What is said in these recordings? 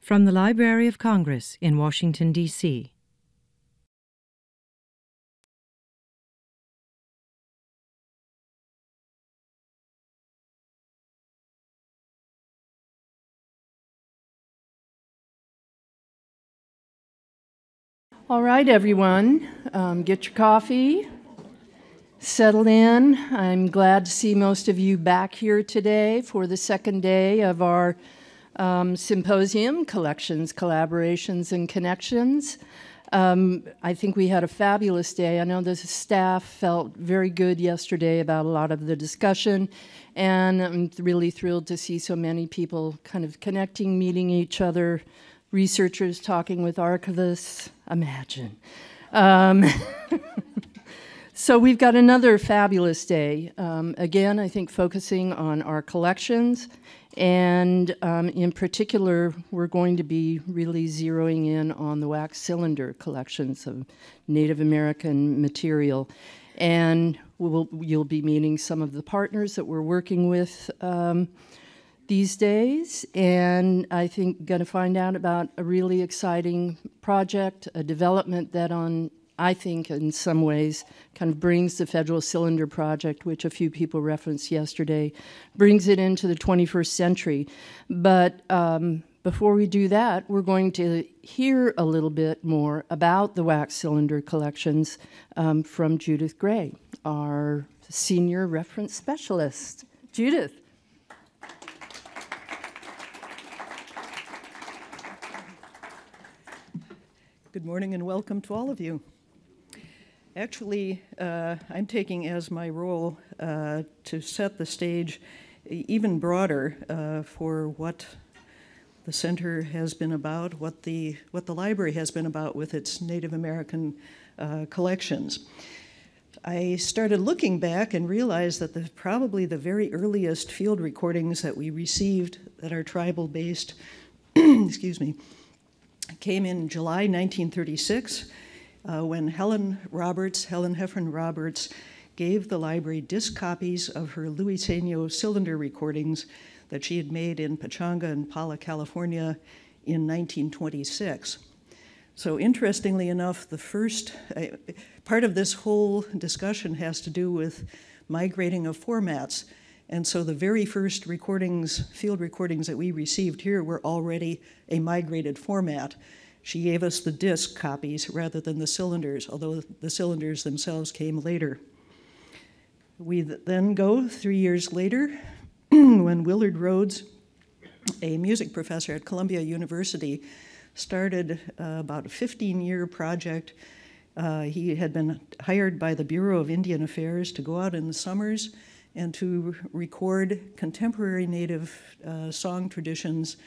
From the Library of Congress in Washington, D.C. All right, everyone, get your coffee, settle in. I'm glad to see most of you back here today for the second day of our symposium, Collections, Collaborations, and Connections. I think we had a fabulous day. I know the staff felt very good yesterday about a lot of the discussion, and I'm really thrilled to see so many people kind of connecting, meeting each other, researchers talking with archivists. Imagine. So we've got another fabulous day. Again, I think focusing on our collections, and in particular, we're going to be really zeroing in on the wax cylinder collections of Native American material. And you'll be meeting some of the partners that we're working with these days, and I think going to find out about a really exciting project, a development that I think in some ways kind of brings the Federal Cylinder Project, which a few people referenced yesterday, brings it into the 21st century. But before we do that, we're going to hear a little bit more about the wax cylinder collections from Judith Gray, our senior reference specialist. Judith. Good morning and welcome to all of you. Actually, I'm taking as my role to set the stage even broader for what the center has been about, what the library has been about with its Native American collections. I started looking back and realized that probably the very earliest field recordings that we received that are tribal-based, excuse me, came in July 1936 when Helen Heffron Roberts gave the library disc copies of her Luiseno cylinder recordings that she had made in Pechanga and Pala, California in 1926. So interestingly enough, the first part of this whole discussion has to do with migrating of formats. And so the very first recordings, field recordings that we received here were already a migrated format. She gave us the disc copies rather than the cylinders, although the cylinders themselves came later. We then go 3 years later when Willard Rhodes, a music professor at Columbia University, started about a 15-year project. He had been hired by the Bureau of Indian Affairs to go out in the summers and to record contemporary Native song traditions.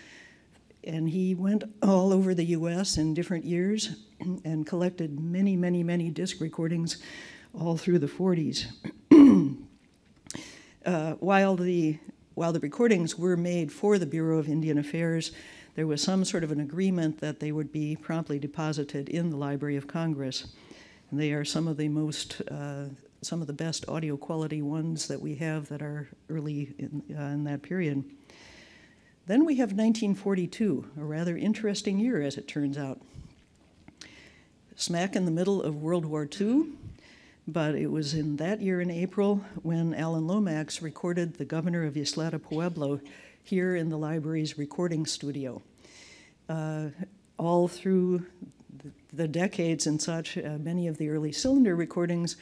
And he went all over the US in different years and collected many, many, many disc recordings all through the 40s. While the recordings were made for the Bureau of Indian Affairs, there was some sort of an agreement that they would be promptly deposited in the Library of Congress. And they are some of the best audio quality ones that we have that are early in that period. Then we have 1942, a rather interesting year as it turns out. Smack in the middle of World War II, but it was in that year in April when Alan Lomax recorded The Governor of Ysleta Pueblo here in the library's recording studio. All through the decades and such, many of the early cylinder recordings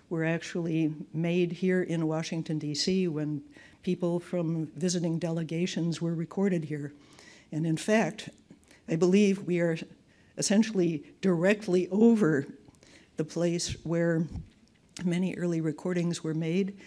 were actually made here in Washington, D.C. when people from visiting delegations were recorded here. And in fact, I believe we are essentially directly over the place where many early recordings were made.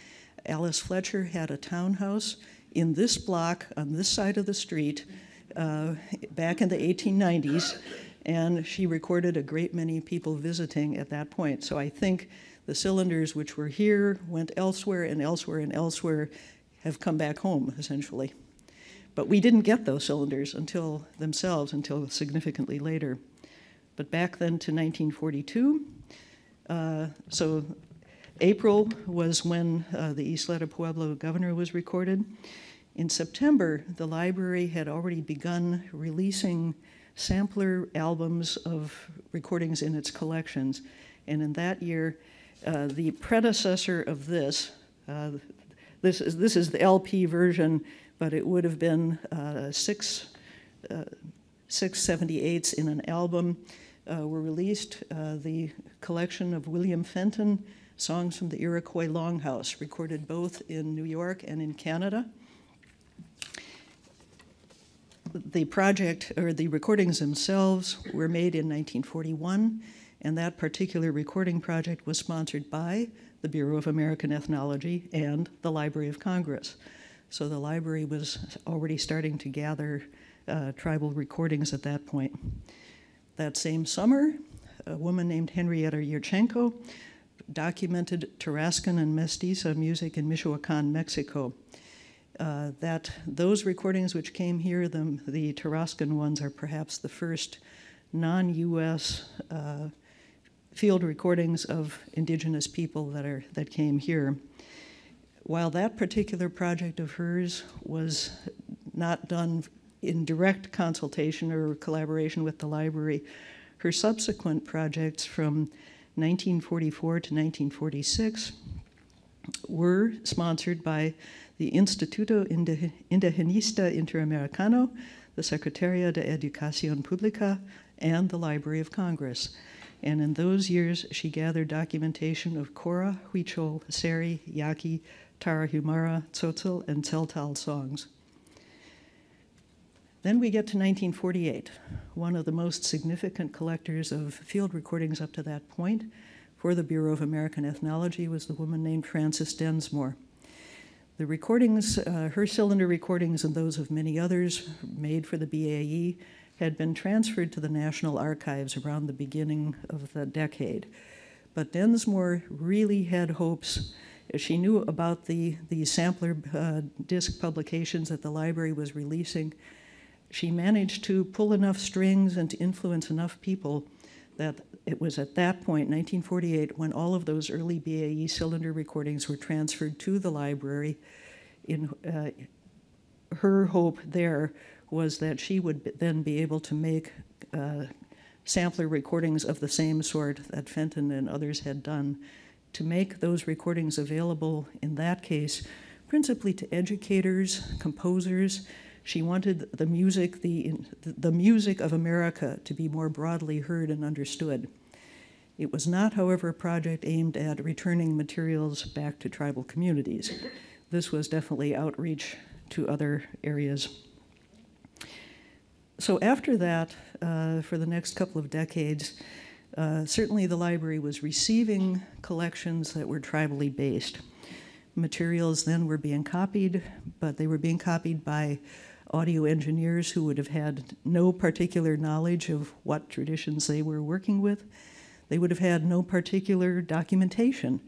Alice Fletcher had a townhouse in this block on this side of the street back in the 1890s, and she recorded a great many people visiting at that point. So I think the cylinders which were here went elsewhere and elsewhere and elsewhere, have come back home, essentially. But we didn't get those cylinders until significantly later. But back then to 1942, April was when the Ysleta Pueblo governor was recorded. In September, the library had already begun releasing sampler albums of recordings in its collections. And in that year, the predecessor of this is the LP version, but it would have been 6/78 in an album, were released. The collection of William Fenton, Songs from the Iroquois Longhouse, recorded both in New York and in Canada. The project, or the recordings themselves, were made in 1941, and that particular recording project was sponsored by the Bureau of American Ethnology and the Library of Congress. So the library was already starting to gather tribal recordings at that point. That same summer, a woman named Henrietta Yurchenko documented Tarascan and Mestiza music in Michoacan, Mexico. Those recordings which came here, the Tarascan ones, are perhaps the first non-U.S. Field recordings of indigenous people that came here. While that particular project of hers was not done in direct consultation or collaboration with the library, her subsequent projects from 1944 to 1946 were sponsored by the Instituto Indigenista Interamericano, the Secretaría de Educación Pública, and the Library of Congress. And in those years, she gathered documentation of Cora, Huichol, Seri, Yaqui, Tarahumara, Tzotzil, and Tzeltal songs. Then we get to 1948. One of the most significant collectors of field recordings up to that point for the Bureau of American Ethnology was the woman named Frances Densmore. The recordings, her cylinder recordings and those of many others made for the BAE, had been transferred to the National Archives around the beginning of the decade. But Densmore really had hopes. She knew about the sampler disc publications that the library was releasing. She managed to pull enough strings and to influence enough people that it was at that point, 1948, when all of those early BAE cylinder recordings were transferred to the library. Her hope there was that she would then be able to make sampler recordings of the same sort that Fenton and others had done, to make those recordings available, in that case, principally to educators, composers. She wanted the music, the music of America to be more broadly heard and understood. It was not, however, a project aimed at returning materials back to tribal communities. This was definitely outreach to other areas. So after that, for the next couple of decades, certainly the library was receiving collections that were tribally based. Materials then were being copied, but they were being copied by audio engineers who would have had no particular knowledge of what traditions they were working with. They would have had no particular documentation.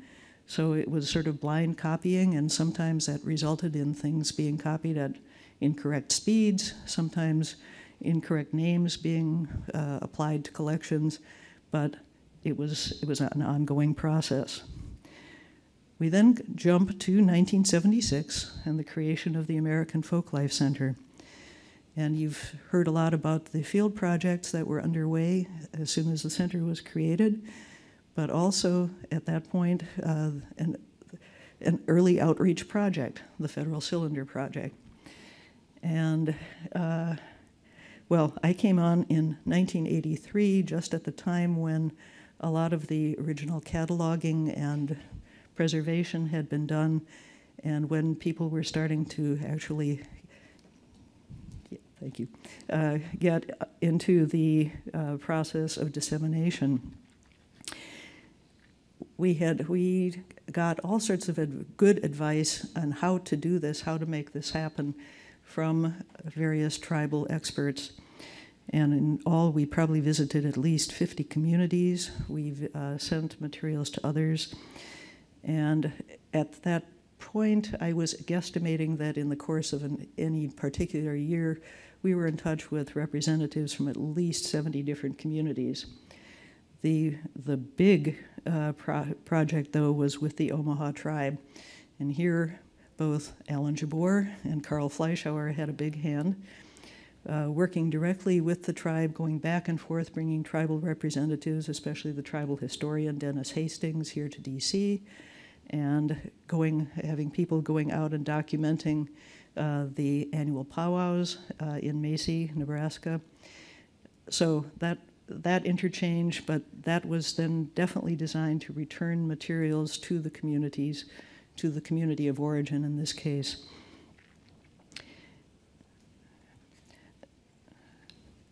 So it was sort of blind copying, and sometimes that resulted in things being copied at incorrect speeds, sometimes incorrect names being applied to collections, but it was an ongoing process. We then jump to 1976 and the creation of the American Folklife Center. And you've heard a lot about the field projects that were underway as soon as the center was created, but also at that point, an early outreach project, the Federal Cylinder Project. And well, I came on in 1983, just at the time when a lot of the original cataloging and preservation had been done, and when people were starting to actually get into the process of dissemination. We got all sorts of good advice on how to do this, how to make this happen from various tribal experts. And in all, we probably visited at least 50 communities. We've sent materials to others. And at that point, I was guesstimating that in the course of any particular year, we were in touch with representatives from at least 70 different communities. The big project, though, was with the Omaha tribe. And here, both Alan Jabor and Carl Fleischauer had a big hand, working directly with the tribe, going back and forth, bringing tribal representatives, especially the tribal historian Dennis Hastings, here to DC, and having people going out and documenting the annual powwows in Macy, Nebraska. So that interchange, but that was then definitely designed to return materials to the communities, to the community of origin in this case.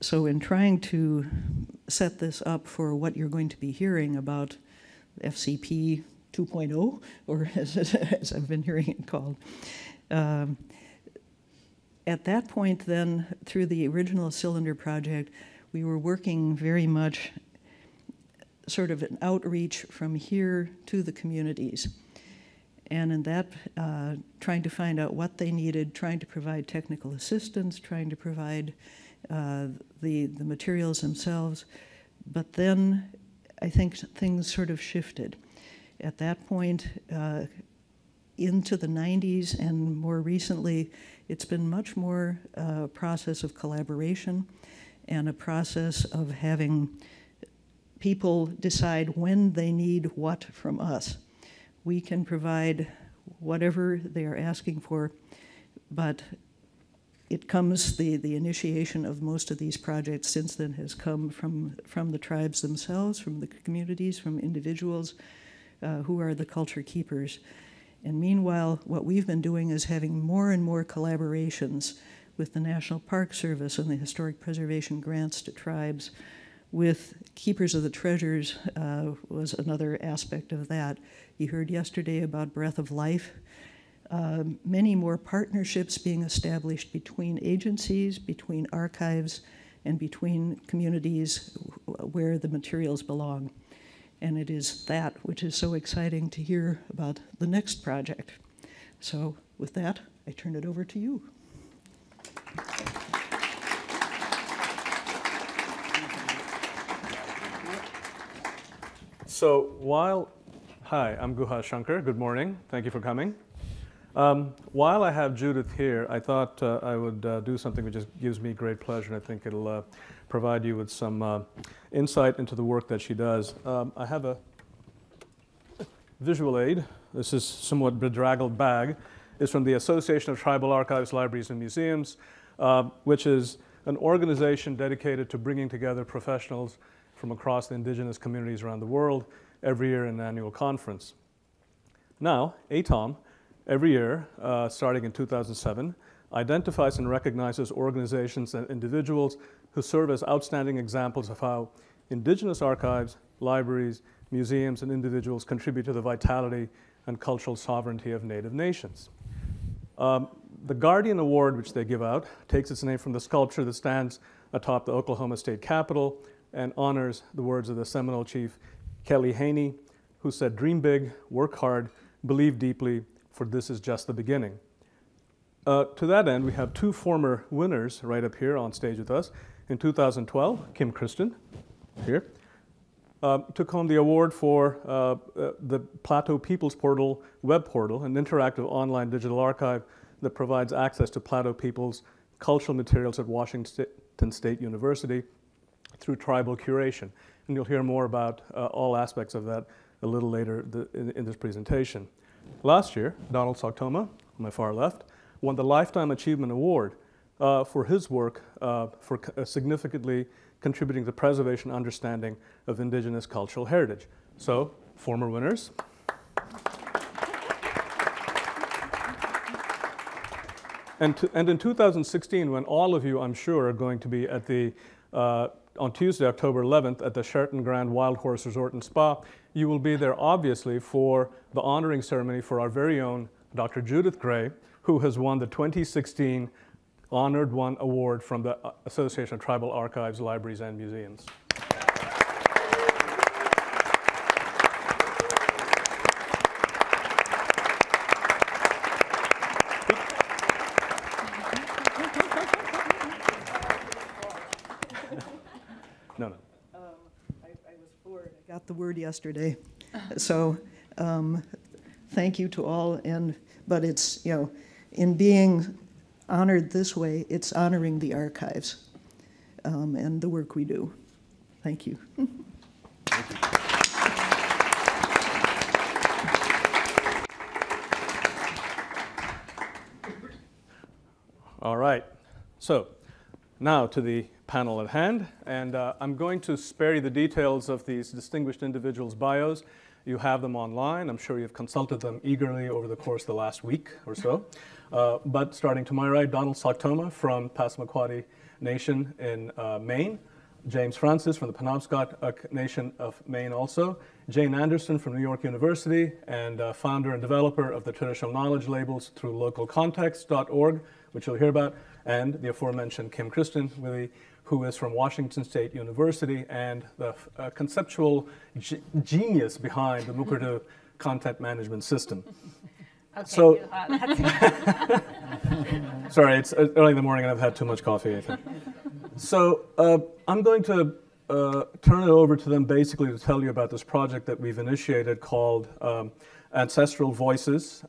So in trying to set this up for what you're going to be hearing about FCP 2.0, or as I've been hearing it called, at that point then, through the original Cylinder project, we were working very much sort of an outreach from here to the communities. And in that, trying to find out what they needed, trying to provide technical assistance, trying to provide the materials themselves. But then I think things sort of shifted. At that point, into the 90s and more recently, it's been much more a process of collaboration and a process of having people decide when they need what from us. We can provide whatever they are asking for, but it comes, the initiation of most of these projects since then has come from the tribes themselves, from the communities, from individuals who are the culture keepers. And meanwhile, what we've been doing is having more and more collaborations with the National Park Service and the historic preservation grants to tribes. With Keepers of the Treasures was another aspect of that. You heard yesterday about Breath of Life. Many more partnerships being established between agencies, between archives, and between communities where the materials belong. And it is that which is so exciting to hear about the next project. So with that, I turn it over to you. So hi, I'm Guha Shankar. Good morning. Thank you for coming. While I have Judith here, I thought I would do something which gives me great pleasure, and I think it'll provide you with some insight into the work that she does. I have a visual aid. This is somewhat bedraggled bag. It's from the Association of Tribal Archives, Libraries, and Museums, which is an organization dedicated to bringing together professionals from across the indigenous communities around the world every year in an annual conference. Now, ATOM, every year, starting in 2007, identifies and recognizes organizations and individuals who serve as outstanding examples of how indigenous archives, libraries, museums, and individuals contribute to the vitality and cultural sovereignty of Native nations. The Guardian Award, which they give out, takes its name from the sculpture that stands atop the Oklahoma State Capitol and honors the words of the Seminole chief Kelly Haney, who said, "Dream big, work hard, believe deeply, for this is just the beginning." To that end, we have two former winners right up here on stage with us. In 2012, Kim Christen, here, took home the award for the Plateau Peoples Portal web portal, an interactive online digital archive that provides access to Plateau peoples' cultural materials at Washington State University through tribal curation. And you'll hear more about all aspects of that a little later in this presentation. Last year, Donald Soctomah, on my far left, won the Lifetime Achievement Award for his work for significantly contributing to the preservation and understanding of indigenous cultural heritage. So, former winners. And in 2016, when all of you, I'm sure, are going to be at the on Tuesday, October 11th, at the Sheraton Grand Wild Horse Resort and Spa, you will be there, obviously, for the honoring ceremony for our very own Dr. Judith Gray, who has won the 2016 Honored One Award from the Association of Tribal Archives, Libraries, and Museums. No. I was bored. I got the word yesterday. So thank you to all. And But it's, you know, in being honored this way, it's honoring the archives and the work we do. Thank you. Thank you. All right, so now to the panel at hand, and I'm going to spare you the details of these distinguished individuals' bios. You have them online. I'm sure you've consulted them eagerly over the course of the last week or so. But starting to my right, Donald Soctomah from Passamaquoddy Nation in Maine. James Francis from the Penobscot Nation of Maine also. Jane Anderson from New York University and founder and developer of the traditional knowledge labels through localcontext.org, which you'll hear about, and the aforementioned Kim Christen, who is from Washington State University and the conceptual genius behind the MUKADO content management system. Okay, so, that's sorry, it's early in the morning and I've had too much coffee, I think. So I'm going to turn it over to them basically to tell you about this project that we've initiated called Ancestral Voices.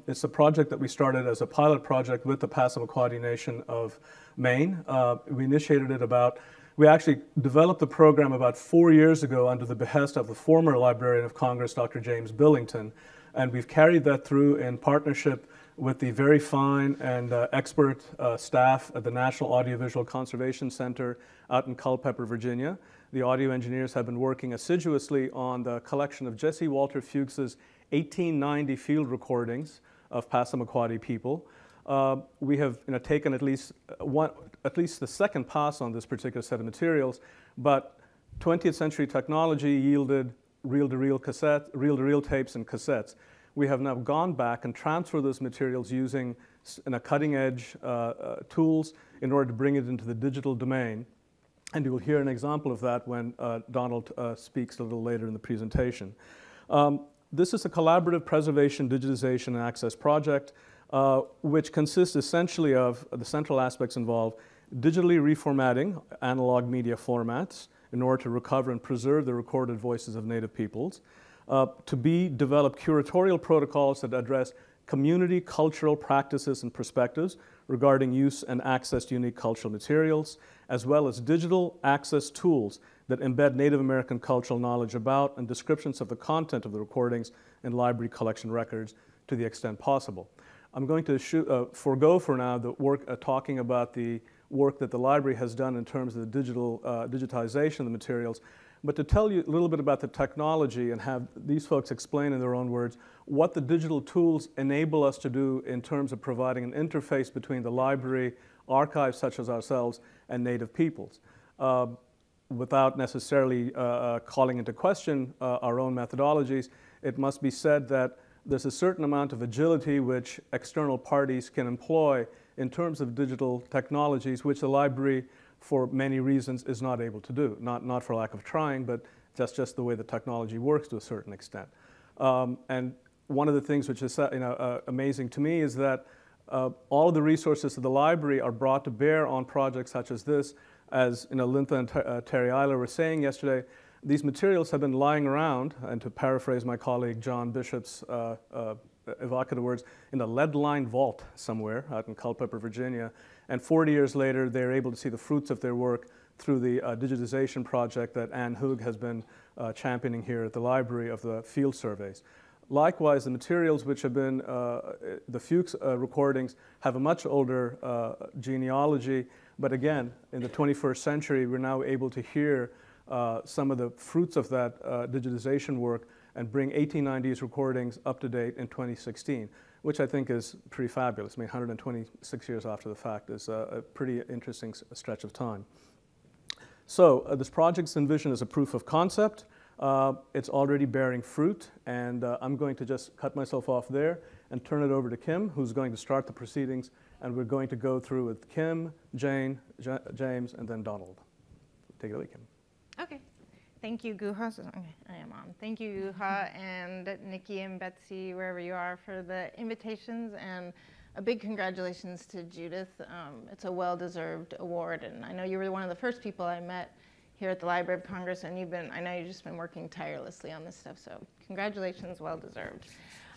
It's a project that we started as a pilot project with the Passamaquoddy Nation of Maine. We initiated it we actually developed the program about 4 years ago under the behest of the former Librarian of Congress, Dr. James Billington, and we've carried that through in partnership with the very fine and expert staff at the National Audiovisual Conservation Center out in Culpeper, Virginia. The audio engineers have been working assiduously on the collection of Jesse Walter Fuchs's 1890 field recordings of Passamaquoddy people. We have taken at least the second pass on this particular set of materials, but 20th century technology yielded reel-to-reel tapes and cassettes. We have now gone back and transferred those materials using cutting-edge tools in order to bring it into the digital domain. And you will hear an example of that when Donald speaks a little later in the presentation. This is a collaborative preservation, digitization, and access project, which consists essentially of the central aspects involved: digitally reformatting analog media formats in order to recover and preserve the recorded voices of Native peoples, to develop curatorial protocols that address community cultural practices and perspectives regarding use and access to unique cultural materials, as well as digital access tools that embed Native American cultural knowledge about and descriptions of the content of the recordings in library collection records to the extent possible. I'm going to forego for now the work talking about the work that the library has done in terms of the digitization of the materials, but to tell you a little bit about the technology and have these folks explain in their own words what the digital tools enable us to do in terms of providing an interface between the library, archives such as ourselves, and Native peoples. Without necessarily calling into question our own methodologies, it must be said that there's a certain amount of agility which external parties can employ in terms of digital technologies, which the library, for many reasons, is not able to do. Not for lack of trying, but just the way the technology works to a certain extent. And one of the things which is amazing to me is that all of the resources of the library are brought to bear on projects such as this. As Lintha and Terry Eiler were saying yesterday, these materials have been lying around, and to paraphrase my colleague John Bishop's evocative words, in a lead-lined vault somewhere out in Culpeper, Virginia. And 40 years later, they're able to see the fruits of their work through the digitization project that Anne Hoog has been championing here at the library of the field surveys. Likewise, the materials which have been, the Fuchs recordings have a much older genealogy, but again, in the 21st century, we're now able to hear some of the fruits of that digitization work and bring 1890s recordings up to date in 2016, which I think is pretty fabulous. I mean, 126 years after the fact is a pretty interesting stretch of time. So this project's envisioned as a proof of concept. It's already bearing fruit, and I'm going to just cut myself off there and turn it over to Kim, who's going to start the proceedings, and we're going to go through with Kim, Jane, James, and then Donald. Take it away, Kim. Okay. Thank you, Guha. Okay, I am on. Thank you, Guha, and Nikki and Betsy, wherever you are, for the invitations, and a big congratulations to Judith. It's a well-deserved award, and I know you were one of the first people I met here at the Library of Congress, and I know you've just been working tirelessly on this stuff, so congratulations, well-deserved.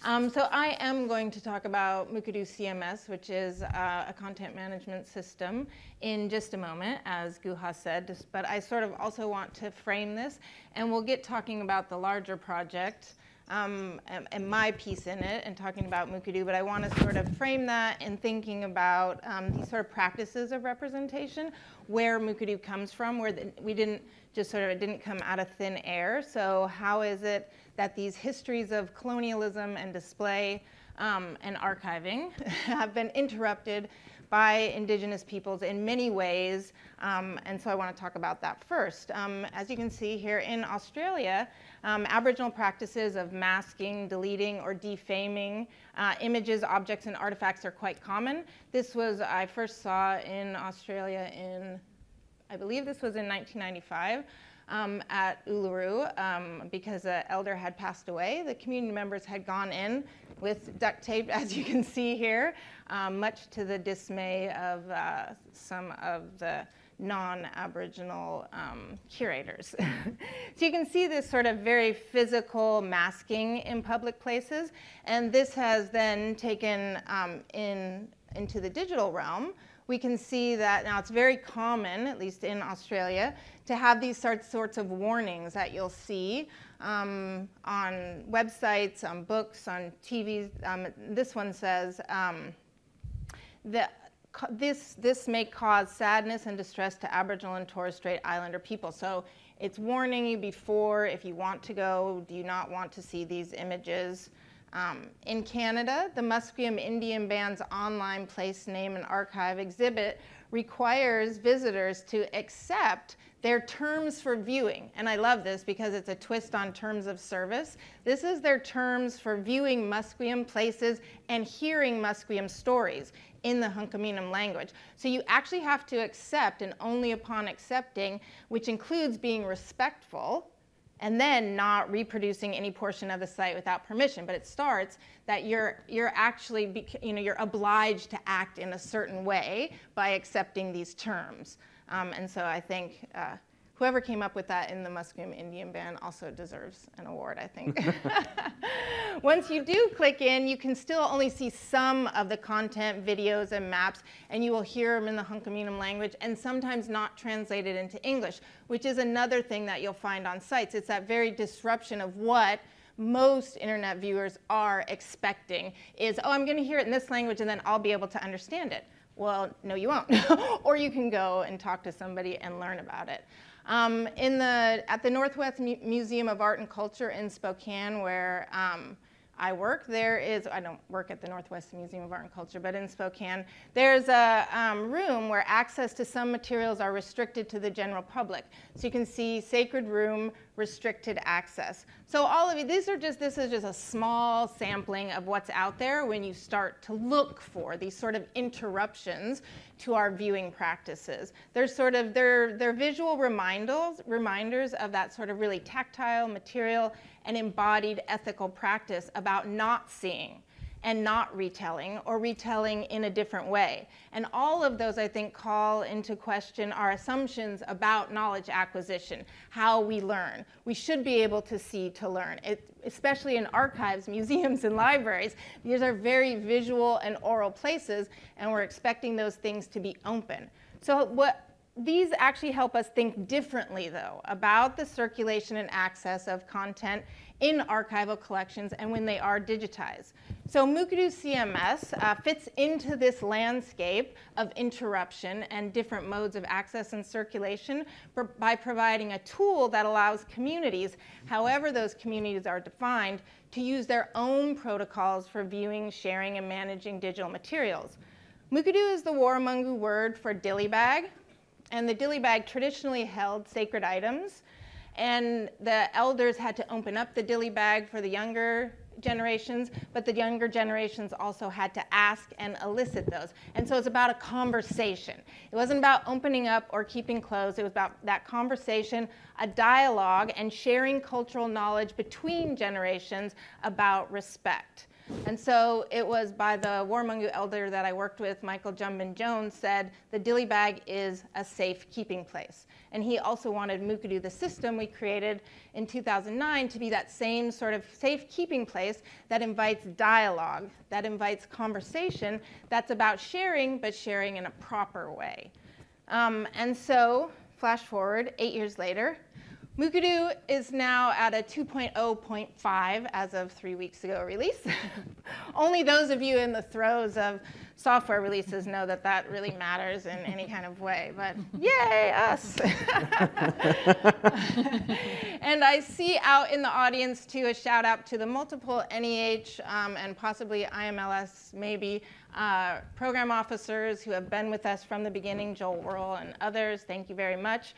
So I am going to talk about MUKADO CMS, which is a content management system, in just a moment, as Guha said, but I sort of also want to frame this, and we'll get talking about the larger project and my piece in it and talking about MUKADO, but I want to sort of frame that in thinking about these sort of practices of representation, where MUKADO comes from, where we didn't just sort of, it didn't come out of thin air. So how is it that these histories of colonialism and display and archiving have been interrupted by indigenous peoples in many ways, and so I want to talk about that first. As you can see here in Australia, Aboriginal practices of masking, deleting, or defaming images, objects, and artifacts are quite common. This was, I first saw in Australia in, I believe this was in 1995. At Uluru, because an elder had passed away. The community members had gone in with duct tape, as you can see here, much to the dismay of some of the non-Aboriginal curators. So you can see this sort of very physical masking in public places, and this has then taken into the digital realm. We can see that now it's very common, at least in Australia, to have these sorts of warnings that you'll see on websites, on books, on TVs. This one says that this may cause sadness and distress to Aboriginal and Torres Strait Islander people. So it's warning you before, if you want to go, do you not want to see these images. In Canada, the Musqueam Indian Band's online place name and archive exhibit requires visitors to accept their terms for viewing. And I love this because it's a twist on terms of service. This is their terms for viewing Musqueam places and hearing Musqueam stories in the Hunkaminam language. So you actually have to accept, and only upon accepting, which includes being respectful, and then not reproducing any portion of the site without permission. But it starts that you're actually, you're obliged to act in a certain way by accepting these terms. And so I think whoever came up with that in the Musqueam Indian Band also deserves an award, I think. Once you do click in, you can still only see some of the content, videos, and maps, and you will hear them in the Hunkaminam language, and sometimes not translated into English, which is another thing that you'll find on sites. It's that very disruption of what most internet viewers are expecting is, oh, I'm going to hear it in this language, and then I'll be able to understand it. Well, no, you won't. Or you can go and talk to somebody and learn about it. At the Northwest Museum of Art and Culture in Spokane, where I work, I don't work at the Northwest Museum of Art and Culture, but in Spokane, there's a room where access to some materials are restricted to the general public. So you can see sacred room, restricted access. So all of you, this is just a small sampling of what's out there when you start to look for these sort of interruptions to our viewing practices. They're visual reminders of that sort of really tactile, material, and embodied ethical practice about not seeing and not retelling, or retelling in a different way. And all of those, I think, call into question our assumptions about knowledge acquisition, how we learn. We should be able to see to learn, especially in archives, museums, and libraries. These are very visual and oral places, and we're expecting those things to be open. So these actually help us think differently, though, about the circulation and access of content in archival collections and when they are digitized. So MUKADO CMS fits into this landscape of interruption and different modes of access and circulation by providing a tool that allows communities, however those communities are defined, to use their own protocols for viewing, sharing, and managing digital materials. MUKADO is the Warramungu word for dilly bag, and the dilly bag traditionally held sacred items, and the elders had to open up the dilly bag for the younger generations, but the younger generations also had to ask and elicit those. And so it's about a conversation. It wasn't about opening up or keeping closed. It was about that conversation, a dialogue, and sharing cultural knowledge between generations about respect. And so it was by the Warmungu elder that I worked with, Michael Jumbin Jones, said the dilly bag is a safe keeping place. And he also wanted MUKADO, the system we created in 2009, to be that same sort of safe keeping place that invites dialogue, that invites conversation, that's about sharing, but sharing in a proper way. And so, flash forward 8 years later, MUKADO is now at a 2.0.5 as of 3 weeks ago release. Only those of you in the throes of software releases know that that really matters in any kind of way, but yay, us. And I see out in the audience too a shout out to the multiple NEH and possibly IMLS maybe program officers who have been with us from the beginning, Joel Worrell and others. Thank you very much.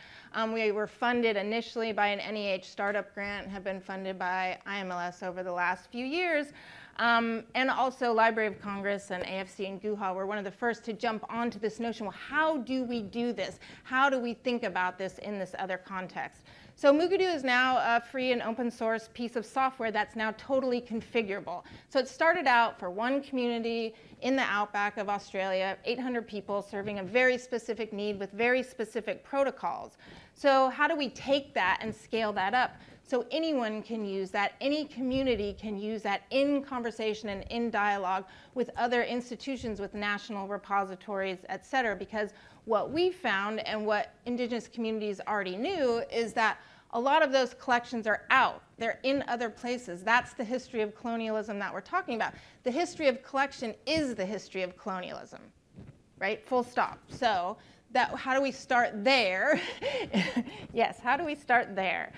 We were funded initially by an NEH startup grant and have been funded by IMLS over the last few years. And also Library of Congress and AFC and Guha were one of the first to jump onto this notion, well, how do we do this? How do we think about this in this other context? So MUKADO is now a free and open source piece of software that's now totally configurable. So it started out for one community in the outback of Australia, 800 people serving a very specific need with very specific protocols. So how do we take that and scale that up? So anyone can use that, any community can use that in conversation and in dialogue with other institutions, with national repositories, et cetera, because what we found and what indigenous communities already knew is that a lot of those collections are out. They're in other places. That's the history of colonialism that we're talking about. The history of collection is the history of colonialism, right? Full stop. So how do we start there? Yes, how do we start there?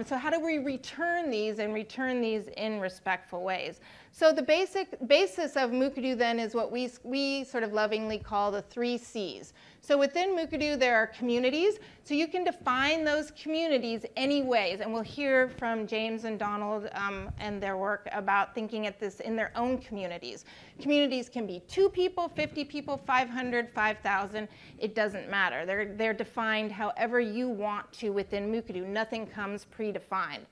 So how do we return these and return these in respectful ways? So the basis of MUKADO then is what we sort of lovingly call the 3 C's. So within MUKADO there are communities, so you can define those communities any ways, and we'll hear from James and Donald and their work about thinking at this in their own communities. Communities can be 2 people, 50 people, 500, 5,000, it doesn't matter. They're defined however you want to within MUKADO. Nothing comes predefined.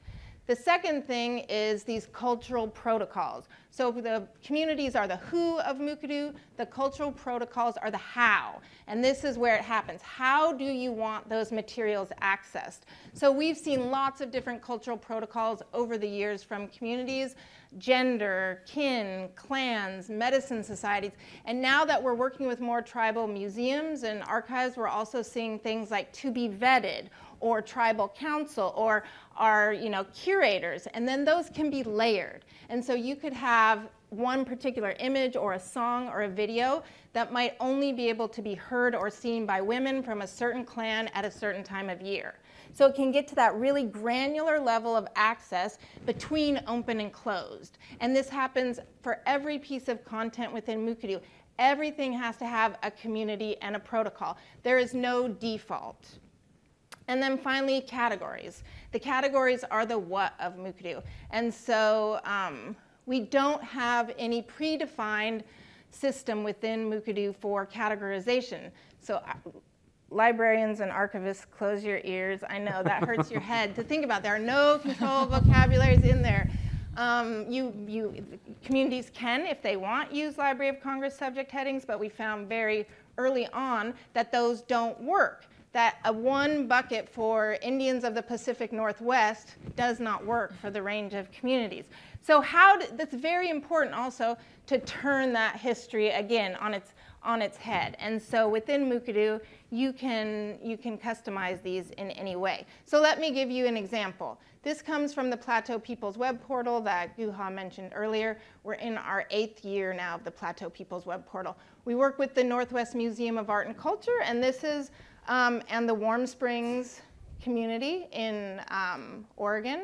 The second thing is these cultural protocols. So the communities are the who of MUKADO, the cultural protocols are the how. And this is where it happens. How do you want those materials accessed? So we've seen lots of different cultural protocols over the years from communities, gender, kin, clans, medicine societies. And now that we're working with more tribal museums and archives, we're also seeing things like to be vetted, or tribal council, or our curators, and then those can be layered. And so you could have one particular image or a song or a video that might only be able to be heard or seen by women from a certain clan at a certain time of year. So it can get to that really granular level of access between open and closed. And this happens for every piece of content within MUKADO. Everything has to have a community and a protocol. There is no default. And then finally, categories. The categories are the what of MUKADO. And so we don't have any predefined system within MUKADO for categorization. So librarians and archivists, close your ears. I know that hurts your head to think about. There are no control vocabularies in there. Communities can, if they want, use Library of Congress subject headings, but we found very early on that those don't work. That a one bucket for Indians of the Pacific Northwest does not work for the range of communities. So that's very important also to turn that history again on its head. And so within MUKADO, you can customize these in any way. So let me give you an example. This comes from the Plateau People's Web Portal that Guha mentioned earlier. We're in our 8th year now of the Plateau People's Web Portal. We work with the Northwest Museum of Art and Culture, and this is and the Warm Springs community in Oregon,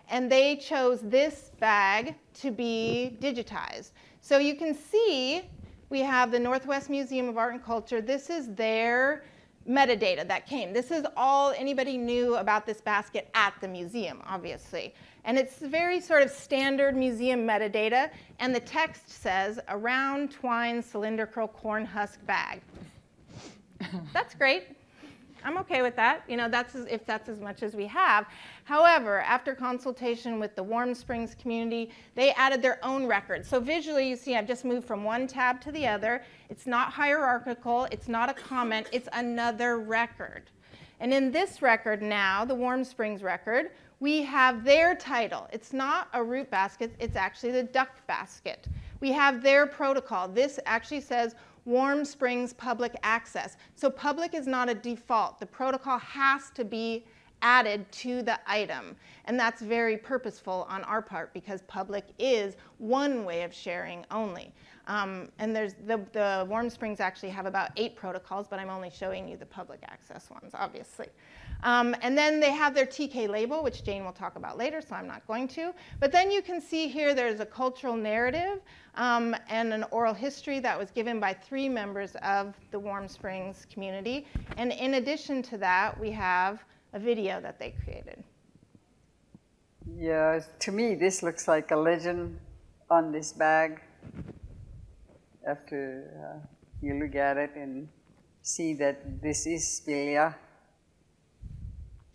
and they chose this bag to be digitized. So you can see we have the Northwest Museum of Art and Culture. This is their metadata that came. This is all anybody knew about this basket at the museum, obviously. And it's very sort of standard museum metadata, and the text says, a round, twine, cylindrical corn husk bag. That's great. I'm okay with that. You know, if that's as much as we have. However, after consultation with the Warm Springs community, they added their own record. So visually, you see I've just moved from one tab to the other. It's not hierarchical. It's not a comment. It's another record. And in this record now, the Warm Springs record, we have their title. It's not a root basket. It's actually the duck basket. We have their protocol. This actually says Warm Springs Public Access. So public is not a default. The protocol has to be added to the item. And that's very purposeful on our part because public is one way of sharing only. And there's the Warm Springs actually have about 8 protocols, but I'm only showing you the public access ones, obviously. And then they have their TK label, which Jane will talk about later, so I'm not going to. But then you can see here there's a cultural narrative and an oral history that was given by 3 members of the Warm Springs community. And in addition to that, we have a video that they created. Yeah, to me, this looks like a legend on this bag. After you look at it and see that this is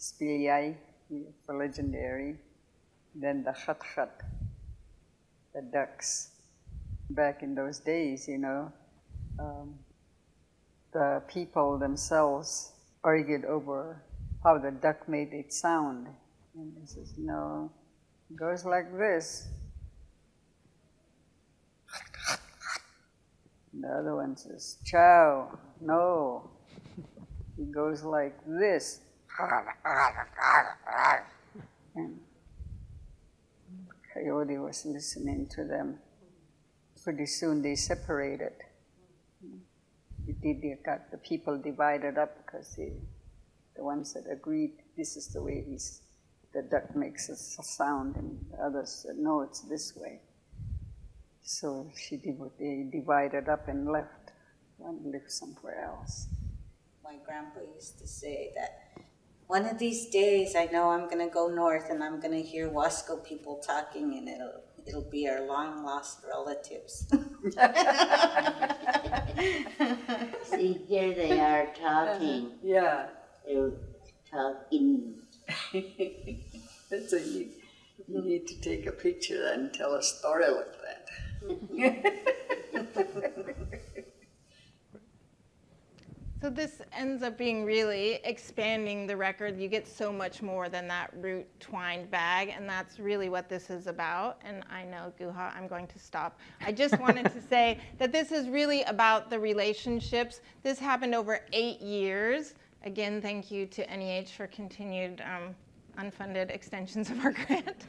Spiliai for legendary, then the khat, the ducks. Back in those days, you know, the people themselves argued over how the duck made its sound. And he says, no, it goes like this. The other one says, chow, no, it goes like this. And Coyote was listening to them. Pretty soon they separated. The people divided up because the ones that agreed this is the way the duck makes a sound, and the others said, no, it's this way. So they divided up and left. One lived somewhere else. My grandpa used to say that one of these days I know I'm going to go north and I'm going to hear Wasco people talking, and it'll be our long lost relatives. See, here they are talking. Yeah. They talk in. That's you need to take a picture and tell a story like that. So this ends up being really expanding the record. You get so much more than that root twined bag, and that's really what this is about. And I know, Guha, I'm going to stop. I just wanted to say that this is really about the relationships. This happened over 8 years. Again, thank you to NEH for continued unfunded extensions of our grant.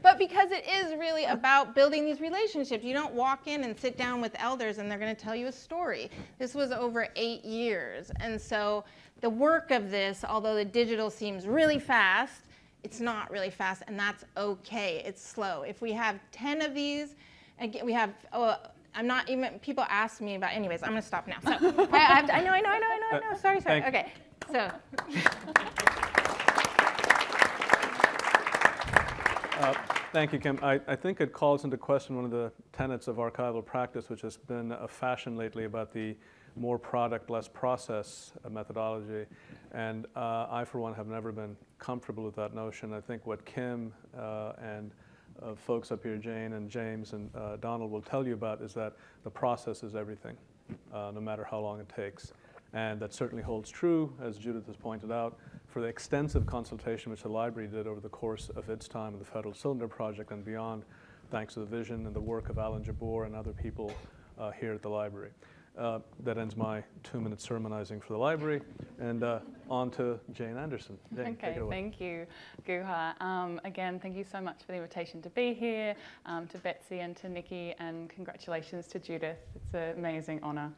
But because it is really about building these relationships. You don't walk in and sit down with elders and they're going to tell you a story. This was over 8 years. And so the work of this, although the digital seems really fast, it's not really fast, and that's okay. It's slow. If we have 10 of these, again, we have, I'm not even, people ask me about, anyways, I'm going to stop now. So I know. Sorry. Okay, so. Thank you, Kim. I think it calls into question one of the tenets of archival practice, which has been a fashion lately about the more product, less process methodology. And I, for one, have never been comfortable with that notion. I think what Kim and folks up here, Jane and James and Donald, will tell you about is that the process is everything, no matter how long it takes. And that certainly holds true, as Judith has pointed out, for the extensive consultation which the library did over the course of its time in the Federal Cylinder Project and beyond, thanks to the vision and the work of Alan Jabbour and other people here at the library. That ends my 2-minute sermonizing for the library, and on to Jane Anderson. Jane, okay, take it away. Thank you, Guha. Again, thank you so much for the invitation to be here, to Betsy and to Nikki, and congratulations to Judith. It's an amazing honor.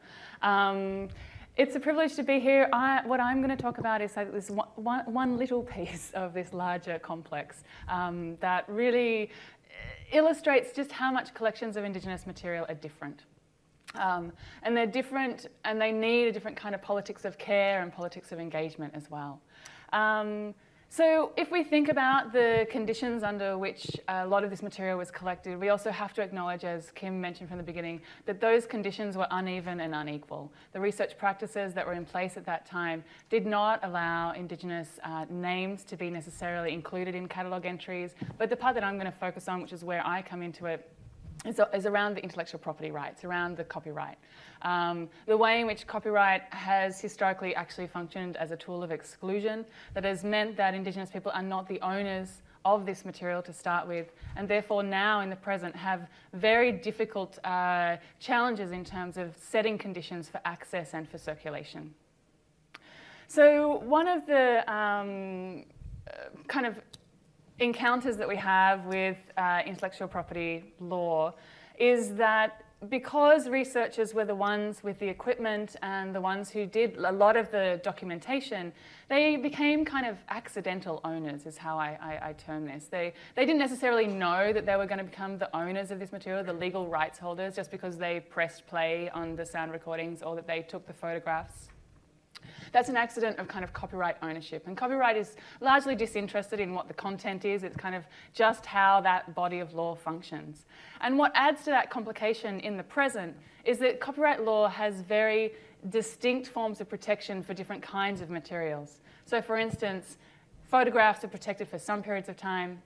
It's a privilege to be here. What I'm going to talk about is this one little piece of this larger complex that really illustrates just how much collections of Indigenous material are different. And they're different, and they need a different kind of politics of care and politics of engagement as well. So if we think about the conditions under which a lot of this material was collected, we also have to acknowledge, as Kim mentioned from the beginning, that those conditions were uneven and unequal. The research practices that were in place at that time did not allow Indigenous names to be necessarily included in catalogue entries, but the part that I'm going to focus on, which is where I come into it, is around the intellectual property rights, around the copyright. The way in which copyright has historically actually functioned as a tool of exclusion that has meant that Indigenous people are not the owners of this material to start with, and therefore now in the present have very difficult challenges in terms of setting conditions for access and for circulation. So one of the kind of encounters that we have with intellectual property law is that because researchers were the ones with the equipment and the ones who did a lot of the documentation, they became kind of accidental owners, is how I term this. They didn't necessarily know that they were going to become the owners of this material, the legal rights holders, just because they pressed play on the sound recordings or that they took the photographs. That's an accident of kind of copyright ownership. And copyright is largely disinterested in what the content is. It's kind of just how that body of law functions. And what adds to that complication in the present is that copyright law has very distinct forms of protection for different kinds of materials. So for instance, photographs are protected for some periods of time.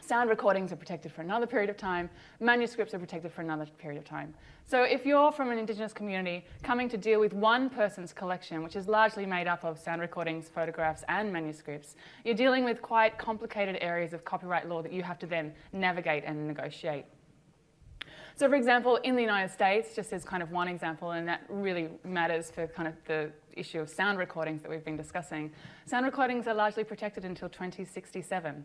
Sound recordings are protected for another period of time. Manuscripts are protected for another period of time. So if you're from an Indigenous community coming to deal with one person's collection, which is largely made up of sound recordings, photographs, and manuscripts, you're dealing with quite complicated areas of copyright law that you have to then navigate and negotiate. So for example, in the United States, just as kind of one example, and that really matters for kind of the issue of sound recordings that we've been discussing, sound recordings are largely protected until 2067.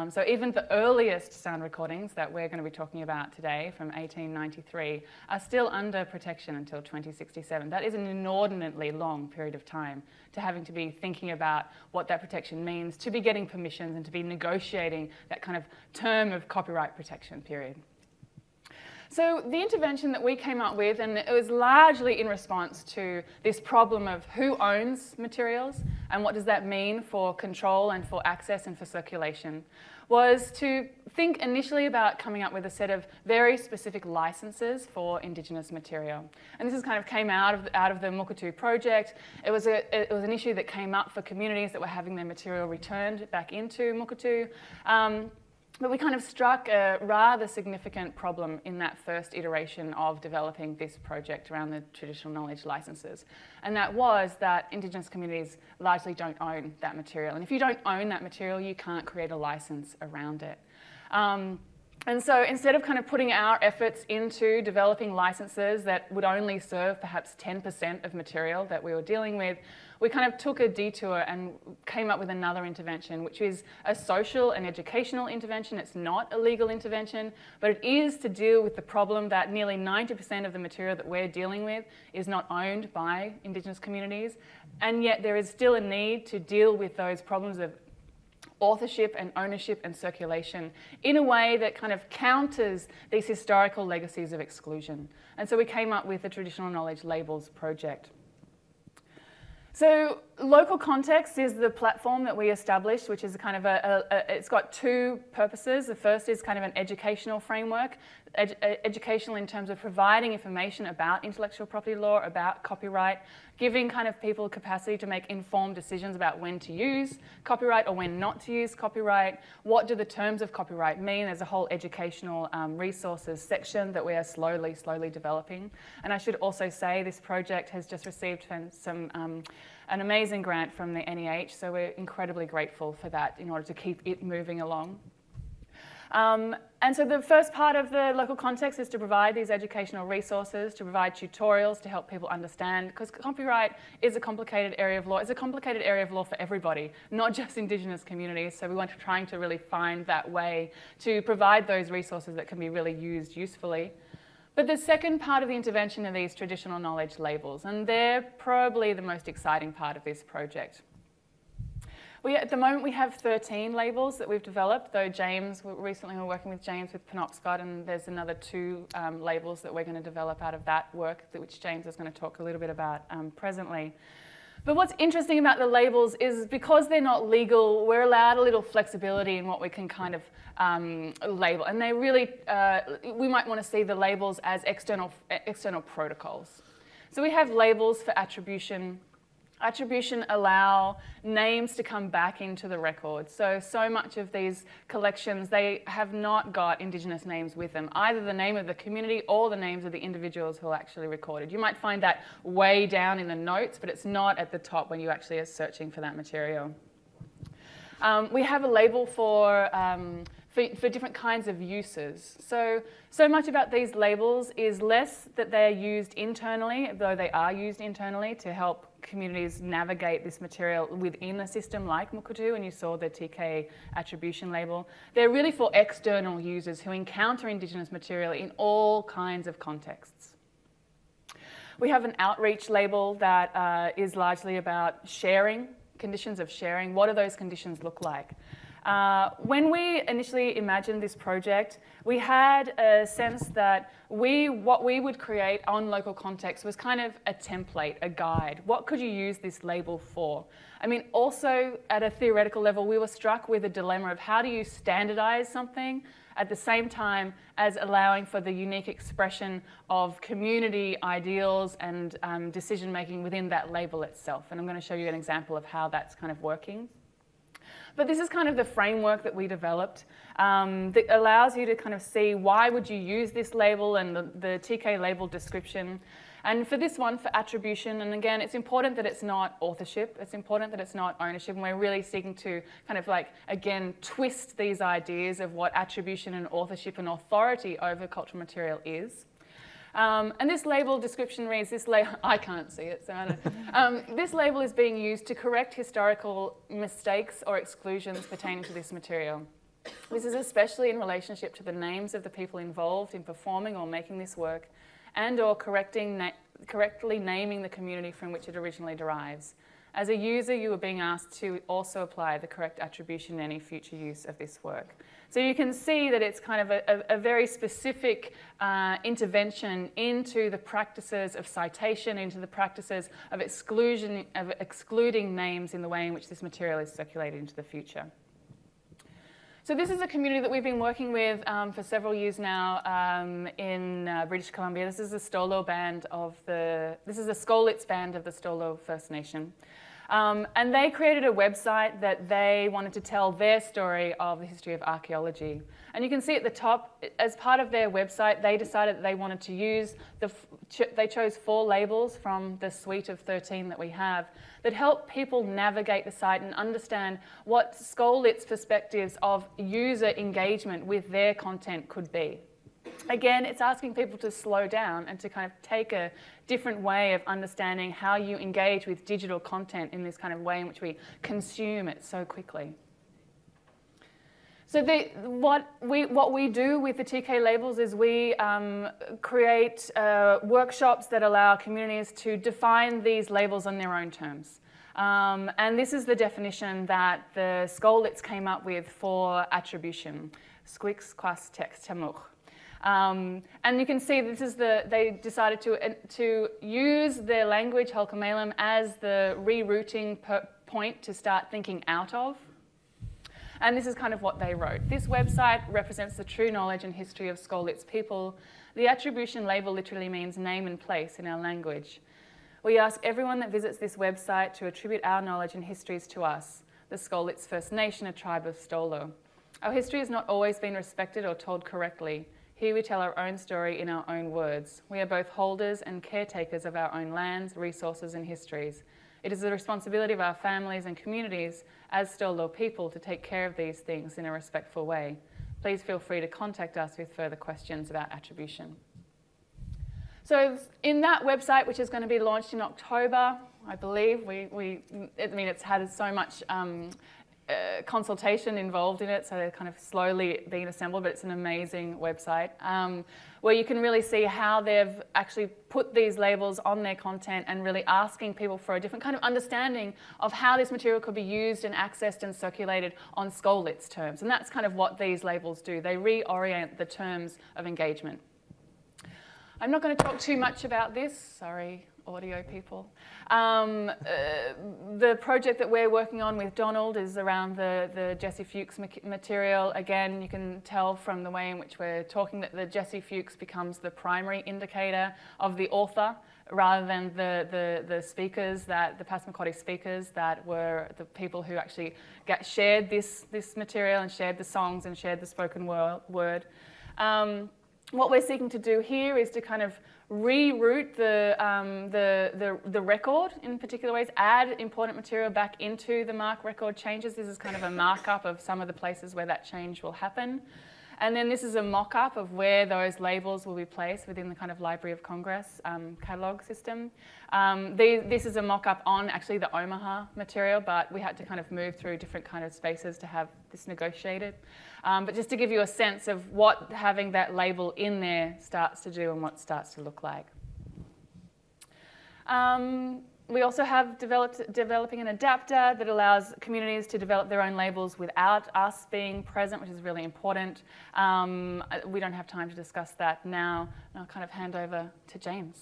So even the earliest sound recordings that we're going to be talking about today from 1893 are still under protection until 2067. That is an inordinately long period of time to having to be thinking about what that protection means, to be getting permissions and to be negotiating that kind of term of copyright protection period. So the intervention that we came up with, and it was largely in response to this problem of who owns materials and what does that mean for control and for access and for circulation, was to think initially about coming up with a set of very specific licenses for Indigenous material. And this is kind of came out of the MUKADO project. It was an issue that came up for communities that were having their material returned back into MUKADO. But we kind of struck a rather significant problem in that first iteration of developing this project around the traditional knowledge licenses. And that was that Indigenous communities largely don't own that material. And if you don't own that material, you can't create a license around it. And so instead of kind of putting our efforts into developing licenses that would only serve perhaps 10% of material that we were dealing with, we kind of took a detour and came up with another intervention, which is a social and educational intervention. It's not a legal intervention, but it is to deal with the problem that nearly 90% of the material that we're dealing with is not owned by Indigenous communities. And yet there is still a need to deal with those problems of authorship and ownership and circulation in a way that kind of counters these historical legacies of exclusion. And so we came up with the Traditional Knowledge Labels project. So local context is the platform that we established, which is kind of it's got two purposes. The first is kind of an educational framework, educational in terms of providing information about intellectual property law, about copyright, giving kind of people capacity to make informed decisions about when to use copyright or when not to use copyright. What do the terms of copyright mean? There's a whole educational resources section that we are slowly developing. And I should also say this project has just received an amazing grant from the NEH, so we're incredibly grateful for that in order to keep it moving along. And so the first part of the local context is to provide these educational resources, to provide tutorials to help people understand, because copyright is a complicated area of law. It's a complicated area of law for everybody, not just Indigenous communities. So we want to trying to really find that way to provide those resources that can be really used usefully. But the second part of the intervention are these traditional knowledge labels, and they're probably the most exciting part of this project. At the moment, we have 13 labels that we've developed, though recently we're working with James with Penobscot, and there's another 2 labels that we're going to develop out of that work, which James is going to talk a little bit about presently. But what's interesting about the labels is because they're not legal, we're allowed a little flexibility in what we can kind of label. And they really, we might want to see the labels as external protocols. So we have labels for attribution. Attribution allow names to come back into the record. So much of these collections, they have not got Indigenous names with them, either the name of the community or the names of the individuals who are actually recorded. You might find that way down in the notes, but it's not at the top when you actually are searching for that material. We have a label for different kinds of uses. So much about these labels is less that they're used internally, though they are used internally to help communities navigate this material within a system like MUKADO, and you saw the TK attribution label. They're really for external users who encounter Indigenous material in all kinds of contexts. We have an outreach label that is largely about sharing, conditions of sharing. What do those conditions look like? When we initially imagined this project, we had a sense that what we would create on local context was kind of a template, a guide. What could you use this label for? I mean, also at a theoretical level, we were struck with a dilemma of how do you standardize something at the same time as allowing for the unique expression of community ideals and decision-making within that label itself. And I'm going to show you an example of how that's kind of working. But this is kind of the framework that we developed that allows you to kind of see why would you use this label and the TK label description. And for this one, for attribution, and again, it's important that it's not authorship. It's important that it's not ownership. And we're really seeking to kind of like, again, twist these ideas of what attribution and authorship and authority over cultural material is. And this label description reads, I can't see it, so I don't. This label is being used to correct historical mistakes or exclusions pertaining to this material. This is especially in relationship to the names of the people involved in performing or making this work and or correctly naming the community from which it originally derives. As a user, you are being asked to also apply the correct attribution in any future use of this work. So you can see that it's kind of a very specific intervention into the practices of citation, into the practices of excluding names in the way in which this material is circulated into the future. So this is a community that we've been working with for several years now in British Columbia. This is the Stolo band this is the Skolits band of the Stolo First Nation. And they created a website that they wanted to tell their story of the history of archaeology. And you can see at the top, as part of their website, they decided that they wanted to use, they chose 4 labels from the suite of 13 that we have that help people navigate the site and understand what Skolits' perspectives of user engagement with their content could be. Again, it's asking people to slow down and to kind of take a different way of understanding how you engage with digital content in this kind of way in which we consume it so quickly. So what we do with the TK labels is we create workshops that allow communities to define these labels on their own terms. And this is the definition that the Skolits came up with for attribution. Squix quas text temuch. And you can see this is they decided to use their language, Hulkamelam, as the rerouting point to start thinking out of. And this is kind of what they wrote. This website represents the true knowledge and history of Skolits people. The attribution label literally means name and place in our language. We ask everyone that visits this website to attribute our knowledge and histories to us, the Skolits First Nation, a tribe of Stolo. Our history has not always been respected or told correctly. Here we tell our own story in our own words. We are both holders and caretakers of our own lands, resources and histories. It is the responsibility of our families and communities as Stolo people to take care of these things in a respectful way. Please feel free to contact us with further questions about attribution. So in that website, which is going to be launched in October, I believe, it's had so much consultation involved in it, so they're kind of slowly being assembled, but it's an amazing website where you can really see how they've actually put these labels on their content and really asking people for a different kind of understanding of how this material could be used and accessed and circulated on Skolits terms. And that's kind of what these labels do. They reorient the terms of engagement. I'm not going to talk too much about this, sorry. audio people. The project that we're working on with Donald is around the Jesse Fuchs material. Again, you can tell from the way in which we're talking that the Jesse Fuchs becomes the primary indicator of the author, rather than the speakers, the Passamaquoddy speakers that were the people who actually shared this material and shared the songs and shared the spoken word. What we're seeking to do here is to kind of reroute the record in particular ways, add important material back into the MARC record changes. This is kind of a markup of some of the places where that change will happen. And then this is a mock-up of where those labels will be placed within the kind of Library of Congress catalogue system. This is a mock-up on actually the Omaha material, but we had to kind of move through different kind of spaces to have this negotiated. But just to give you a sense of what having that label in there starts to do and what it starts to look like. We also have developing an adapter that allows communities to develop their own labels without us being present, which is really important. We don't have time to discuss that now. I'll kind of hand over to James.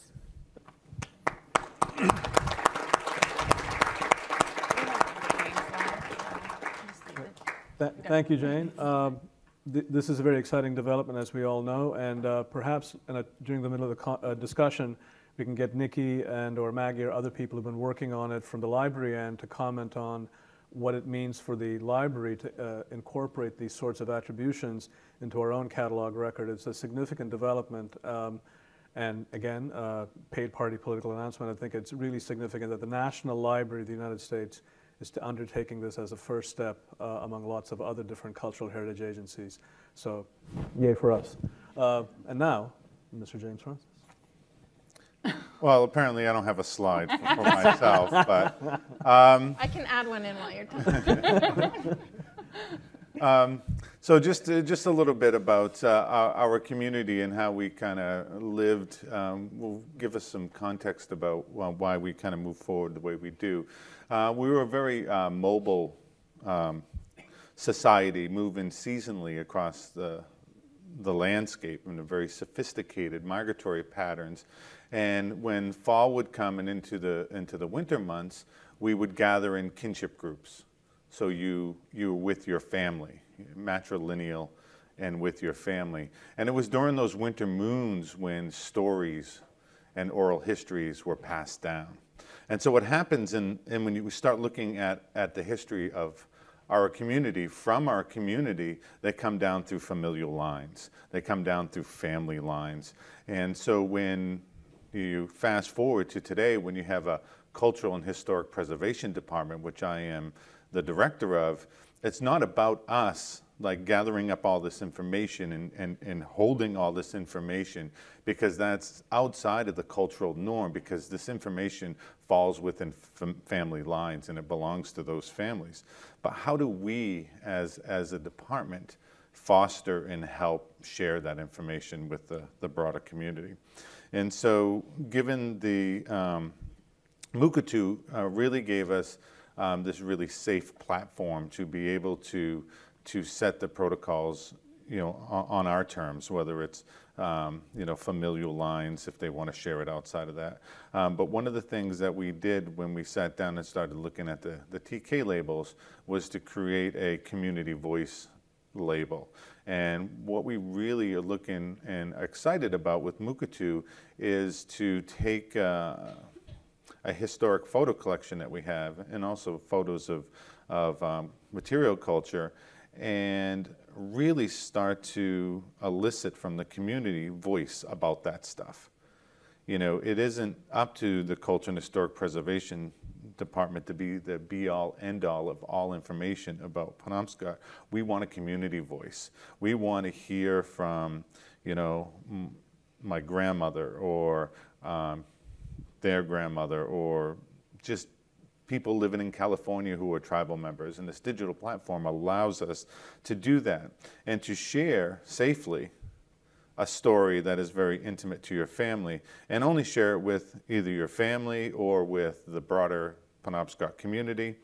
Thank you, Jane. This is a very exciting development, as we all know, and perhaps during the middle of the discussion, we can get Nikki and or Maggie or other people who've been working on it from the library end to comment on what it means for the library to incorporate these sorts of attributions into our own catalog record. It's a significant development. And again, paid party political announcement. I think it's really significant that the National Library of the United States is undertaking this as a first step among lots of other different cultural heritage agencies. So, yay for us. And now, Mr. James Francis. Well, apparently I don't have a slide for myself, but... I can add one in while you're talking. So just a little bit about our community and how we kind of lived. Will give us some context about why we kind of move forward the way we do. We were a very mobile society, moving seasonally across the landscape in a very sophisticated migratory patterns. And when fall would come and into the winter months, we would gather in kinship groups. So you were with your family, matrilineal, and with your family. And it was during those winter moons when stories and oral histories were passed down. And so what happens, and when you start looking at the history of our community, from our community, they come down through familial lines. They come down through family lines. And so when you fast forward to today, when you have a Cultural and Historic Preservation Department, which I am the director of, it's not about us like gathering up all this information and holding all this information, because that's outside of the cultural norm, because this information falls within family lines and it belongs to those families. But how do we as a department foster and help share that information with the broader community? And so given the MUKADO really gave us this really safe platform to be able to set the protocols, on our terms, whether it's, familial lines, if they want to share it outside of that. But one of the things that we did when we sat down and started looking at the TK labels was to create a community voice label. And what we really are looking and excited about with MUKADO is to take a historic photo collection that we have, and also photos of material culture, and really start to elicit from the community voice about that stuff. It isn't up to the Culture and Historic Preservation Department to be the be-all, end-all of all information about Penobscot. We want a community voice. We want to hear from, my grandmother or their grandmother, or just people living in California who are tribal members. And this digital platform allows us to do that and to share safely a story that is very intimate to your family, and only share it with either your family or with the broader Penobscot community.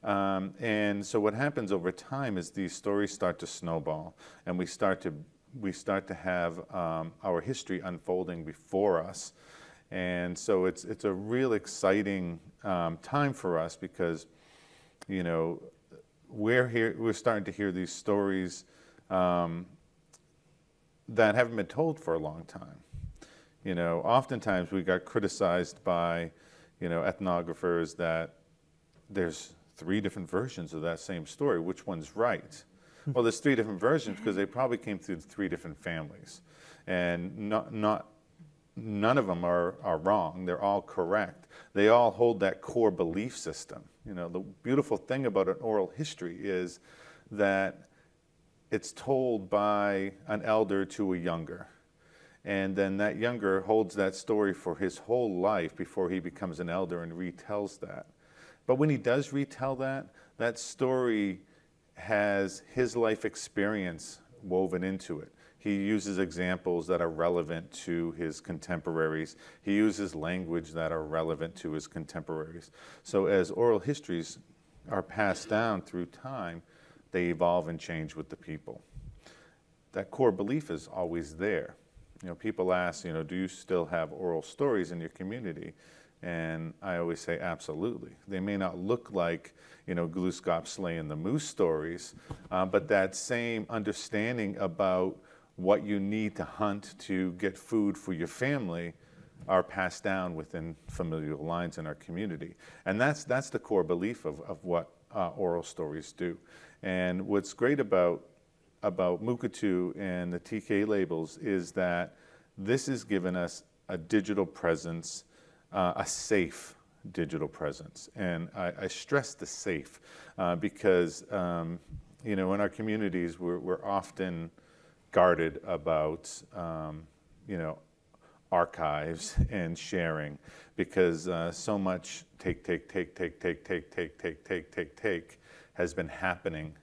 And so what happens over time is these stories start to snowball, and we start to have our history unfolding before us. And so it's a real exciting time for us because, you know, we're starting to hear these stories that haven't been told for a long time. You know, oftentimes we got criticized by, you know, ethnographers that there's 3 different versions of that same story. Which one's right? Well, there's 3 different versions because they probably came through 3 different families, and none of them are wrong. They're all correct. They all hold that core belief system. You know, the beautiful thing about an oral history is that it's told by an elder to a younger. And then that younger holds that story for his whole life before he becomes an elder and retells that. But when he does retell that, that story has his life experience woven into it. He uses examples that are relevant to his contemporaries. He uses language that are relevant to his contemporaries. So as oral histories are passed down through time, they evolve and change with the people. That core belief is always there. You know, people ask, you know, do you still have oral stories in your community? And I always say, absolutely. They may not look like, you know, Glooscap slaying the moose stories, but that same understanding about what you need to hunt to get food for your family are passed down within familial lines in our community. And that's the core belief of what oral stories do. And what's great about MUKADO and the TK labels is that this has given us a digital presence, a safe digital presence. And I stress the safe because, you know, in our communities, we're often guarded about, you know, archives and sharing because so much take has been happening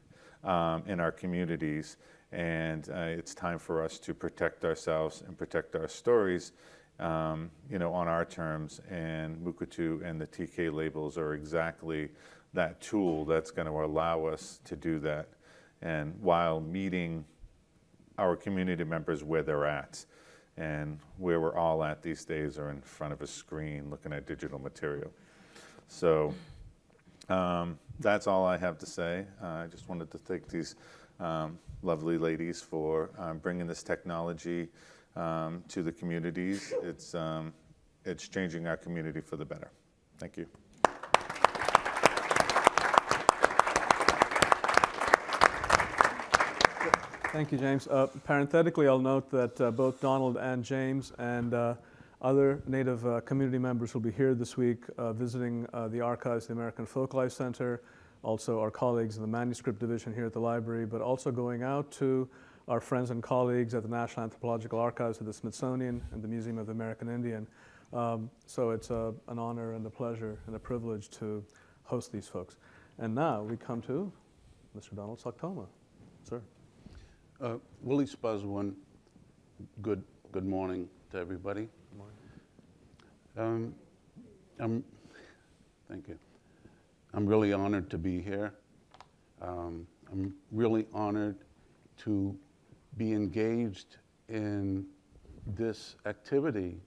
in our communities, and it's time for us to protect ourselves and protect our stories, you know, on our terms. And MUKADO and the TK labels are exactly that tool that's going to allow us to do that, and while meeting our community members where they're at. And where we're all at these days are in front of a screen looking at digital material. So that's all I have to say. I just wanted to thank these lovely ladies for bringing this technology to the communities. It's changing our community for the better. Thank you. Thank you, James. Parenthetically, I'll note that both Donald and James and other Native community members will be here this week visiting the archives of the American Folklife Center, also our colleagues in the manuscript division here at the library, but also going out to our friends and colleagues at the National Anthropological Archives of the Smithsonian and the Museum of the American Indian. So it's an honor and a pleasure and a privilege to host these folks. And now we come to Mr. Donald Soctomah. Sir. Willie Spuzwin, good morning to everybody. Good morning. Thank you. I'm really honored to be here. I'm really honored to be engaged in this activity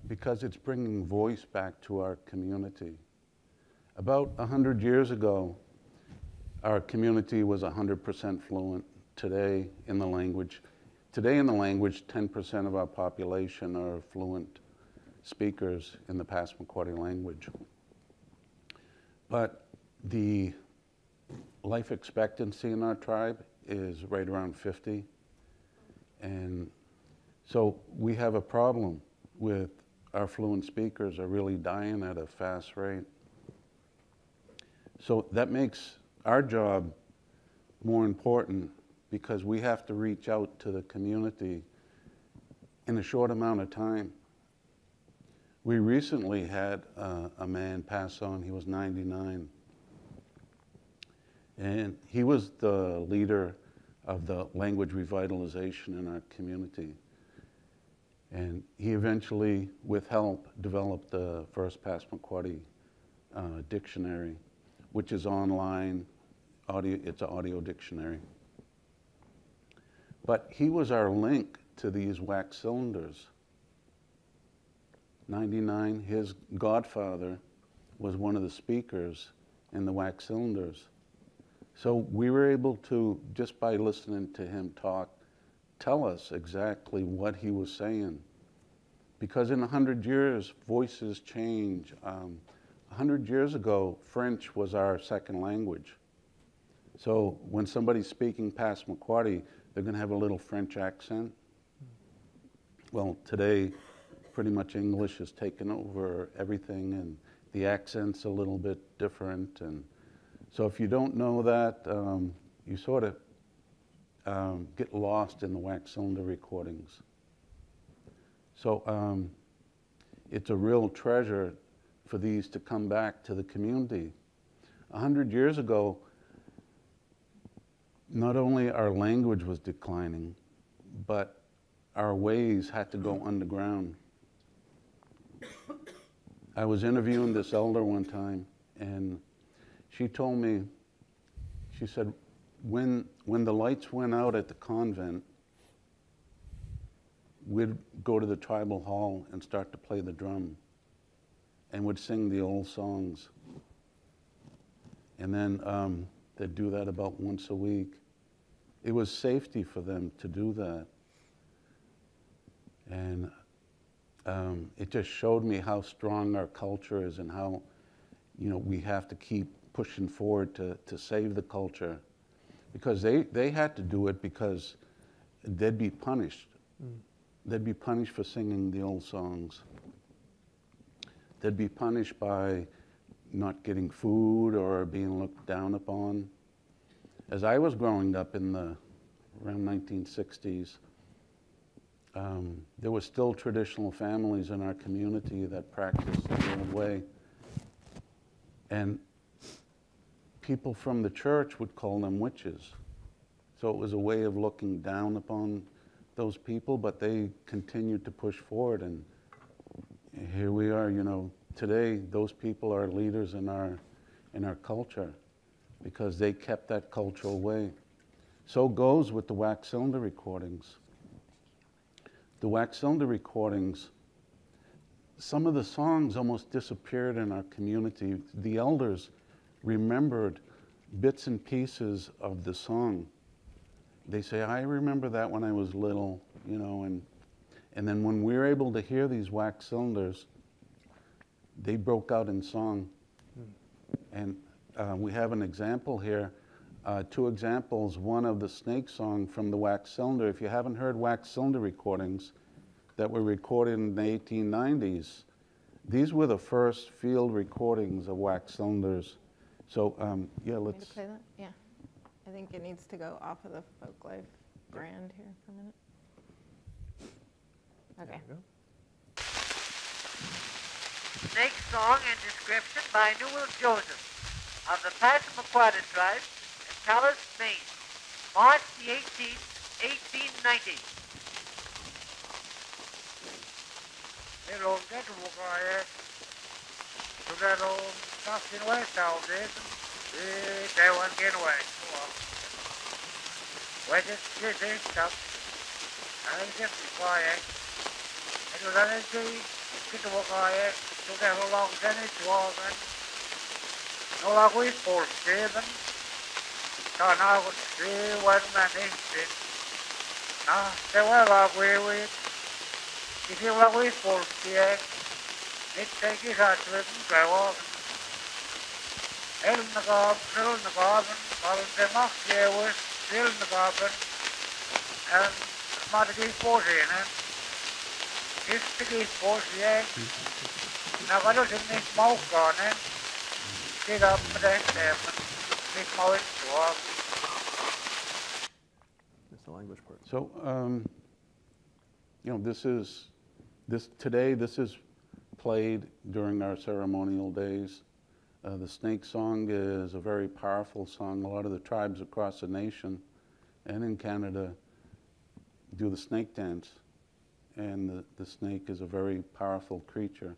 because it's bringing voice back to our community. About 100 years ago, our community was 100% fluent. Today in the language, 10% of our population are fluent speakers in the Passamaquoddy language. But the life expectancy in our tribe is right around 50. And so we have a problem with our fluent speakers are really dying at a fast rate. So that makes our job more important because we have to reach out to the community in a short amount of time. We recently had a man pass on. He was 99. And he was the leader of the language revitalization in our community. And he eventually, with help, developed the first Passamaquoddy dictionary, which is online. It's an audio dictionary. But he was our link to these wax cylinders. 99, his godfather was one of the speakers in the wax cylinders. So we were able to, just by listening to him talk, tell us exactly what he was saying. Because in 100 years, voices change. 100 years ago, French was our second language. So when somebody's speaking Passamaquoddy, they're going to have a little French accent. Well, today, pretty much English has taken over everything, and the accent's a little bit different. And so if you don't know that, you sort of get lost in the wax cylinder recordings. So it's a real treasure for these to come back to the community. 100 years ago, not only our language was declining, but our ways had to go underground. I was interviewing this elder one time, and she told me, she said, when the lights went out at the convent, we'd go to the tribal hall and start to play the drum, and would sing the old songs. And then they'd do that about once a week. It was safety for them to do that. And it just showed me how strong our culture is and how, you know, we have to keep pushing forward to save the culture. Because they had to do it because they'd be punished. They'd be punished for singing the old songs. They'd be punished by not getting food or being looked down upon. As I was growing up in the around 1960s, there were still traditional families in our community that practiced the old way. And people from the church would call them witches. So it was a way of looking down upon those people, but they continued to push forward. And here we are, you know, today those people are leaders in our culture because they kept that cultural way. So goes with the wax cylinder recordings. The wax cylinder recordings, some of the songs almost disappeared in our community. The elders remembered bits and pieces of the song. They say, I remember that when I was little, you know, and then when we were able to hear these wax cylinders, they broke out in song. And we have an example here, two examples, one of the snake song from the wax cylinder. If you haven't heard wax cylinder recordings that were recorded in the 1890s, these were the first field recordings of wax cylinders. So, yeah, let's... Want me to play that? Yeah. I think it needs to go off of the Folklife brand here for a minute. Okay. Snake song and description by Newell Joseph of the Passamaquoddy tribe at Talas, Maine, March the 18th, 1890. Hello, get to work on it. So that old nothing west out there. They won't get away. Why just get this stuff? I just be quiet. I do that get to work on it. So that how long then it's walking. No like we forced Stephen. So now I would see what man is it. Now, they were like we if you like we forced yeah, it take his heart to live and go walking. In the garden, while the mock here was still in the garden, and might have been 40 in it. Just to get 40, yeah. Now, I don't think this smoke on it. Get up for that step and this smoke to walk. That's the language part. So, you know, today this is played during our ceremonial days. The snake song is a very powerful song. A lot of the tribes across the nation and in Canada do the snake dance. And the snake is a very powerful creature.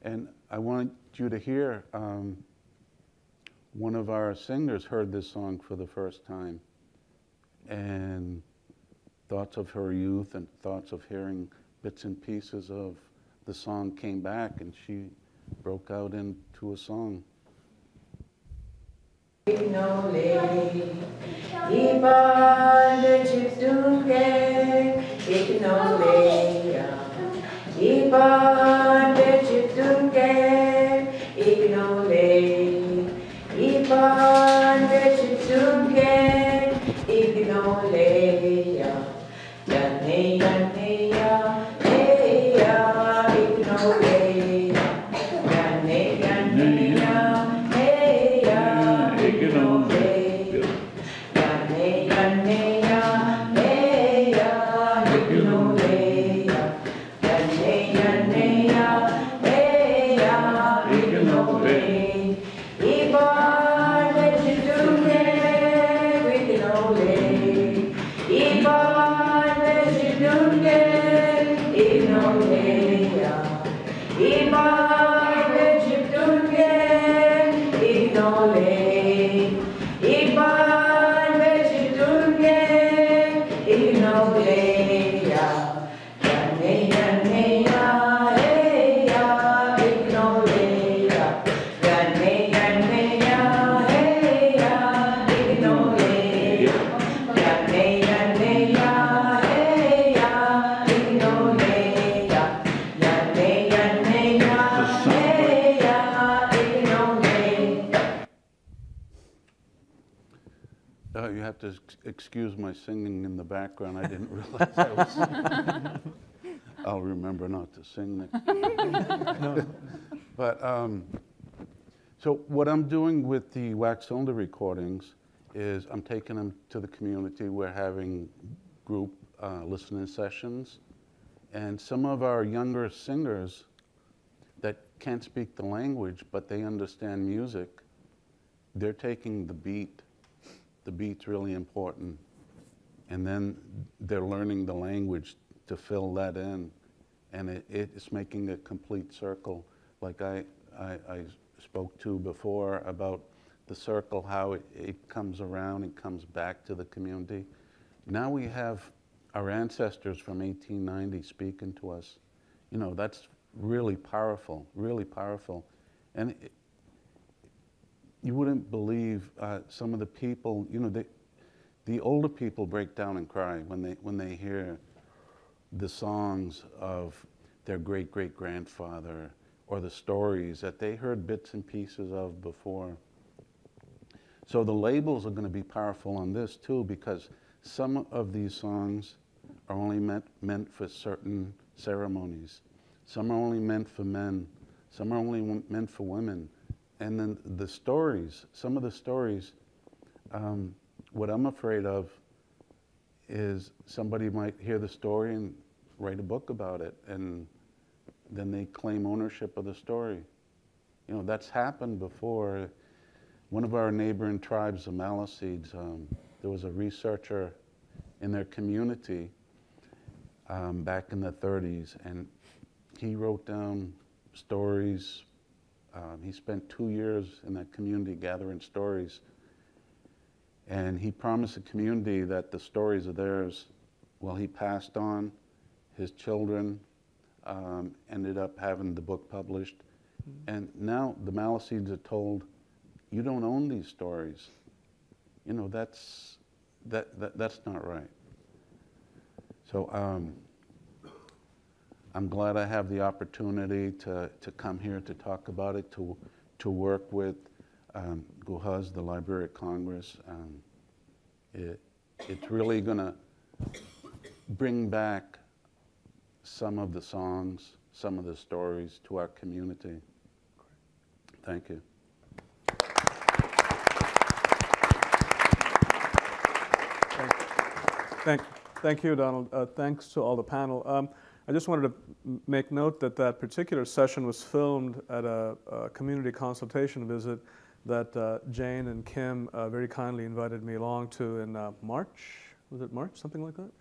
And I want you to hear, one of our singers heard this song for the first time. And thoughts of her youth and thoughts of hearing bits and pieces of the song came back, and she broke out into a song. You have to excuse my singing in the background. I didn't realize I was. I'll remember not to sing next time. But so what I'm doing with the wax cylinder recordings is I'm taking them to the community. We're having group listening sessions, and some of our younger singers that can't speak the language but they understand music, they're taking the beat. The beat's really important, and then they're learning the language to fill that in, and it's making a complete circle. Like I spoke to before about the circle, how it comes around and comes back to the community. Now we have our ancestors from 1890 speaking to us. You know, that's really powerful, really powerful. And you wouldn't believe some of the people, you know, the older people break down and cry when they hear the songs of their great-great-grandfather or the stories that they heard bits and pieces of before. So the labels are going to be powerful on this too, because some of these songs are only meant for certain ceremonies. Some are only meant for men. Some are only meant for women. And then the stories, some of the stories, what I'm afraid of is somebody might hear the story and write a book about it, and then they claim ownership of the story. You know, that's happened before. One of our neighboring tribes, the Maliseeds, there was a researcher in their community back in the 30s, and he wrote down stories. He spent 2 years in that community gathering stories, and he promised the community that the stories are theirs. Well, he passed on. His children ended up having the book published, and now the Maliseeds are told, you don't own these stories. You know, that's not right. So I'm glad I have the opportunity to come here to talk about it, to work with Guha's, the Library of Congress. It's really going to bring back some of the songs, some of the stories to our community. Thank you. Thank you, Donald. Thanks to all the panel. I just wanted to make note that that particular session was filmed at a community consultation visit that Jane and Kim very kindly invited me along to in March. Was it March? Something like that?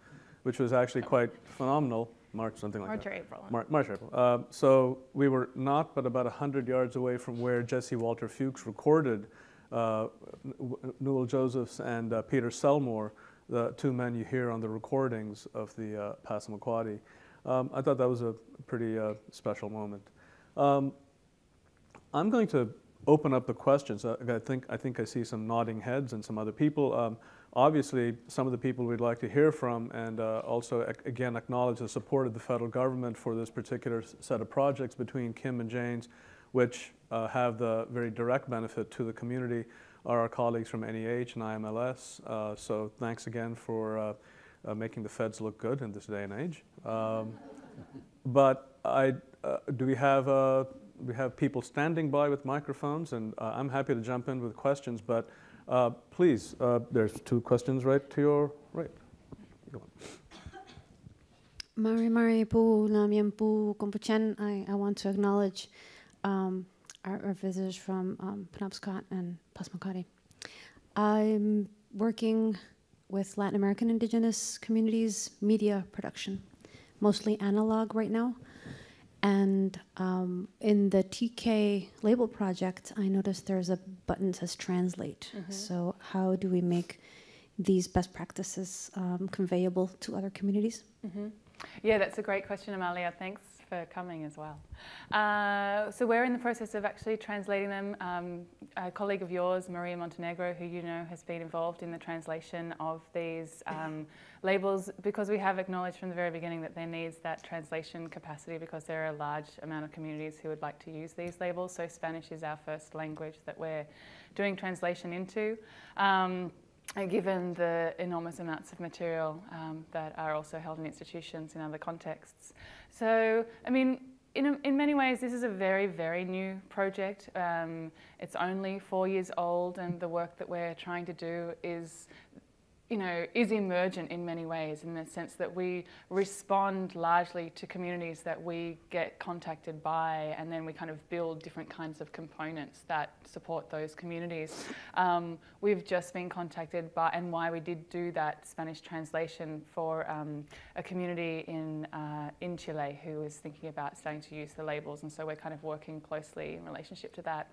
Which was actually quite phenomenal. March, something like March that. Or April. March or April. So we were not but about 100 yards away from where Jesse Walter Fuchs recorded Newell Josephs and Peter Selmore, the two men you hear on the recordings of the Passamaquoddy. I thought that was a pretty special moment. I'm going to open up the questions. I think I see some nodding heads and some other people. Obviously, some of the people we'd like to hear from, and also, again, acknowledge the support of the federal government for this particular set of projects between Kim and Jane's, which have the very direct benefit to the community, are our colleagues from NEH and IMLS. So thanks again for making the feds look good in this day and age. But do we have people standing by with microphones, and I'm happy to jump in with questions, but please, there's two questions right to your right. Go on. Mari pu namyam pu kompuchen. I want to acknowledge our visitors from Penobscot and Passamaquoddy. I'm working with Latin American indigenous communities media production, mostly analog right now. And in the TK label project, I noticed there's a button that says translate. Mm-hmm. So how do we make these best practices conveyable to other communities? Mm-hmm. Yeah, that's a great question, Amalia. Thanks for coming as well. So we're in the process of actually translating them. A colleague of yours, Maria Montenegro, who you know has been involved in the translation of these labels, because we have acknowledged from the very beginning that there needs that translation capacity because there are a large amount of communities who would like to use these labels. So Spanish is our first language that we're doing translation into. Given the enormous amounts of material that are also held in institutions in other contexts. So, I mean, in many ways, this is a very, very new project. It's only 4 years old, and the work that we're trying to do is, is emergent in many ways, in the sense that we respond largely to communities that we get contacted by, and then we kind of build different kinds of components that support those communities. We've just been contacted by, and why we did do that Spanish translation for a community in Chile who was thinking about starting to use the labels, and so we're kind of working closely in relationship to that.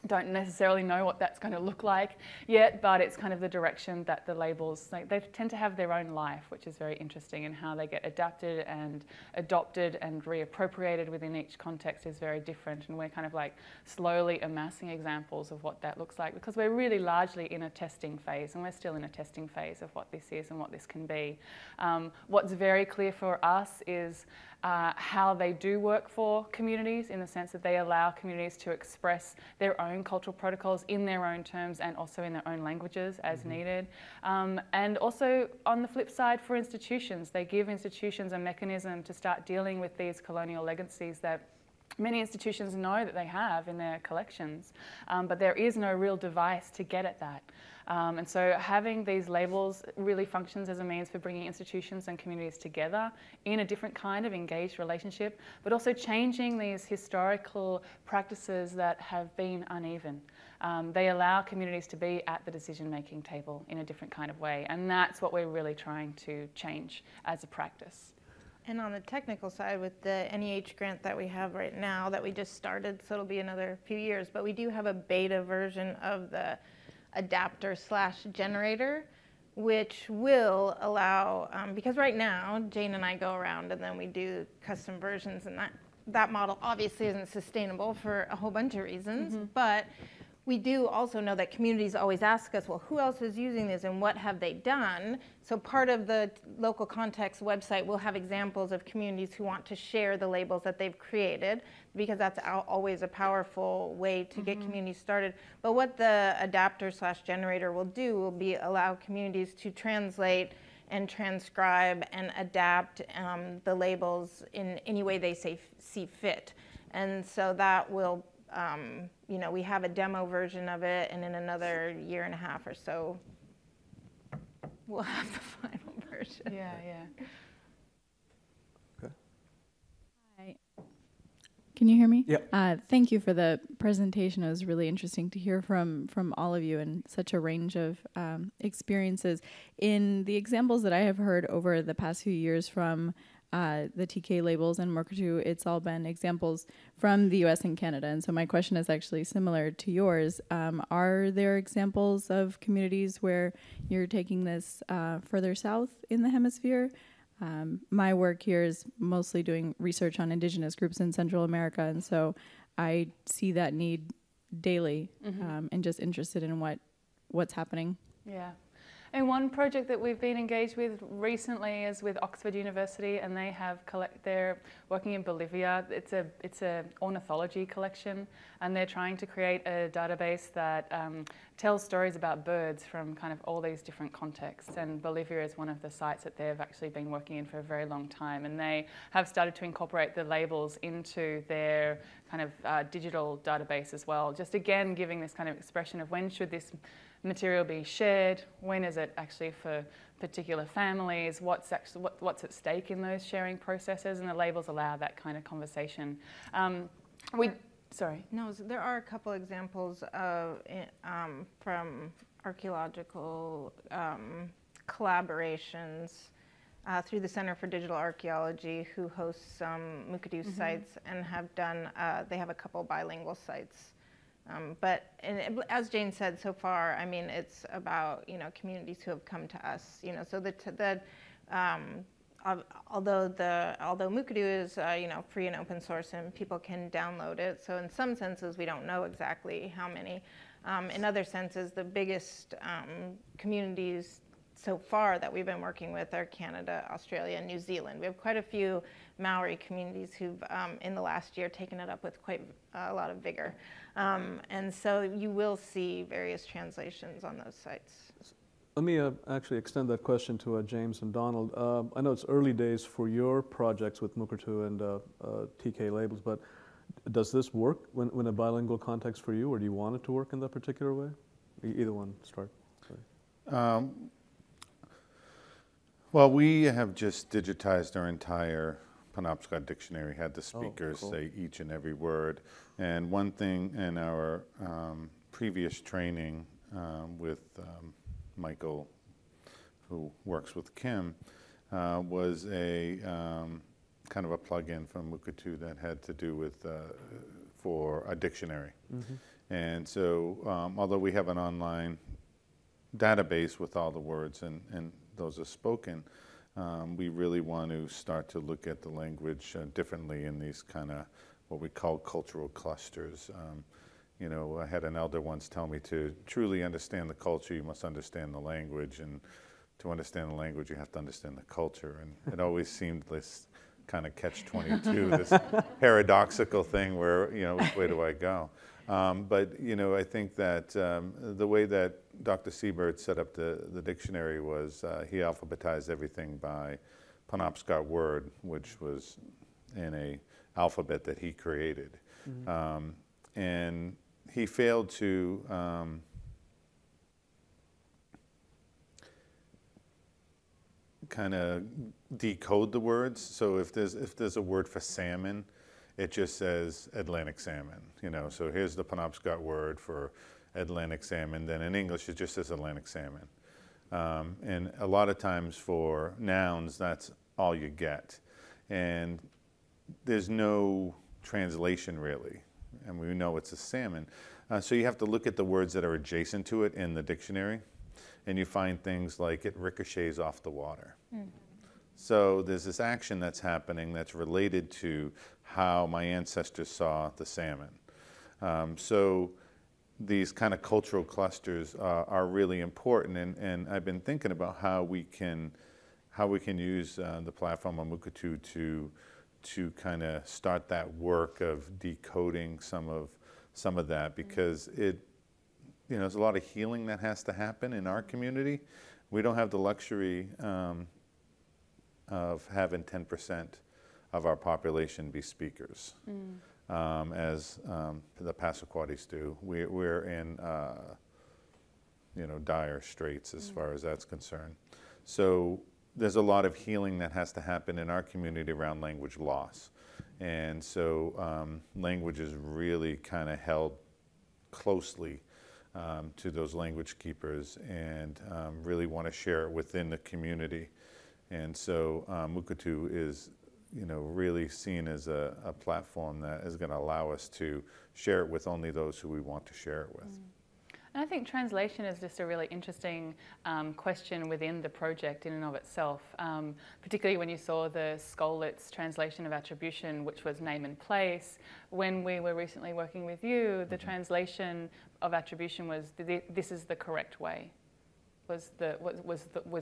Don't necessarily know what that's going to look like yet, but it's kind of the direction that the labels, they tend to have their own life, which is very interesting, and how they get adapted and adopted and reappropriated within each context is very different, and we're kind of like slowly amassing examples of what that looks like, because we're really largely in a testing phase, and we're still in a testing phase of what this is and what this can be. What's very clear for us is how they do work for communities, in the sense that they allow communities to express their own cultural protocols in their own terms and also in their own languages as needed. And also on the flip side, for institutions, they give institutions a mechanism to start dealing with these colonial legacies that many institutions know that they have in their collections, but there is no real device to get at that. And so having these labels really functions as a means for bringing institutions and communities together in a different kind of engaged relationship, but also changing these historical practices that have been uneven. They allow communities to be at the decision-making table in a different kind of way, and that's what we're really trying to change as a practice. And on the technical side, with the NEH grant that we have right now that we just started, so it'll be another few years, but we do have a beta version of the adapter/generator, which will allow, because right now Jane and I go around and then we do custom versions, and that model obviously isn't sustainable for a whole bunch of reasons, but we do also know that communities always ask us, well, who else is using this and what have they done? So part of the local context website will have examples of communities who want to share the labels that they've created, because that's always a powerful way to get communities started. But what the adapter/generator will do will be allow communities to translate and transcribe and adapt the labels in any way they see fit. And so that will, we have a demo version of it, and in another year and a half or so, we'll have the final version. Yeah. Okay. Hi. Can you hear me? Yeah. Thank you for the presentation. It was really interesting to hear from all of you, and such a range of experiences. In the examples that I have heard over the past few years from the TK labels and MUKADO, it's all been examples from the US and Canada. And so my question is actually similar to yours. Are there examples of communities where you're taking this further south in the hemisphere? my work here is mostly doing research on indigenous groups in Central America, and so I see that need daily, and just interested in what's happening. Yeah. And one project that we've been engaged with recently is with Oxford University, and they have they're working in Bolivia. It's a ornithology collection, and they're trying to create a database that tells stories about birds from kind of all these different contexts. And Bolivia is one of the sites that they've actually been working in for a very long time, and they have started to incorporate the labels into their kind of digital database as well. Just again giving this kind of expression of when should this material be shared, when is it actually for particular families, what's at stake in those sharing processes, and the labels allow that kind of conversation. Sorry. No, there are a couple examples of from archaeological collaborations through the Center for Digital Archaeology, who hosts some MUKADO sites and have done, they have a couple bilingual sites. But as Jane said, so far, I mean, it's about, you know, communities who have come to us, you know, so although MUKADO is, you know, free and open source and people can download it, so in some senses we don't know exactly how many. In other senses, the biggest communities so far that we've been working with are Canada, Australia, and New Zealand. We have quite a few Maori communities who've, in the last year, taken it up with quite a lot of vigor. And so you will see various translations on those sites. Let me actually extend that question to James and Donald. I know it's early days for your projects with MUKADO and TK labels, but does this work when a bilingual context for you, or do you want it to work in that particular way? Either one, start. Well, we have just digitized our entire Penobscot dictionary, had the speakers say each and every word. And one thing in our previous training with Michael, who works with Kim, was a kind of a plug-in from MUKADO that had to do with for a dictionary. And so although we have an online database with all the words and those are spoken, we really want to start to look at the language differently in these kind of what we call cultural clusters. You know, I had an elder once tell me to truly understand the culture, you must understand the language, and to understand the language, you have to understand the culture. And it always seemed this kind of catch-22, this paradoxical thing where, you know, which way do I go? But, you know, I think that the way that Dr. Siebert set up the dictionary was he alphabetized everything by Penobscot word, which was in a alphabet that he created. And he failed to kind of decode the words. So if there's a word for salmon, it just says Atlantic salmon, you know. So here's the Penobscot word for Atlantic salmon. Then in English, it just says Atlantic salmon. And a lot of times for nouns, that's all you get. And there's no translation really. And we know it's a salmon. So you have to look at the words that are adjacent to it in the dictionary. And you find things like it ricochets off the water. So there's this action that's happening that's related to how my ancestors saw the salmon. So these kind of cultural clusters are really important, and I've been thinking about how we can use the platform of MUKADO to kind of start that work of decoding some of that, because it, you know, there's a lot of healing that has to happen in our community. We don't have the luxury of having 10% of our population be speakers, as the Passamaquoddies do. We're in, you know, dire straits as far as that's concerned. So there's a lot of healing that has to happen in our community around language loss. And so language is really kind of held closely to those language keepers, and really want to share it within the community. And so MUKADO is, you know, really seen as a platform that is going to allow us to share it with only those who we want to share it with. And I think translation is just a really interesting question within the project in and of itself, particularly when you saw the Skolitz translation of attribution, which was name and place. When we were recently working with you, the translation of attribution was this is the correct way. Was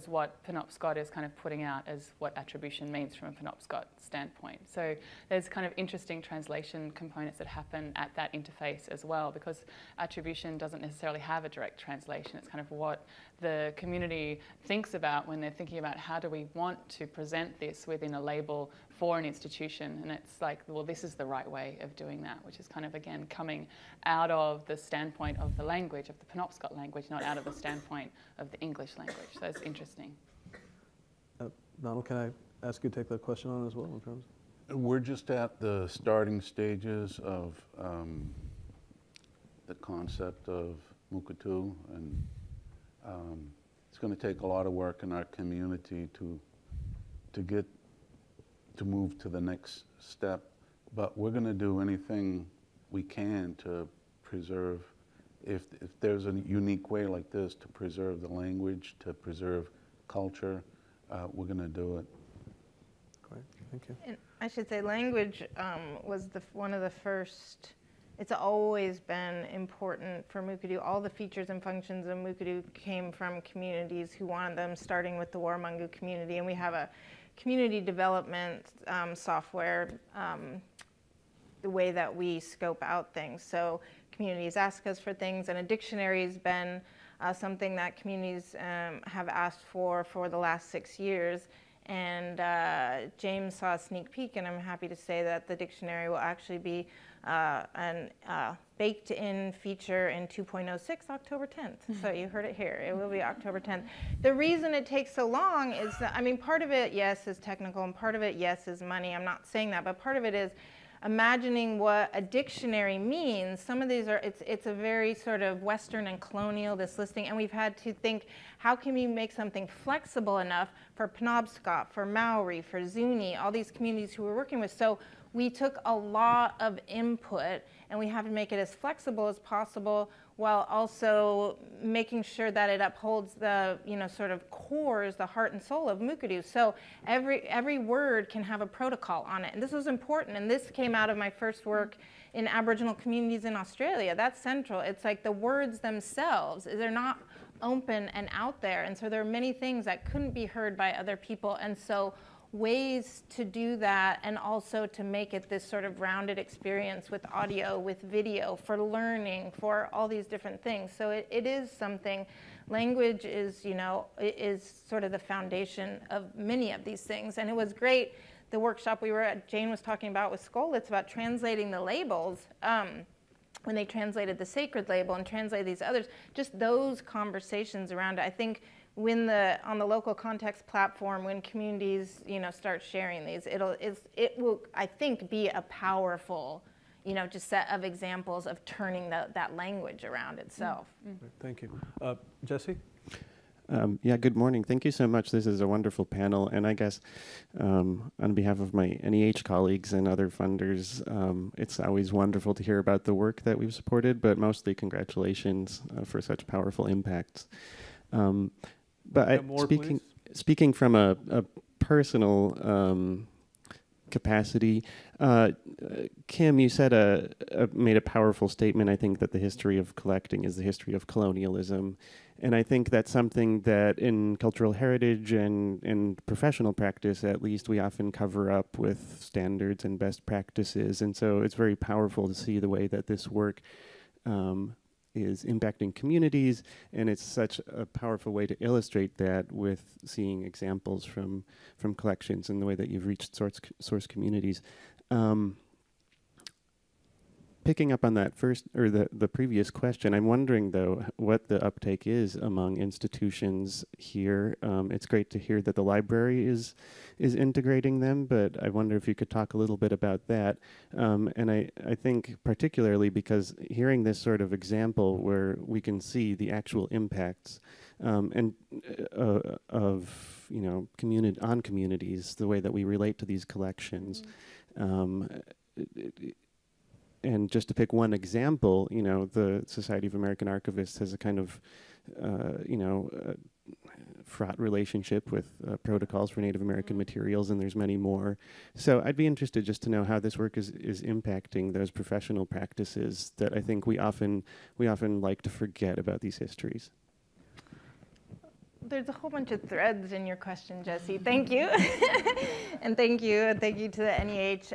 what Penobscot is kind of putting out as what attribution means from a Penobscot standpoint. So there's kind of interesting translation components that happen at that interface as well, because attribution doesn't necessarily have a direct translation. It's kind of what the community thinks about when they're thinking about how do we want to present this within a label for an institution. And it's like, well, this is the right way of doing that, which is kind of, again, coming out of the standpoint of the language, of the Penobscot language, not out of the standpoint of the English language. So it's interesting. Donald, can I ask you to take that question on as well? In terms We're just at the starting stages of the concept of MUKADO, and it's going to take a lot of work in our community to move to the next step, but we're going to do anything we can to preserve, if there's a unique way like this to preserve the language, to preserve culture, we're going to do it. Great, thank you. And I should say language was one of the first. It's always been important for MUKADO. All the features and functions of MUKADO came from communities who wanted them, starting with the Warramungu community. And we have a community development software, the way that we scope out things. So communities ask us for things, and a dictionary has been something that communities have asked for the last 6 years. And James saw a sneak peek, and I'm happy to say that the dictionary will actually be an baked-in feature in 2.06, October 10th. So you heard it here. It will be October 10th. The reason it takes so long is that, I mean, part of it, yes, is technical, and part of it, yes, is money. I'm not saying that, but part of it is imagining what a dictionary means. Some of these are, it's a very sort of Western and colonial, this listing, and we've had to think, how can we make something flexible enough for Penobscot, for Maori, for Zuni, all these communities who we're working with. So we took a lot of input, and we have to make it as flexible as possible while also making sure that it upholds the, sort of cores, the heart and soul of MUKADO. So every word can have a protocol on it. And this was important, and this came out of my first work in Aboriginal communities in Australia. That's central. It's like the words themselves, they're not open and out there. And so there are many things that couldn't be heard by other people. And so ways to do that, and also to make it this sort of rounded experience with audio, with video, for learning, for all these different things. So it is something, language is, is sort of the foundation of many of these things. And it was great, the workshop we were at, Jane was talking about with Skolitz about translating the labels, when they translated the sacred label and translated these others, just those conversations around it. I think when on the local context platform, when communities, start sharing these, it will, I think, be a powerful, just set of examples of turning that language around itself. Mm-hmm. Thank you. Jesse? Yeah, good morning. Thank you so much. This is a wonderful panel. And I guess on behalf of my NEH colleagues and other funders, it's always wonderful to hear about the work that we've supported, but mostly congratulations for such powerful impacts. But speaking from a personal capacity, Kim, you said made a powerful statement. I think that the history of collecting is the history of colonialism. And I think that's something that in cultural heritage and in professional practice, at least, we often cover up with standards and best practices. And so it's very powerful to see the way that this work is impacting communities, and it's such a powerful way to illustrate that with seeing examples from collections and the way that you've reached source communities. Picking up on that first, or the previous question, I'm wondering though what the uptake is among institutions here. It's great to hear that the library is integrating them, but I wonder if you could talk a little bit about that. And I think particularly because hearing this sort of example where we can see the actual impacts of on communities, the way that we relate to these collections. and just to pick one example, you know, the Society of American Archivists has a kind of, fraught relationship with protocols for Native American materials, and there's many more. So I'd be interested just to know how this work is impacting those professional practices that I think we often like to forget about these histories. There's a whole bunch of threads in your question, Jesse. Thank you. And thank you to the NEH.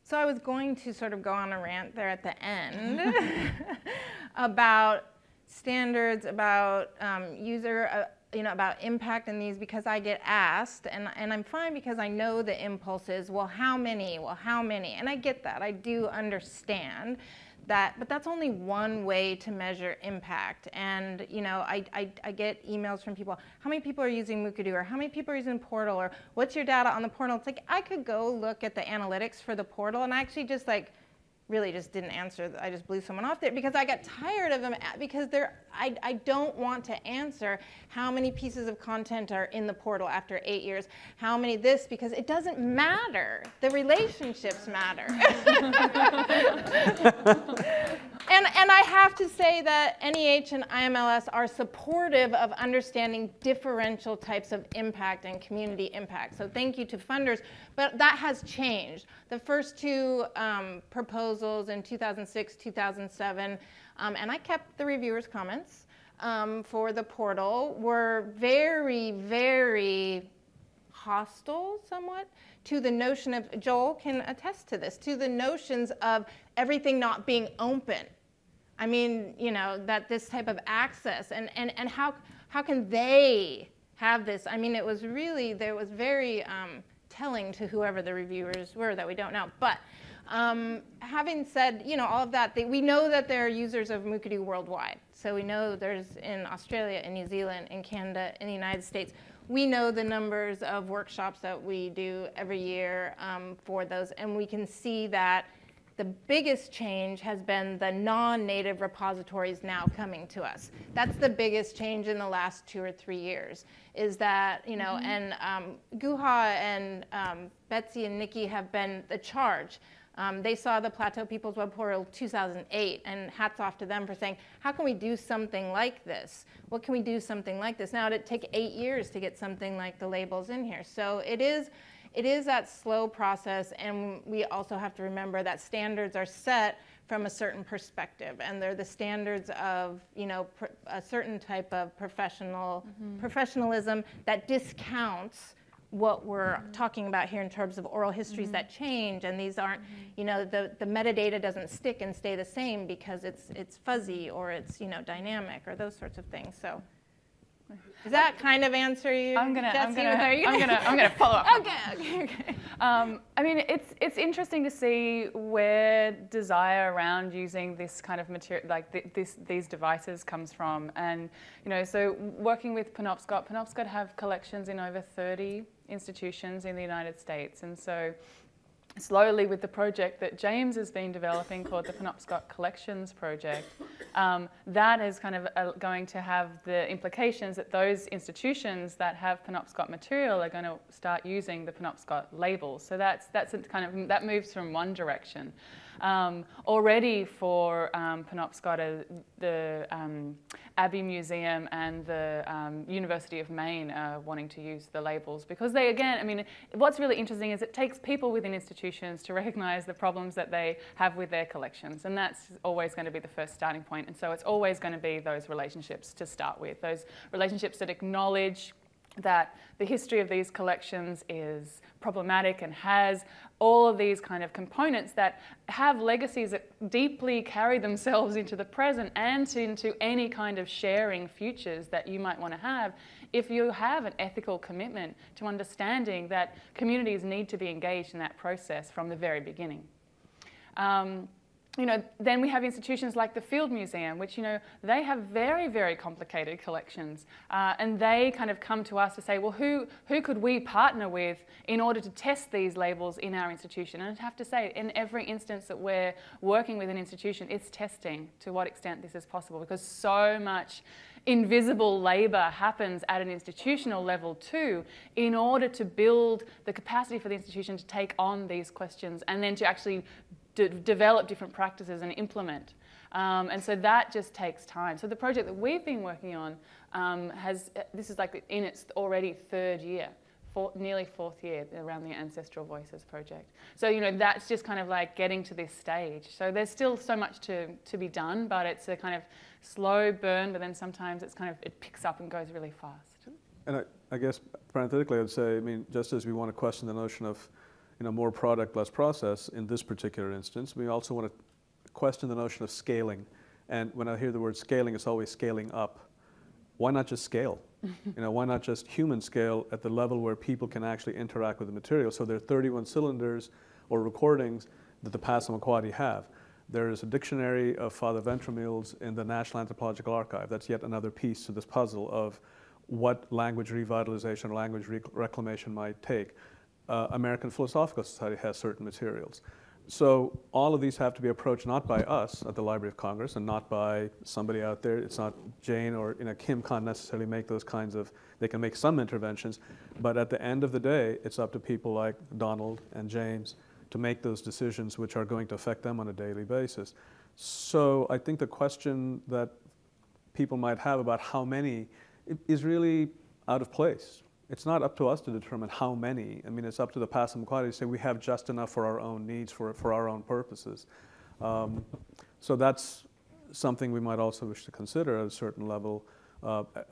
So I was going to sort of go on a rant there at the end about standards, about about impact in these, because I get asked, and I'm fine because I know the impulse is, well, how many? Well, how many? And I get that. I do understand that, but that's only one way to measure impact. And I get emails from people, how many people are using MUKADO, or how many people are using Portal, or what's your data on the Portal? It's like, I could go look at the analytics for the Portal, and I actually just really just didn't answer. I just blew someone off there because I got tired of them, because I don't want to answer how many pieces of content are in the Portal after 8 years, how many this, because it doesn't matter. The relationships matter. And I have to say that NEH and IMLS are supportive of understanding differential types of impact and community impact. So thank you to funders, but that has changed. The first two proposals in 2006, 2007, and I kept the reviewers' comments for the Portal, were very, very hostile somewhat to the notion of, Joel can attest to this, to the notions of everything not being open. I mean, that this type of access, and how can they have this? I mean, there was very telling to whoever the reviewers were that we don't know. But having said, all of that, we know that there are users of MUKADO worldwide. So we know there's in Australia, in New Zealand, in Canada, in the United States. We know the numbers of workshops that we do every year for those, and we can see that the biggest change has been the non-native repositories now coming to us. That's the biggest change in the last 2 or 3 years, is that, and Guha and Betsy and Nikki have been the charge. They saw the Plateau People's Web Portal 2008, and hats off to them for saying, how can we do something like this? What can we do something like this? Now, it'd take 8 years to get something like the labels in here. So it is that slow process, and we also have to remember that standards are set from a certain perspective, and they're the standards of a certain type of professionalism that discounts what we're talking about here in terms of oral histories that change, and these aren't, the metadata doesn't stick and stay the same because it's fuzzy or it's dynamic or those sorts of things. So. Does that kind of answer you? I'm gonna follow up. Okay. I mean, it's interesting to see where desire around using this kind of material, like these devices, comes from. And so working with Penobscot have collections in over 30 institutions in the United States, and so slowly with the project that James has been developing called the Penobscot Collections Project, that is kind of going to have the implications that those institutions that have Penobscot material are going to start using the Penobscot labels. So that's that moves from one direction. Already for Penobscot, the Abbey Museum and the University of Maine are wanting to use the labels because they, again, I mean, what's really interesting is it takes people within institutions to recognize the problems that they have with their collections, and that's always going to be the first starting point. And so it's always going to be those relationships to start with, those relationships that acknowledge that the history of these collections is problematic and has all of these kind of components that have legacies that deeply carry themselves into the present and into any kind of sharing futures that you might want to have if you have an ethical commitment to understanding that communities need to be engaged in that process from the very beginning. Then we have institutions like the Field Museum, which, they have very, very complicated collections. And they kind of come to us to say, well, who could we partner with in order to test these labels in our institution? And I have to say, in every instance that we're working with an institution, it's testing to what extent this is possible, because so much invisible labor happens at an institutional level too, in order to build the capacity for the institution to take on these questions and then to actually develop different practices and implement. And so that just takes time. So the project that we've been working on this is like in its already third year, nearly fourth year around the Ancestral Voices project. So, you know, that's just kind of like getting to this stage. So there's still so much to be done, but it's a kind of slow burn, but then sometimes it's kind of, it picks up and goes really fast. And I guess parenthetically, I'd say, I mean, just as we want to question the notion of, you know, more product, less process in this particular instance, we also want to question the notion of scaling. And when I hear the word scaling, it's always scaling up. Why not just scale? You know, why not just human scale at the level where people can actually interact with the material? So there are 31 cylinders or recordings that the Passamaquoddy have. There is a dictionary of Father Ventromille's in the National Anthropological Archive. That's yet another piece to this puzzle of what language revitalization or language reclamation might take. American Philosophical Society has certain materials. So all of these have to be approached not by us at the Library of Congress and not by somebody out there. It's not Jane or, you know, Kim can't necessarily make those kinds of, they can make some interventions, but at the end of the day, it's up to people like Donald and James to make those decisions which are going to affect them on a daily basis. So I think the question that people might have about how many is really out of place. It's not up to us to determine how many. I mean, it's up to the Passamaquoddy to say we have just enough for our own needs, for our own purposes. So that's something we might also wish to consider at a certain level.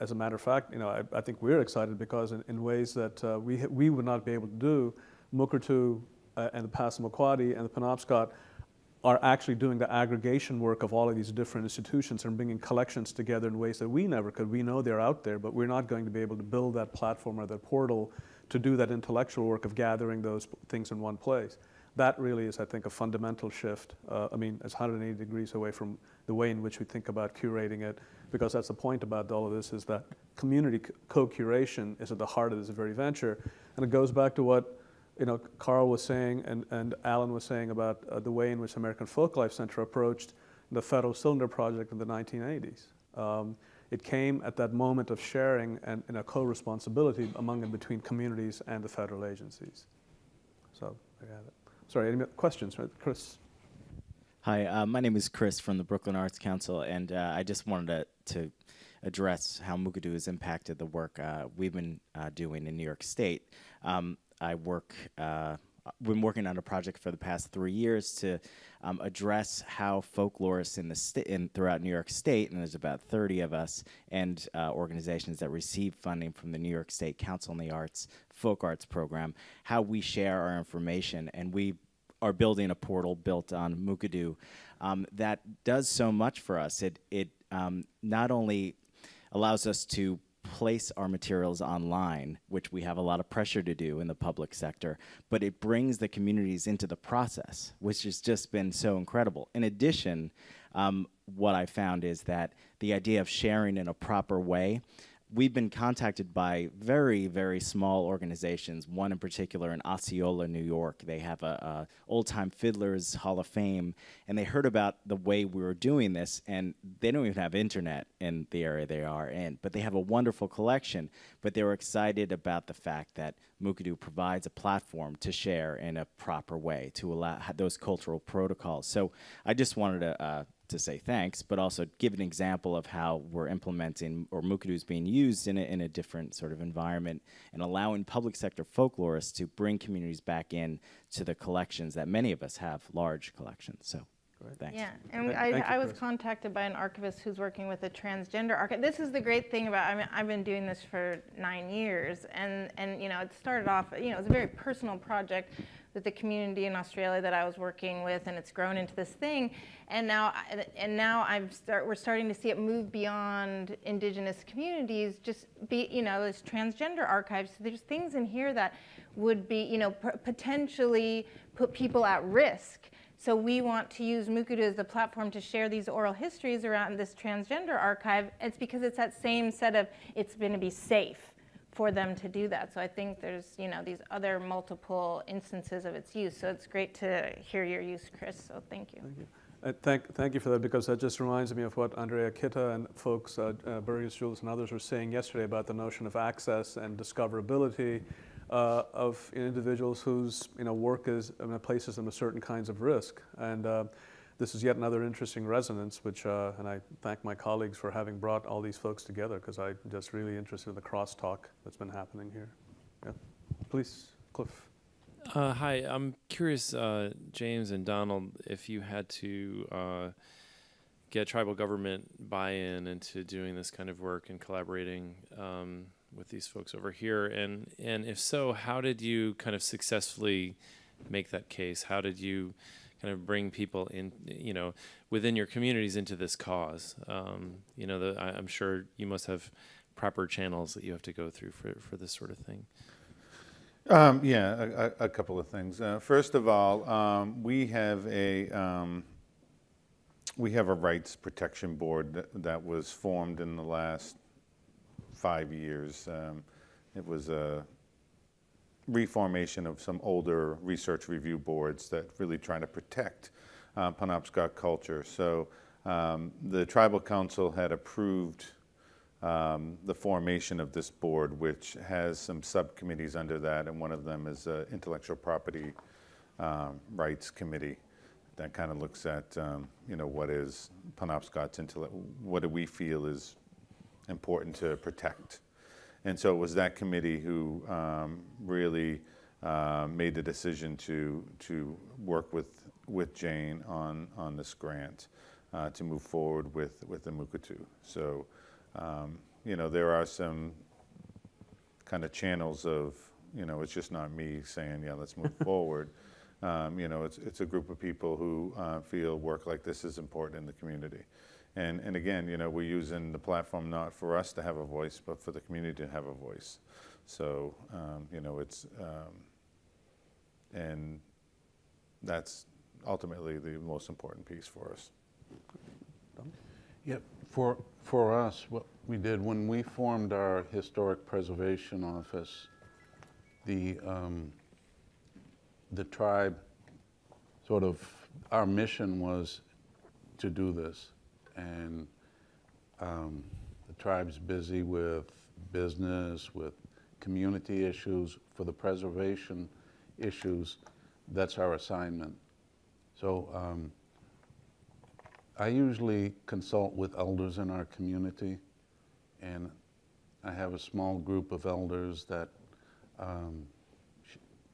As a matter of fact, you know, I think we're excited because in ways that we would not be able to do, MUKADO and the Passamaquoddy and the Penobscot are actually doing the aggregation work of all of these different institutions and bringing collections together in ways that we never could. We know they're out there, but we're not going to be able to build that platform or that portal to do that intellectual work of gathering those things in one place. That really is, I think, a fundamental shift. I mean, it's 180 degrees away from the way in which we think about curating it, because that's the point about all of this, is that community co-curation is at the heart of this very venture. And it goes back to what, you know, Carl was saying and Alan was saying about the way in which American Folklife Center approached the Federal Cylinder Project in the 1980s. It came at that moment of sharing and in a co-responsibility among and between communities and the federal agencies. So I got it. Sorry, any questions? Chris? Hi, my name is Chris from the Brooklyn Arts Council, and I just wanted to address how MUKADO has impacted the work we've been doing in New York State. Been working on a project for the past 3 years to address how folklorists throughout New York State, and there's about 30 of us, and organizations that receive funding from the New York State Council on the Arts Folk Arts Program, how we share our information. And we are building a portal built on MUKADO that does so much for us. It not only allows us to place our materials online, which we have a lot of pressure to do in the public sector, but it brings the communities into the process, which has just been so incredible. In addition, what I found is that the idea of sharing in a proper way, we've been contacted by very, very small organizations, one in particular in Osceola, New York. They have a old-time fiddlers Hall of Fame, and they heard about the way we were doing this, and they don't even have internet in the area they are in, but they have a wonderful collection. But they were excited about the fact that MUKADO provides a platform to share in a proper way, to allow those cultural protocols. So I just wanted to say thanks, but also give an example of how we're implementing, or MUKADO is being used in a different sort of environment, and allowing public sector folklorists to bring communities back in to the collections that many of us have, large collections. So, thanks. Yeah, and I was contacted by an archivist who's working with a transgender archive. This is the great thing about, I mean, I've been doing this for 9 years, and you know, it started off, you know, it was a very personal project with the community in Australia that I was working with, and it's grown into this thing. And now we're starting to see it move beyond Indigenous communities. Just be, you know, there's transgender archives. So there's things in here that would be, you know, potentially put people at risk. So we want to use MUKADO as the platform to share these oral histories around this transgender archive. It's because it's that same set of, it's going to be safe for them to do that. So I think there's, you know, these other multiple instances of its use. So it's great to hear your use, Chris. So thank you. Thank you. Thank you for that, because that just reminds me of what Andrea Kitta and folks, Burgess Jules and others were saying yesterday about the notion of access and discoverability. of individuals whose work is places them in certain kinds of risk. And this is yet another interesting resonance, which, and I thank my colleagues for having brought all these folks together, because I'm just really interested in the crosstalk that's been happening here. Yeah. Please, Cliff. Hi, I'm curious, James and Donald, if you had to get tribal government buy-in into doing this kind of work and collaborating with these folks over here, and if so, how did you kind of successfully make that case? How did you kind of bring people in, within your communities into this cause? I'm sure you must have proper channels that you have to go through for this sort of thing. Yeah, a couple of things. First of all, we have a rights protection board that was formed in the last 5 years. It was a reformation of some older research review boards that really try to protect Penobscot culture. So the Tribal Council had approved the formation of this board, which has some subcommittees under that, and one of them is Intellectual Property Rights Committee that kind of looks at what is Penobscot's what do we feel is important to protect. And so it was that committee who really made the decision to work with Jane on this grant to move forward with the MUKADO. So there are some kind of channels of it's just not me saying yeah, let's move forward. It's a group of people who feel work like this is important in the community. And again, we're using the platform not for us to have a voice, but for the community to have a voice. So, and that's ultimately the most important piece for us. Yep. For us, what we did when we formed our historic preservation office, the tribe our mission was to do this. And the tribe's busy with business, with community issues. For the preservation issues, that's our assignment. So I usually consult with elders in our community, and I have a small group of elders that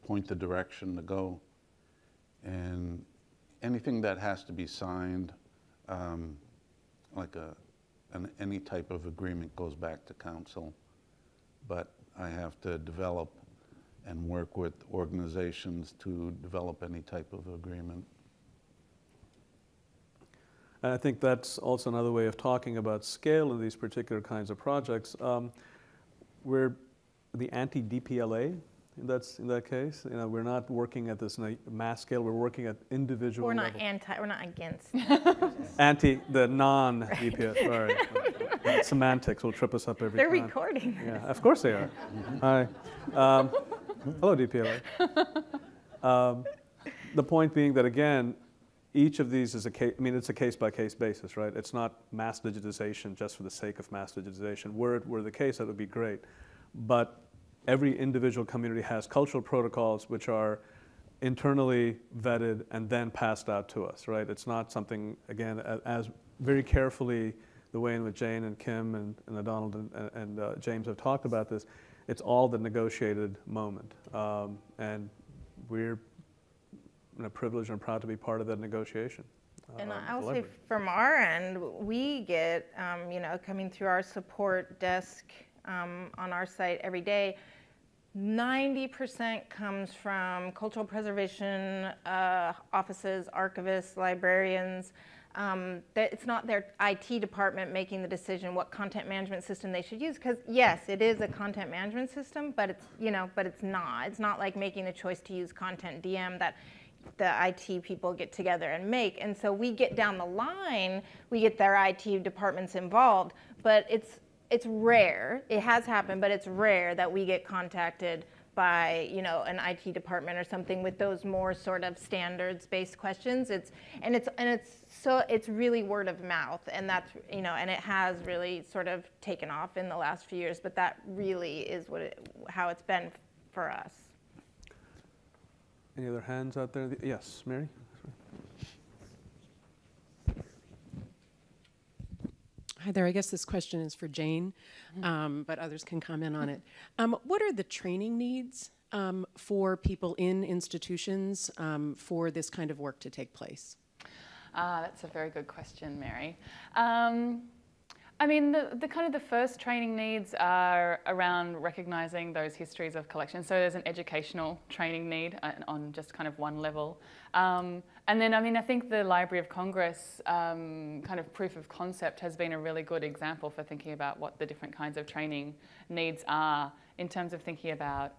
point the direction to go. And anything that has to be signed, like any type of agreement, goes back to council. But I have to develop and work with organizations to develop any type of agreement. And I think that's also another way of talking about scale in these particular kinds of projects. We're the anti-DPLA in that case. We're not working at this mass scale. We're working at individual We're not level. we're not against. The non-DPLA, sorry. Semantics will trip us up every They're time. They're recording. Yeah, of course they are. Hi. Hello, DPLA. The point being that, again, each of these is it's a case-by-case basis, right? It's not mass digitization just for the sake of mass digitization. Were it were the case, that would be great. But every individual community has cultural protocols which are internally vetted and then passed out to us, right? It's not something, again, as very carefully the way in which Jane and Kim and Donald and James have talked about this, it's all the negotiated moment. And we're privileged and proud to be part of that negotiation. And I'll say from our end, we get, coming through our support desk on our site every day, 90% comes from cultural preservation offices, archivists, librarians. That it's not their IT department making the decision what content management system they should use, because yes, it is a content management system, but it's but it's not. It's not like making the choice to use Content DM that the IT people get together and make. And so we get down the line, we get their IT departments involved, but it's rare. It has happened, but it's rare that we get contacted by an IT department or something with those more sort of standards-based questions. It's really word of mouth, and that's and it has really sort of taken off in the last few years. But that really is how it's been for us. Any other hands out there? Yes, Mary? Hi there. I guess this question is for Jane, but others can comment on it. What are the training needs for people in institutions for this kind of work to take place? That's a very good question, Mary. I mean, the kind of the first training needs are around recognizing those histories of collection. So there's an educational training need on just kind of one level. And then, I mean, I think the Library of Congress kind of proof of concept has been a really good example for thinking about what the different kinds of training needs are in terms of thinking about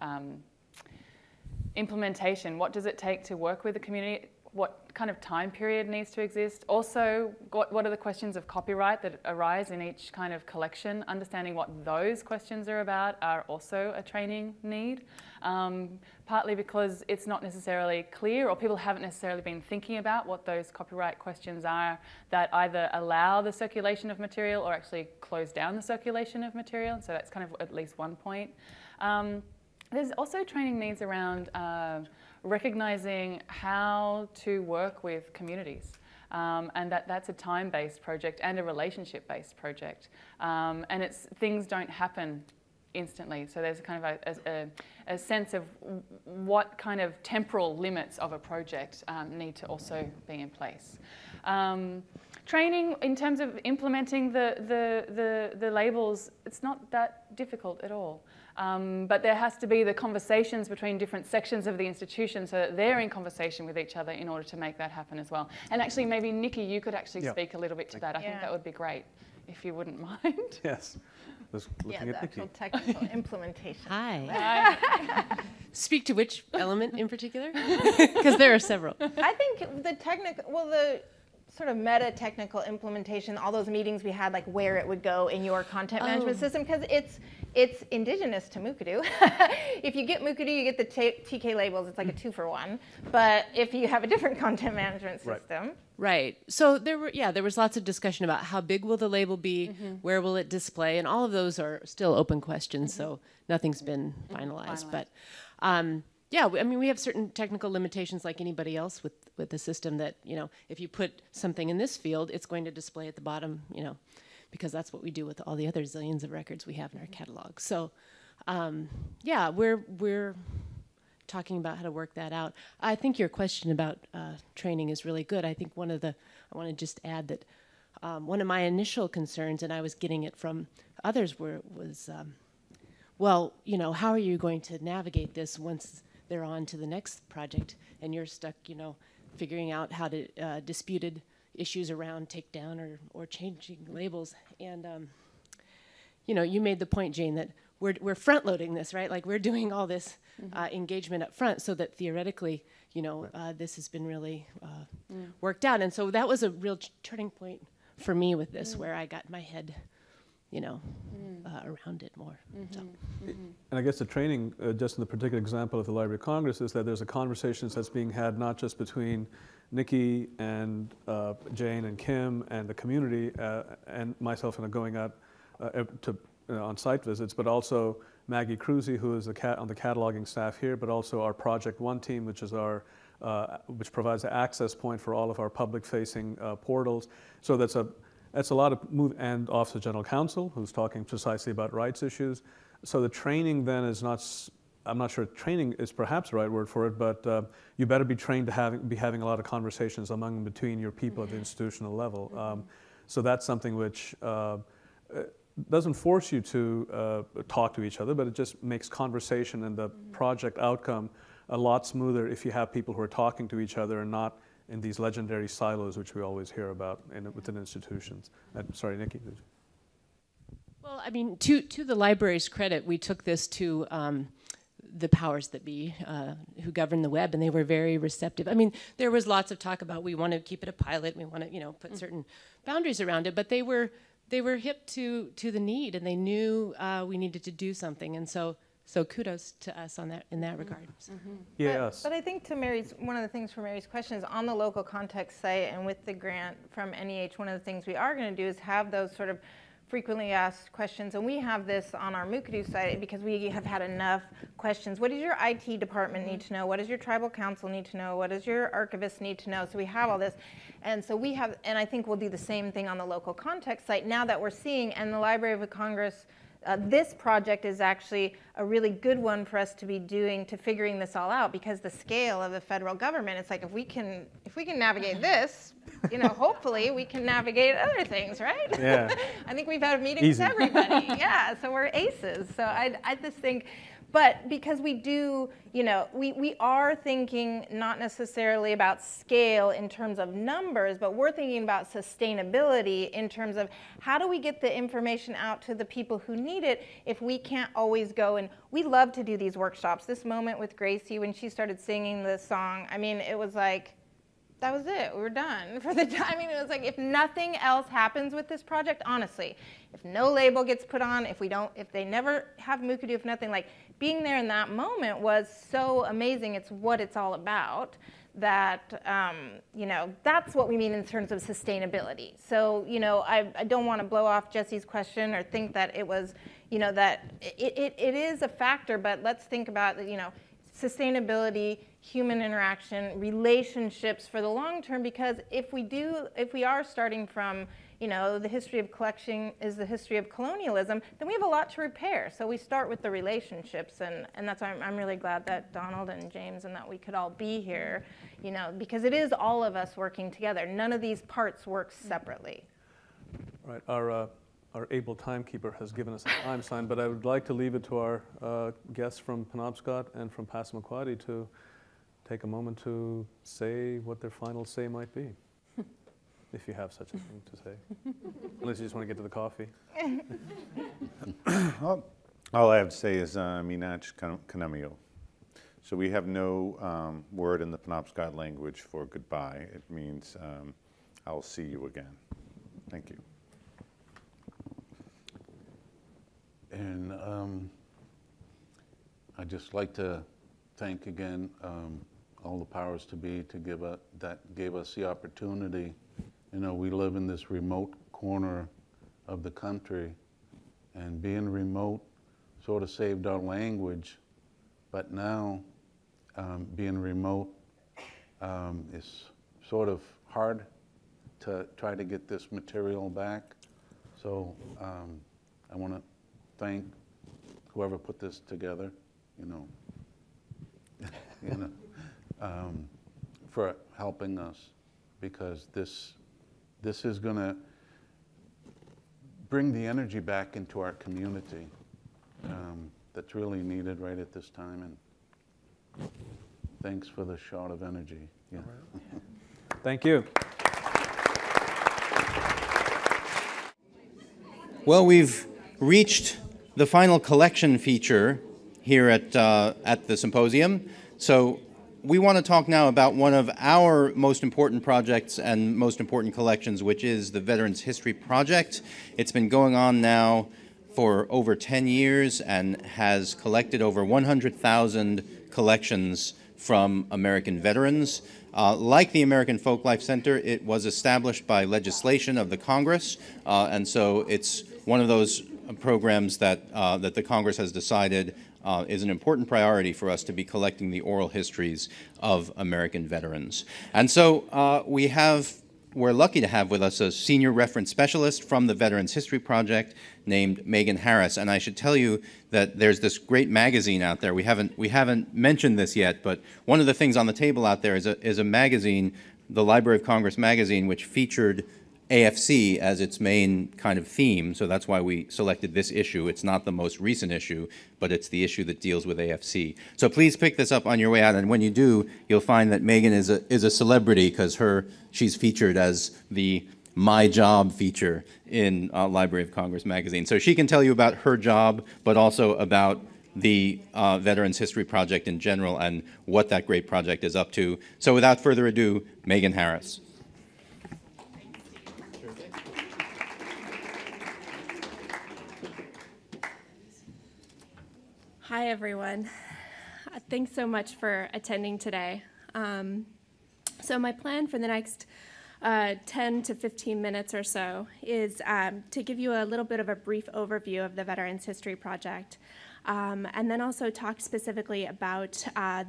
implementation. What does it take to work with the community? What kind of time period needs to exist? Also, what are the questions of copyright that arise in each kind of collection? Understanding what those questions are about are also a training need, partly because it's not necessarily clear, or people haven't necessarily been thinking about what those copyright questions are that either allow the circulation of material or actually close down the circulation of material. So that's kind of at least one point. There's also training needs around recognizing how to work with communities, and that's a time-based project and a relationship-based project, and things don't happen instantly. So there's kind of a sense of what kind of temporal limits of a project need to also be in place. Training in terms of implementing the labels, it's not that difficult at all. But there has to be the conversations between different sections of the institution so that they're in conversation with each other in order to make that happen as well. And actually, maybe Nikki, you could actually speak a little bit to that. I think that would be great, if you wouldn't mind. Yes. Looking at actual Nikki. technical implementation. Hi. Speak to which element in particular? Because there are several. I think the sort of meta-technical implementation, all those meetings we had, like where it would go in your content management system, because it's indigenous to MUKADO. If you get MUKADO, you get the TK labels. It's like a 2-for-1. But if you have a different content management system. Right. So there was lots of discussion about how big will the label be, where will it display, and all of those are still open questions, so nothing's been finalized. But yeah, I mean, we have certain technical limitations like anybody else with the system that, if you put something in this field, it's going to display at the bottom, because that's what we do with all the other zillions of records we have in our catalog. So yeah, we're talking about how to work that out. I think your question about training is really good. I think I want to just add that one of my initial concerns, and I was getting it from others, was, well, how are you going to navigate this once they're on to the next project and you're stuck, figuring out how to disputed issues around takedown or changing labels. And you made the point, Jane, that we're front loading this, right? Like we're doing all this engagement up front so that theoretically, this has been really worked out. And so that was a real turning point for me with this, where I got my head around it more. So. And I guess the training, just in the particular example of the Library of Congress, is that there's a conversation that's being had not just between Nikki and Jane and Kim and the community and myself going out to on site visits, but also Maggie Cruzy, who is on the cataloging staff here, but also our Project One team, which is which provides the access point for all of our public-facing portals. So that's a lot of move, and Office of General Counsel, who's talking precisely about rights issues. So the training then is not, I'm not sure training is perhaps the right word for it, but you better be trained to be having a lot of conversations among and between your people at the institutional level. So that's something which doesn't force you to talk to each other, but it just makes conversation and the project outcome a lot smoother if you have people who are talking to each other and not in these legendary silos which we always hear about within institutions. Sorry, Nikki. Well, I mean, to the library's credit, we took this to the powers that be who govern the web, and they were very receptive. I mean, there was lots of talk about we want to keep it a pilot, we want to put certain boundaries around it, but they were hip to the need, and they knew we needed to do something, and so kudos to us on that in that regard. Yes. But I think one of the things for Mary's question is on the local context site and with the grant from NEH, one of the things we are going to do is have those sort of frequently asked questions, and we have this on our MUKADO site because we have had enough questions. What does your IT department need to know? What does your tribal council need to know? What does your archivist need to know? So we have all this, and so we have, and I think we'll do the same thing on the local context site now that we're seeing, and the Library of Congress, this project is actually a really good one for us to be doing, to figuring this all out, because the scale of the federal government, it's like if we can navigate this, you know, hopefully we can navigate other things, right? Yeah. I think we've had meetings with everybody. Yeah, so we're aces. So I just think, but because we do, you know, we are thinking not necessarily about scale in terms of numbers, but we're thinking about sustainability in terms of how do we get the information out to the people who need it if we can't always go. And we love to do these workshops. This moment with Gracie, when she started singing the song, I mean, it was like, that was it. We were done for the time. I mean, it was like, if nothing else happens with this project, honestly, if no label gets put on, if they never have MUKADO, if nothing, like being there in that moment was so amazing. It's what it's all about. That, you know, that's what we mean in terms of sustainability. So, you know, I don't want to blow off Jesse's question or think that it was, you know, that it is a factor, but let's think about, you know, sustainability, human interaction, relationships for the long term, because if we are starting from, you know, the history of collection is the history of colonialism, then we have a lot to repair. So we start with the relationships, and that's why I'm really glad that Donald and James and that we could all be here, you know, because it is all of us working together. None of these parts work separately. Right. Our able timekeeper has given us a time sign, but I would like to leave it to our guests from Penobscot and from Passamaquoddy to take a moment to say what their final say might be, if you have such a thing to say. Unless you just want to get to the coffee. All I have to say is Minach Kanamio. So we have no word in the Penobscot language for goodbye. It means I'll see you again. Thank you. And I'd just like to thank again all the powers to be that gave us the opportunity. You know, we live in this remote corner of the country, and being remote sort of saved our language, but now being remote is sort of hard to try to get this material back. So I want to thank whoever put this together, you know, for helping us, because this is going to bring the energy back into our community that's really needed right at this time. And thanks for the shot of energy. Yeah. Right. Thank you. Well, we've reached the final collection feature here at the symposium. So we want to talk now about one of our most important projects and most important collections, which is the Veterans History Project. It's been going on now for over 10 years and has collected over 100,000 collections from American veterans. Like the American Folklife Center, it was established by legislation of the Congress, and so it's one of those programs that the Congress has decided is an important priority for us to be collecting the oral histories of American veterans. And so we're lucky to have with us a senior reference specialist from the Veterans History Project named Megan Harris. And I should tell you that there's this great magazine out there. We haven't mentioned this yet, but one of the things on the table out there is a magazine, the Library of Congress magazine, which featured AFC as its main kind of theme, so that's why we selected this issue. It's not the most recent issue, but it's the issue that deals with AFC. So please pick this up on your way out, and when you do, you'll find that Megan is a celebrity because she's featured as the My Job feature in Library of Congress magazine. So she can tell you about her job, but also about the Veterans History Project in general and what that great project is up to. So without further ado, Megan Harris. Hi, everyone. Thanks so much for attending today. So my plan for the next 10 to 15 minutes or so is to give you a little bit of a brief overview of the Veterans History Project, and then also talk specifically about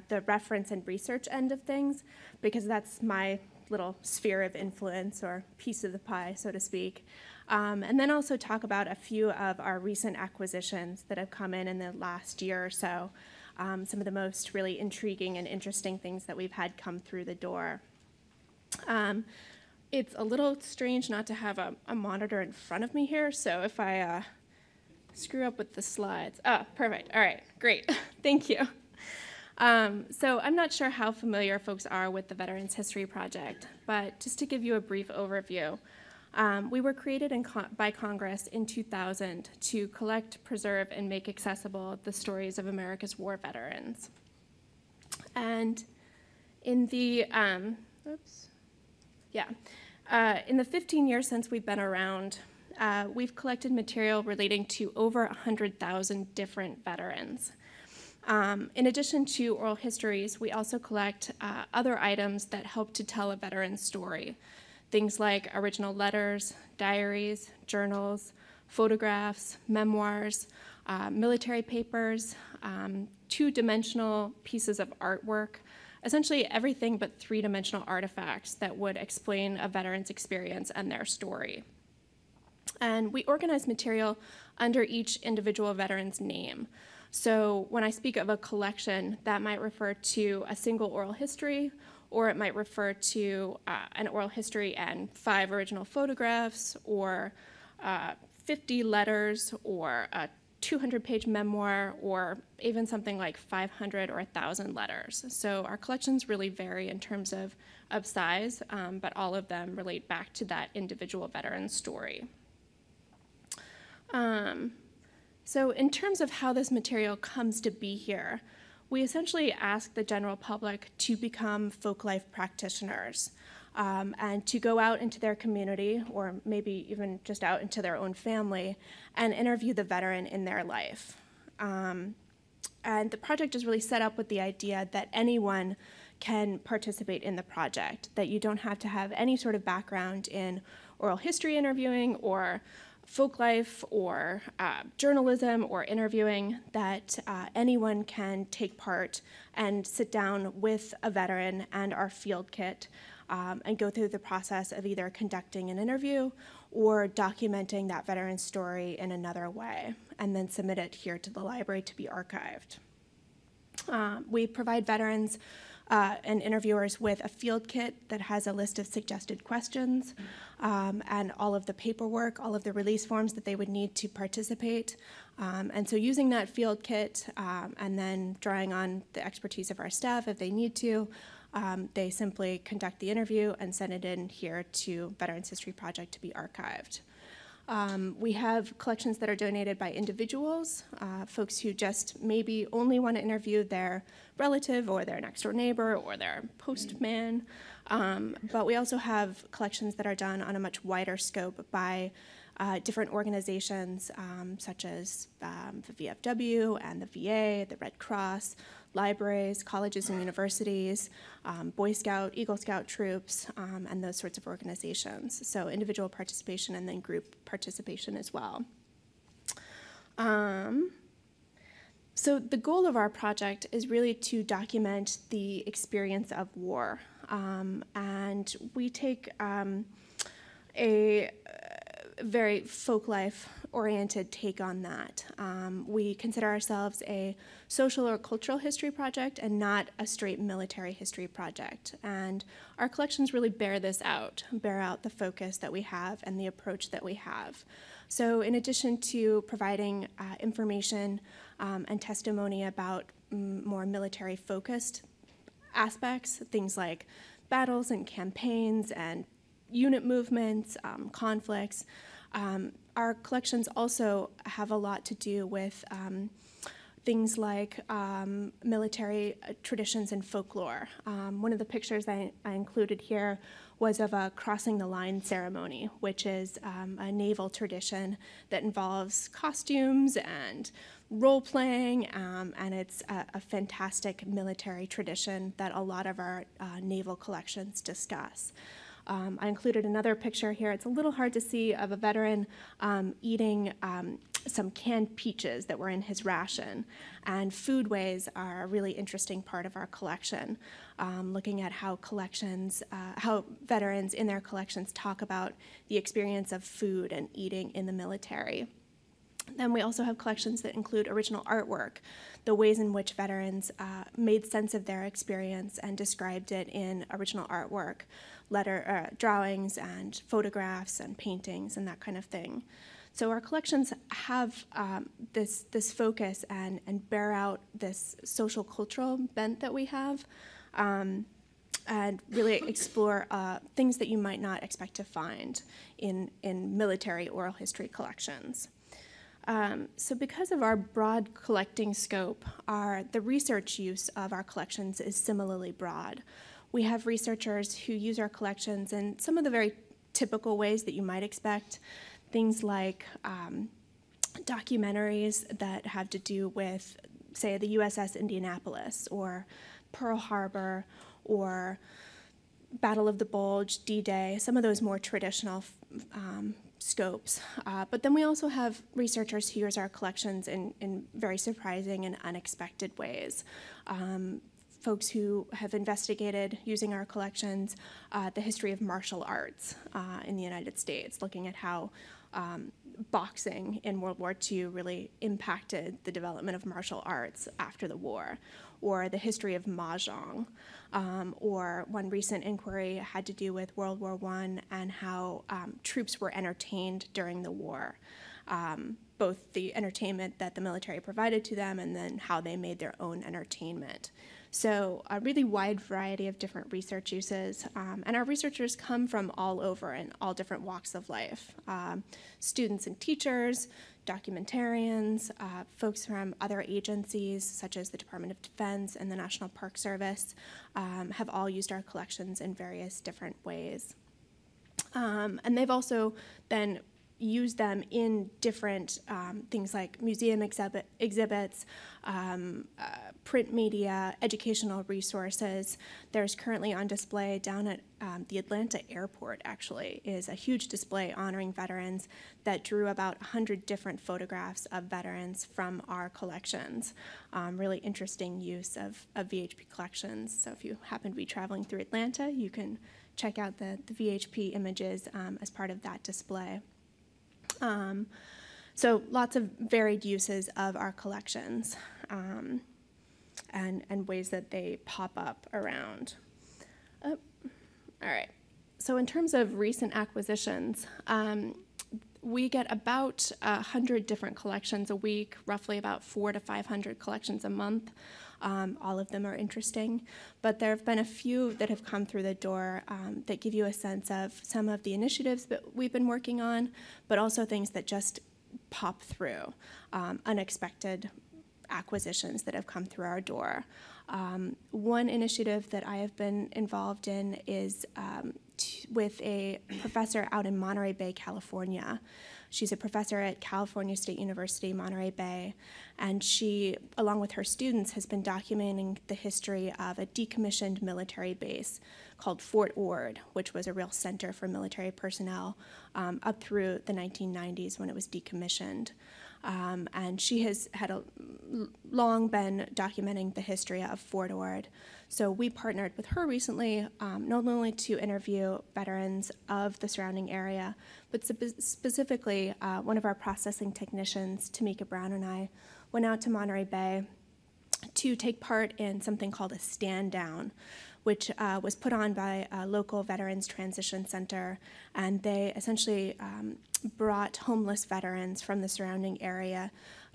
the reference and research end of things, because that's my little sphere of influence or piece of the pie, so to speak. And then also talk about a few of our recent acquisitions that have come in the last year or so, some of the most really intriguing and interesting things that we've had come through the door. It's a little strange not to have a monitor in front of me here, so if I screw up with the slides. Oh, perfect. All right, great. Thank you. So I'm not sure how familiar folks are with the Veterans History Project, but just to give you a brief overview, we were created by Congress in 2000 to collect, preserve, and make accessible the stories of America's war veterans. And in the, in the 15 years since we've been around, we've collected material relating to over 100,000 different veterans. In addition to oral histories, we also collect other items that help to tell a veteran's story. Things like original letters, diaries, journals, photographs, memoirs, military papers, two-dimensional pieces of artwork, essentially everything but three-dimensional artifacts that would explain a veteran's experience and their story. And we organize material under each individual veteran's name. So when I speak of a collection, that might refer to a single oral history, or it might refer to an oral history and 5 original photographs, or 50 letters, or a 200-page memoir, or even something like 500 or 1,000 letters. So our collections really vary in terms of size, but all of them relate back to that individual veteran's story. So in terms of how this material comes to be here, we essentially ask the general public to become folklife practitioners and to go out into their community, or maybe even just out into their own family, and interview the veteran in their life. And the project is really set up with the idea that anyone can participate in the project, that you don't have to have any sort of background in oral history interviewing or folklife or journalism or interviewing, that anyone can take part and sit down with a veteran and our field kit and go through the process of either conducting an interview or documenting that veteran's story in another way, and then submit it here to the library to be archived. We provide veterans and interviewers with a field kit that has a list of suggested questions and all of the paperwork, all of the release forms that they would need to participate. And so using that field kit and then drawing on the expertise of our staff if they need to, they simply conduct the interview and send it in here to Veterans History Project to be archived. We have collections that are donated by individuals, folks who just maybe only want to interview their relative or their next door neighbor or their postman. But we also have collections that are done on a much wider scope by different organizations such as the VFW and the VA, the Red Cross, libraries, colleges and universities, Boy Scout, Eagle Scout troops, and those sorts of organizations. So individual participation and then group participation as well. So the goal of our project is really to document the experience of war. And we take a very folklife-oriented take on that. We consider ourselves a social or cultural history project and not a straight military history project. And our collections really bear out the focus that we have and the approach that we have. So in addition to providing information and testimony about more military-focused aspects, things like battles and campaigns and unit movements, conflicts, our collections also have a lot to do with things like military traditions and folklore. One of the pictures I included here was of a crossing the line ceremony, which is a naval tradition that involves costumes and role-playing, and it's a fantastic military tradition that a lot of our naval collections discuss. I included another picture here. It's a little hard to see, of a veteran eating some canned peaches that were in his ration. And foodways are a really interesting part of our collection, looking at how how veterans in their collections talk about the experience of food and eating in the military. Then we also have collections that include original artwork, the ways in which veterans made sense of their experience and described it in original artwork, drawings and photographs and paintings and that kind of thing. So our collections have this focus and bear out this social cultural bent that we have, and really explore things that you might not expect to find in military oral history collections. So because of our broad collecting scope, the research use of our collections is similarly broad. We have researchers who use our collections in some of the very typical ways that you might expect, things like documentaries that have to do with, say, the USS Indianapolis, or Pearl Harbor, or Battle of the Bulge, D-Day, some of those more traditional scopes. But then we also have researchers who use our collections in very surprising and unexpected ways. Folks who have investigated, using our collections, the history of martial arts in the United States, looking at how boxing in World War II really impacted the development of martial arts after the war, or the history of Mahjong, or one recent inquiry had to do with World War I and how troops were entertained during the war, both the entertainment that the military provided to them and then how they made their own entertainment. So a really wide variety of different research uses, and our researchers come from all over in all different walks of life. Students and teachers, documentarians, folks from other agencies such as the Department of Defense and the National Park Service have all used our collections in various different ways. And they've also then used them in different things like museum exhibits, print media, educational resources. There's currently on display down at the Atlanta airport, actually, is a huge display honoring veterans that drew about 100 different photographs of veterans from our collections. Really interesting use of VHP collections. So if you happen to be traveling through Atlanta, you can check out the VHP images as part of that display. So lots of varied uses of our collections and ways that they pop up around. All right. So in terms of recent acquisitions, we get about 100 different collections a week, roughly about 400 to 500 collections a month. All of them are interesting, but there have been a few that have come through the door that give you a sense of some of the initiatives that we've been working on, but also things that just pop through, unexpected acquisitions that have come through our door. One initiative that I have been involved in is with a professor out in Monterey Bay, California. She's a professor at California State University, Monterey Bay, and she, along with her students, has been documenting the history of a decommissioned military base called Fort Ord, which was a real center for military personnel up through the 1990s when it was decommissioned. And she has had long been documenting the history of Fort Ord. So we partnered with her recently, not only to interview veterans of the surrounding area, but specifically one of our processing technicians, Tamika Brown, and I went out to Monterey Bay to take part in something called a stand down, which was put on by a local Veterans Transition Center, and they essentially brought homeless veterans from the surrounding area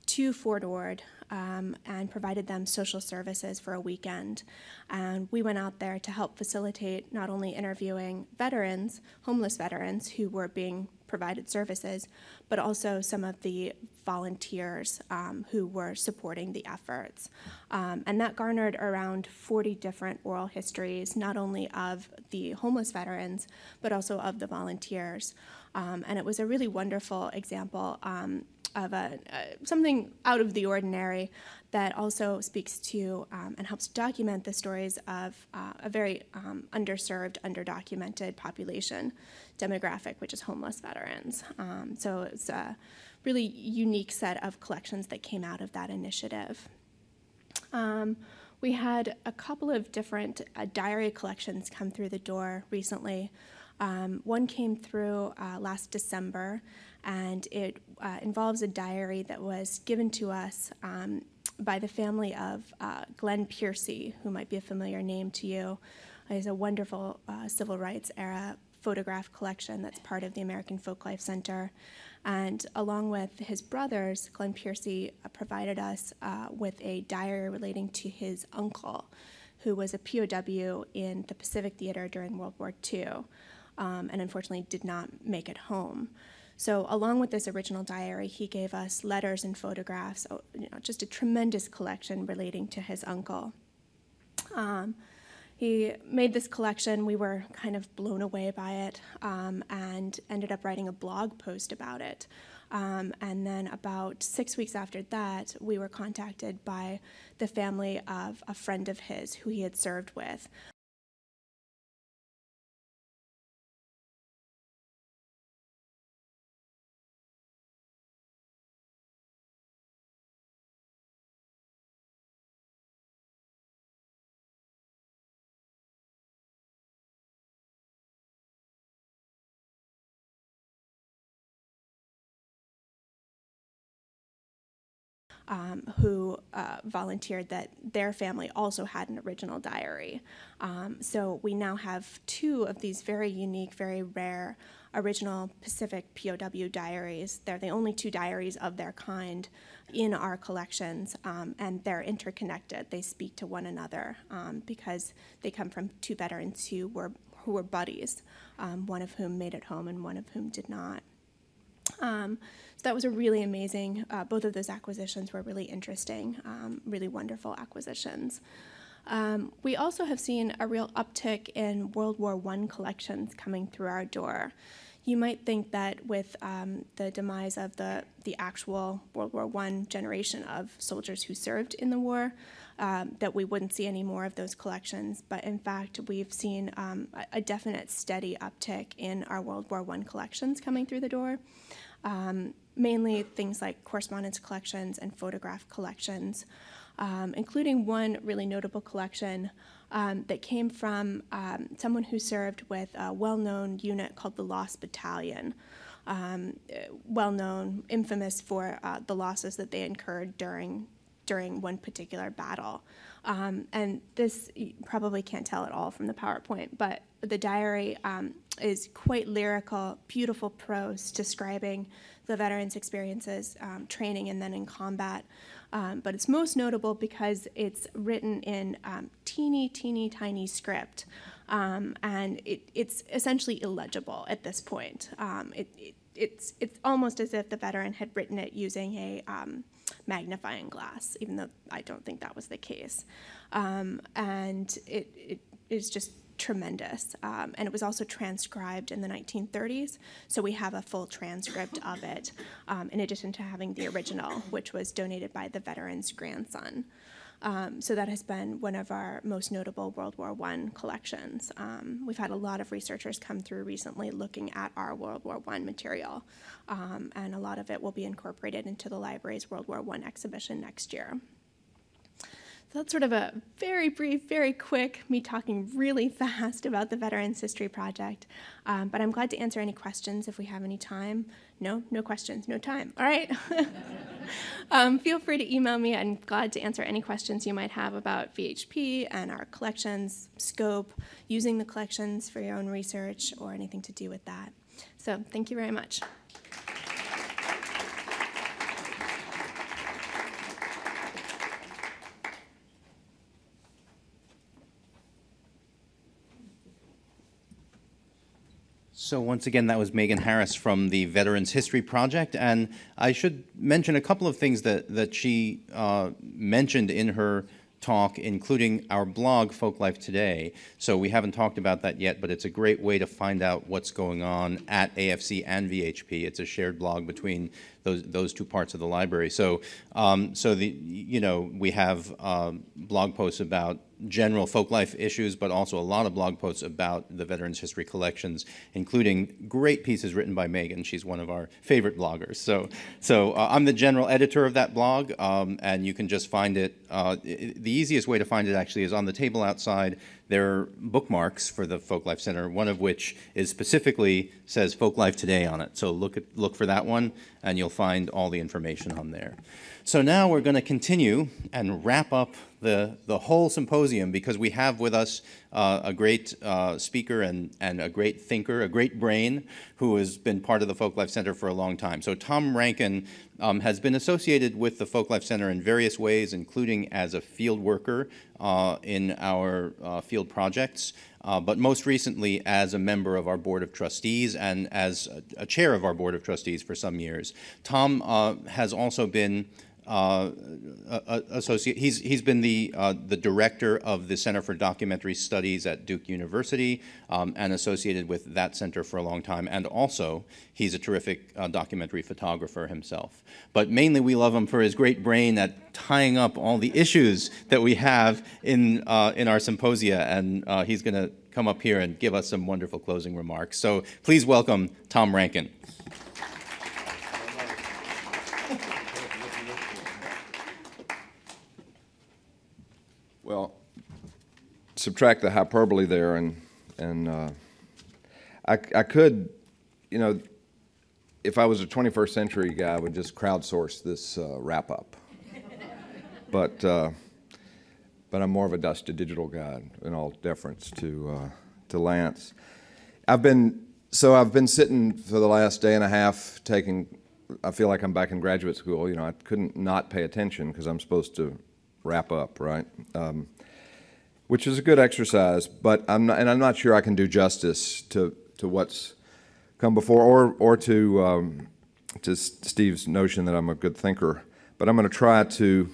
to Fort Ord and provided them social services for a weekend. And we went out there to help facilitate not only interviewing veterans, homeless veterans who were being provided services, but also some of the volunteers who were supporting the efforts. And that garnered around 40 different oral histories, not only of the homeless veterans, but also of the volunteers. And it was a really wonderful example of something out of the ordinary that also speaks to and helps document the stories of a very underserved, underdocumented population demographic, which is homeless veterans. So it's a really unique set of collections that came out of that initiative. We had a couple of different diary collections come through the door recently. One came through last December, and it involves a diary that was given to us by the family of Glenn Piercy, who might be a familiar name to you. He's a wonderful civil rights era photograph collection that's part of the American Folklife Center. And along with his brothers, Glenn Piercy provided us with a diary relating to his uncle, who was a POW in the Pacific Theater during World War II, and unfortunately did not make it home. So along with this original diary, he gave us letters and photographs, just a tremendous collection relating to his uncle. He made this collection. We were kind of blown away by it and ended up writing a blog post about it. And then about 6 weeks after that, we were contacted by the family of a friend of his who he had served with. Who volunteered that their family also had an original diary. So we now have two of these very unique, very rare original Pacific POW diaries. They're the only two diaries of their kind in our collections, and they're interconnected. They speak to one another because they come from two veterans who were buddies, one of whom made it home and one of whom did not. So that was a really amazing, both of those acquisitions were really interesting, really wonderful acquisitions. We also have seen a real uptick in World War I collections coming through our door. You might think that with the demise of the actual World War I generation of soldiers who served in the war, that we wouldn't see any more of those collections. But in fact, we've seen a definite steady uptick in our World War I collections coming through the door. Mainly things like correspondence collections and photograph collections, including one really notable collection that came from someone who served with a well-known unit called the Lost Battalion, well-known, infamous for the losses that they incurred during one particular battle. And this, you probably can't tell at all from the PowerPoint, but the diary is quite lyrical, beautiful prose describing the veterans' experiences, training and then in combat. But it's most notable because it's written in teeny, tiny script. And it's essentially illegible at this point. It's almost as if the veteran had written it using a magnifying glass, even though I don't think that was the case. And it is just tremendous. And it was also transcribed in the 1930s, so we have a full transcript of it, in addition to having the original, which was donated by the veteran's grandson. So that has been one of our most notable World War I collections. We've had a lot of researchers come through recently looking at our World War I material, and a lot of it will be incorporated into the library's World War I exhibition next year. So that's sort of a very brief, very quick, me talking really fast about the Veterans History Project. But I'm glad to answer any questions if we have any time. No questions, no time. All right. Feel free to email me. I'm glad to answer any questions you might have about VHP and our collections, scope, using the collections for your own research, or anything to do with that. So thank you very much. So once again, that was Megan Harris from the Veterans History Project. And I should mention a couple of things that she mentioned in her talk, including our blog, Folklife Today. So we haven't talked about that yet, but it's a great way to find out what's going on at AFC and VHP. It's a shared blog between those two parts of the library. So, we have blog posts about general folklife issues, but also a lot of blog posts about the Veterans History collections, including great pieces written by Megan. She's one of our favorite bloggers. So I'm the general editor of that blog, and you can just find it. The easiest way to find it actually is on the table outside. There are bookmarks for the Folklife Center, one of which is specifically says Folklife Today on it. So look for that one, and you'll find all the information on there. So now we're going to continue and wrap up the whole symposium, because we have with us a great speaker and a great thinker, a great brain, who has been part of the Folklife Center for a long time. So Tom Rankin has been associated with the Folklife Center in various ways, including as a field worker in our field projects, but most recently as a member of our Board of Trustees and as a chair of our Board of Trustees for some years. Tom has also been he's been the director of the Center for Documentary Studies at Duke University and associated with that center for a long time. And also, he's a terrific documentary photographer himself. But mainly, we love him for his great brain at tying up all the issues that we have in our symposia. And he's going to come up here and give us some wonderful closing remarks. So please welcome Tom Rankin. Well, subtract the hyperbole there, and I could, if I was a 21st century guy, I would just crowdsource this wrap up. But I'm more of a dust to digital guy, in all deference to Lance. I've been sitting for the last day and a half I feel like I'm back in graduate school. I couldn't not pay attention because I'm supposed to wrap up, right? Which is a good exercise, but I'm not sure I can do justice to what's come before, or to Steve's notion that I'm a good thinker. But I'm going to try to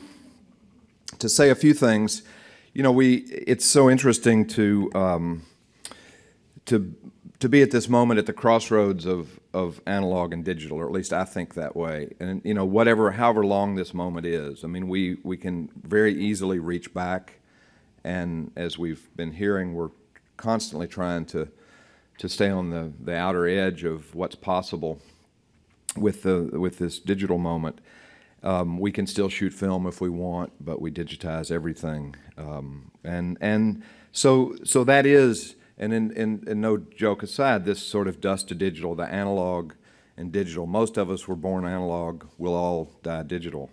say a few things. It's so interesting to be at this moment at the crossroads of analog and digital, or at least I think that way. And however long this moment is, I mean, we can very easily reach back, and as we've been hearing, we're constantly trying to stay on the outer edge of what's possible with this digital moment. We can still shoot film if we want, but we digitize everything, and so that is. And in no joke aside, this sort of dust to digital, the analog and digital, most of us were born analog, we'll all die digital.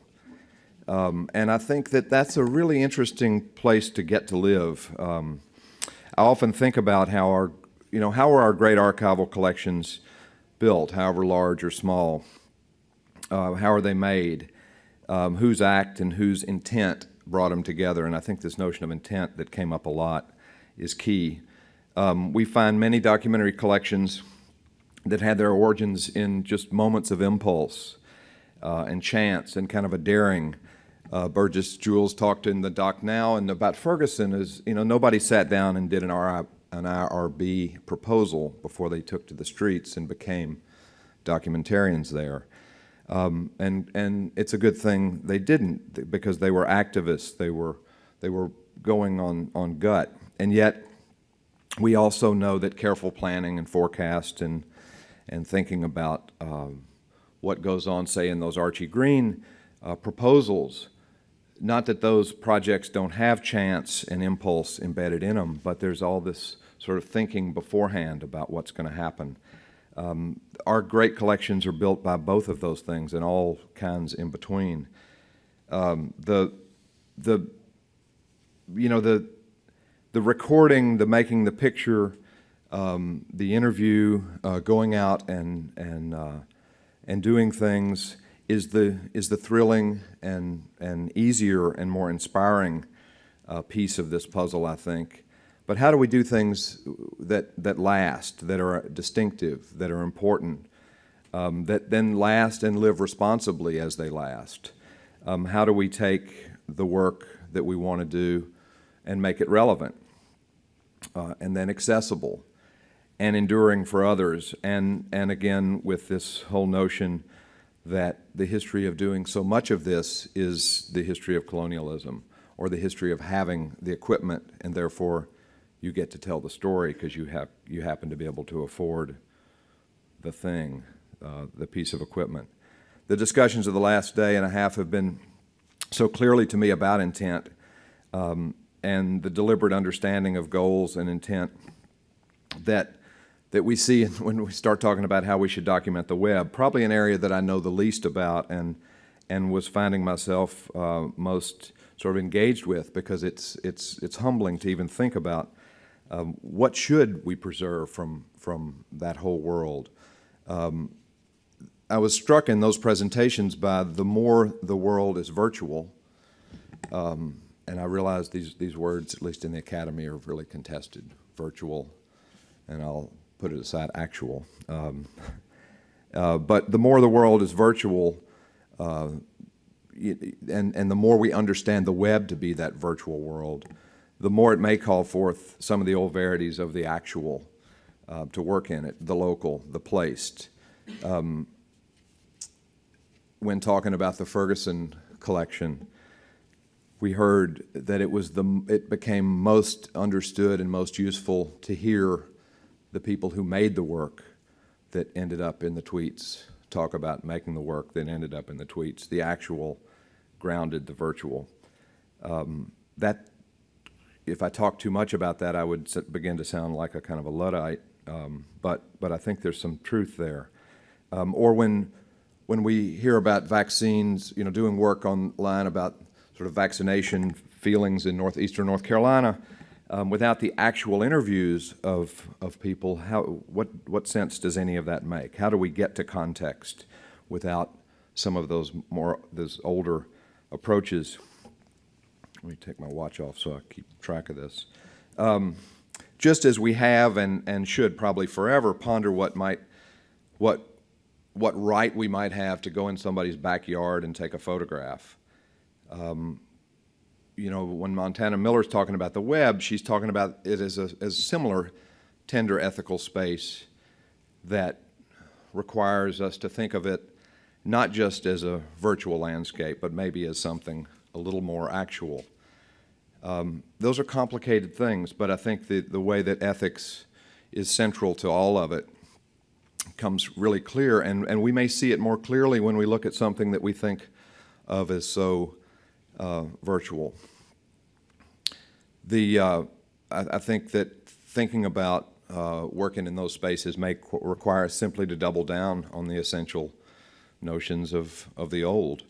And I think that that's a really interesting place to get to live. I often think about how are our great archival collections built, however large or small? How are they made? Whose act and whose intent brought them together? And I think this notion of intent that came up a lot is key. We find many documentary collections that had their origins in just moments of impulse and chance and kind of a daring. Burgess Jules talked in the doc now and about Ferguson is, nobody sat down and did an IRB proposal before they took to the streets and became documentarians there. And it's a good thing they didn't, because they were activists. They were going on gut. And yet, we also know that careful planning and forecast and thinking about what goes on, say, in those Archie Green proposals, not that those projects don't have chance and impulse embedded in them, but there's all this sort of thinking beforehand about what's going to happen. Our great collections are built by both of those things and all kinds in between. The recording, the making the picture, the interview, going out and doing things is the thrilling and easier and more inspiring piece of this puzzle, I think. But how do we do things that last, that are distinctive, that are important, that then last and live responsibly as they last? How do we take the work that we want to do and make it relevant? And then accessible and enduring for others, and again with this whole notion that the history of doing so much of this is the history of colonialism, or the history of having the equipment, and therefore you get to tell the story because you happen to be able to afford the thing, the piece of equipment. The discussions of the last day and a half have been so clearly to me about intent, and the deliberate understanding of goals and intent that we see when we start talking about how we should document the web. Probably an area that I know the least about, and was finding myself most sort of engaged with, because it's humbling to even think about what should we preserve from that whole world. I was struck in those presentations by the more the world is virtual, and I realize these words, at least in the academy, are really contested. Virtual, and I'll put it aside, actual. But the more the world is virtual, and the more we understand the web to be that virtual world, the more it may call forth some of the old verities of the actual to work in it, the local, the placed. When talking about the Ferguson collection, we heard that it became most understood and most useful to hear the people who made the work that ended up in the tweets talk about making the work that ended up in the tweets. The actual grounded the virtual. That, if I talk too much about that, I would begin to sound like a kind of a Luddite, but I think there's some truth there. Or when we hear about vaccines, doing work online about sort of vaccination feelings in northeastern North Carolina, without the actual interviews of people, what sense does any of that make? How do we get to context without some of those older approaches? Let me take my watch off so I keep track of this. Just as we have and should probably forever ponder what right we might have to go in somebody's backyard and take a photograph. When Montana Miller's talking about the web, she's talking about it as a similar tender ethical space that requires us to think of it not just as a virtual landscape, but maybe as something a little more actual. Those are complicated things, but I think the way that ethics is central to all of it comes really clear, and we may see it more clearly when we look at something that we think of as so virtual. I think that thinking about working in those spaces may require us simply to double down on the essential notions of the old.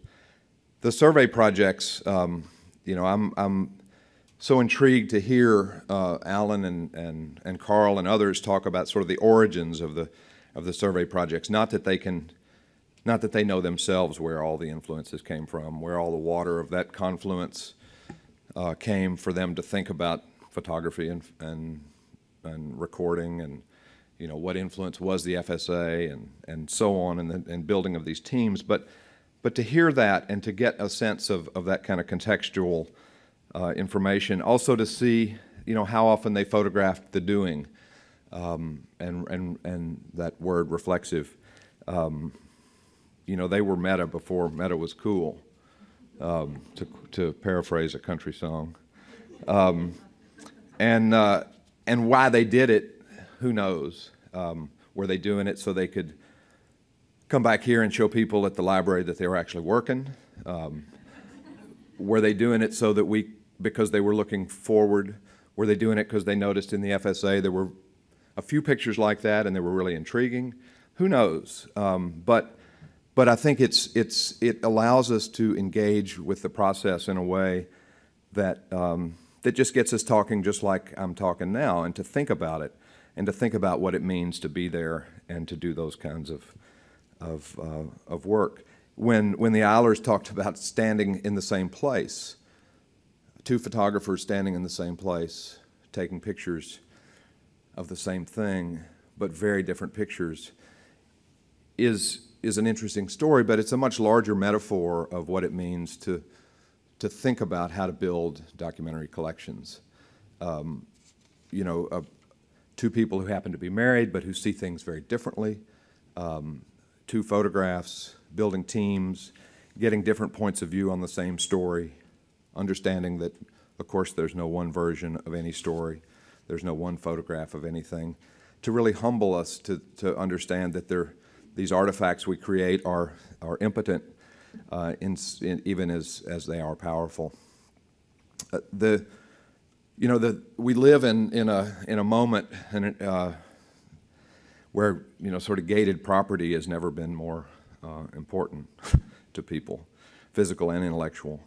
The survey projects, I'm so intrigued to hear Alan and Carl and others talk about sort of the origins of the survey projects. Not that they know themselves where all the influences came from, where all the water of that confluence came for them to think about photography and recording, and what influence was the FSA and so on, and building of these teams. But to hear that and to get a sense of that kind of contextual information, also to see how often they photographed the doing, and that word reflexive. They were meta before meta was cool, to paraphrase a country song. And why they did it, who knows? Were they doing it so they could come back here and show people at the library that they were actually working? Were they doing it so that because they were looking forward? Were they doing it because they noticed in the FSA there were a few pictures like that and they were really intriguing? Who knows? But I think it allows us to engage with the process in a way that just gets us talking just like I'm talking now, and to think about it, and to think about what it means to be there and to do those kinds of work. When the Eilers talked about standing in the same place, two photographers standing in the same place, taking pictures of the same thing, but very different pictures, is an interesting story, but it's a much larger metaphor of what it means to think about how to build documentary collections. Two people who happen to be married but who see things very differently, two photographs building teams, getting different points of view on the same story, understanding that, of course, there's no one version of any story, there's no one photograph of anything, to really humble us to understand that these artifacts we create are impotent, even as they are powerful. We live in a moment where sort of gated property has never been more important to people, physical and intellectual.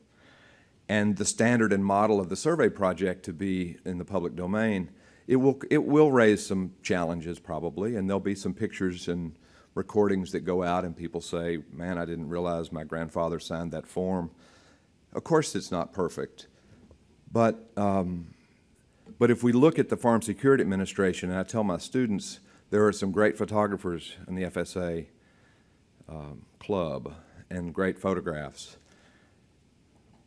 And the standard and model of the survey project to be in the public domain, it will raise some challenges probably, and there'll be some pictures and recordings that go out and people say, man, I didn't realize my grandfather signed that form. Of course it's not perfect, but if we look at the Farm Security Administration, and I tell my students, there are some great photographers in the FSA club and great photographs.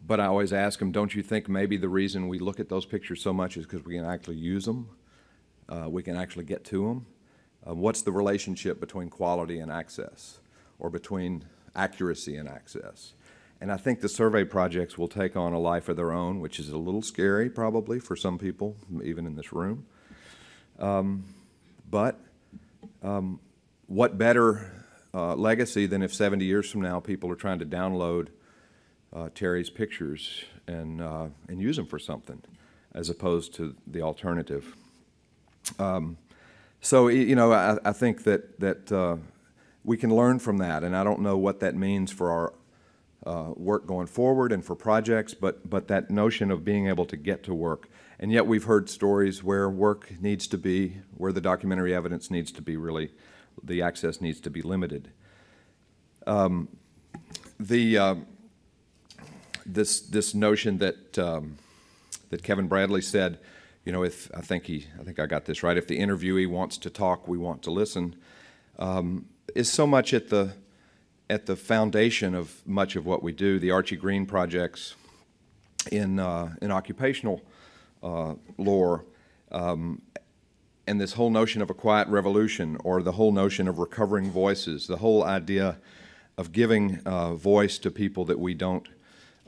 But I always ask them, don't you think maybe the reason we look at those pictures so much is because we can actually use them? We can actually get to them? What's the relationship between quality and access, or between accuracy and access? And I think the survey projects will take on a life of their own, which is a little scary probably for some people, even in this room. But what better legacy than if 70 years from now people are trying to download Terry's pictures and use them for something, as opposed to the alternative. So I think that we can learn from that, and I don't know what that means for our work going forward and for projects, but that notion of being able to get to work. And yet we've heard stories where work needs to be, where the documentary evidence needs to be really, the access needs to be limited. This notion that that Kevin Bradley said, if I think I got this right, if the interviewee wants to talk, we want to listen, is so much at the foundation of much of what we do. The Archie Green projects in occupational lore, and this whole notion of a quiet revolution, or the whole notion of recovering voices, the whole idea of giving voice to people that we don't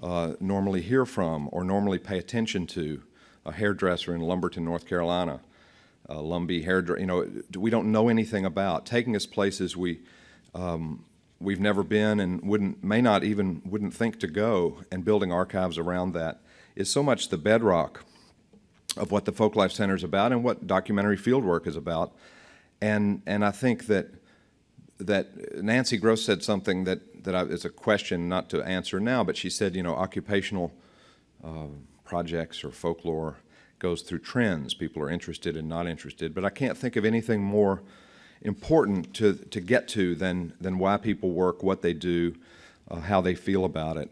normally hear from or normally pay attention to. A hairdresser in Lumberton, North Carolina, Lumbee hairdresser, we don't know anything about, taking us places we've never been and wouldn't think to go, and building archives around that is so much the bedrock of what the Folklife Center is about and what documentary fieldwork is about. And I think that Nancy Gross said something that is a question not to answer now, but she said, occupational projects or folklore goes through trends. People are interested and not interested, but I can't think of anything more important to get to than why people work, what they do, how they feel about it,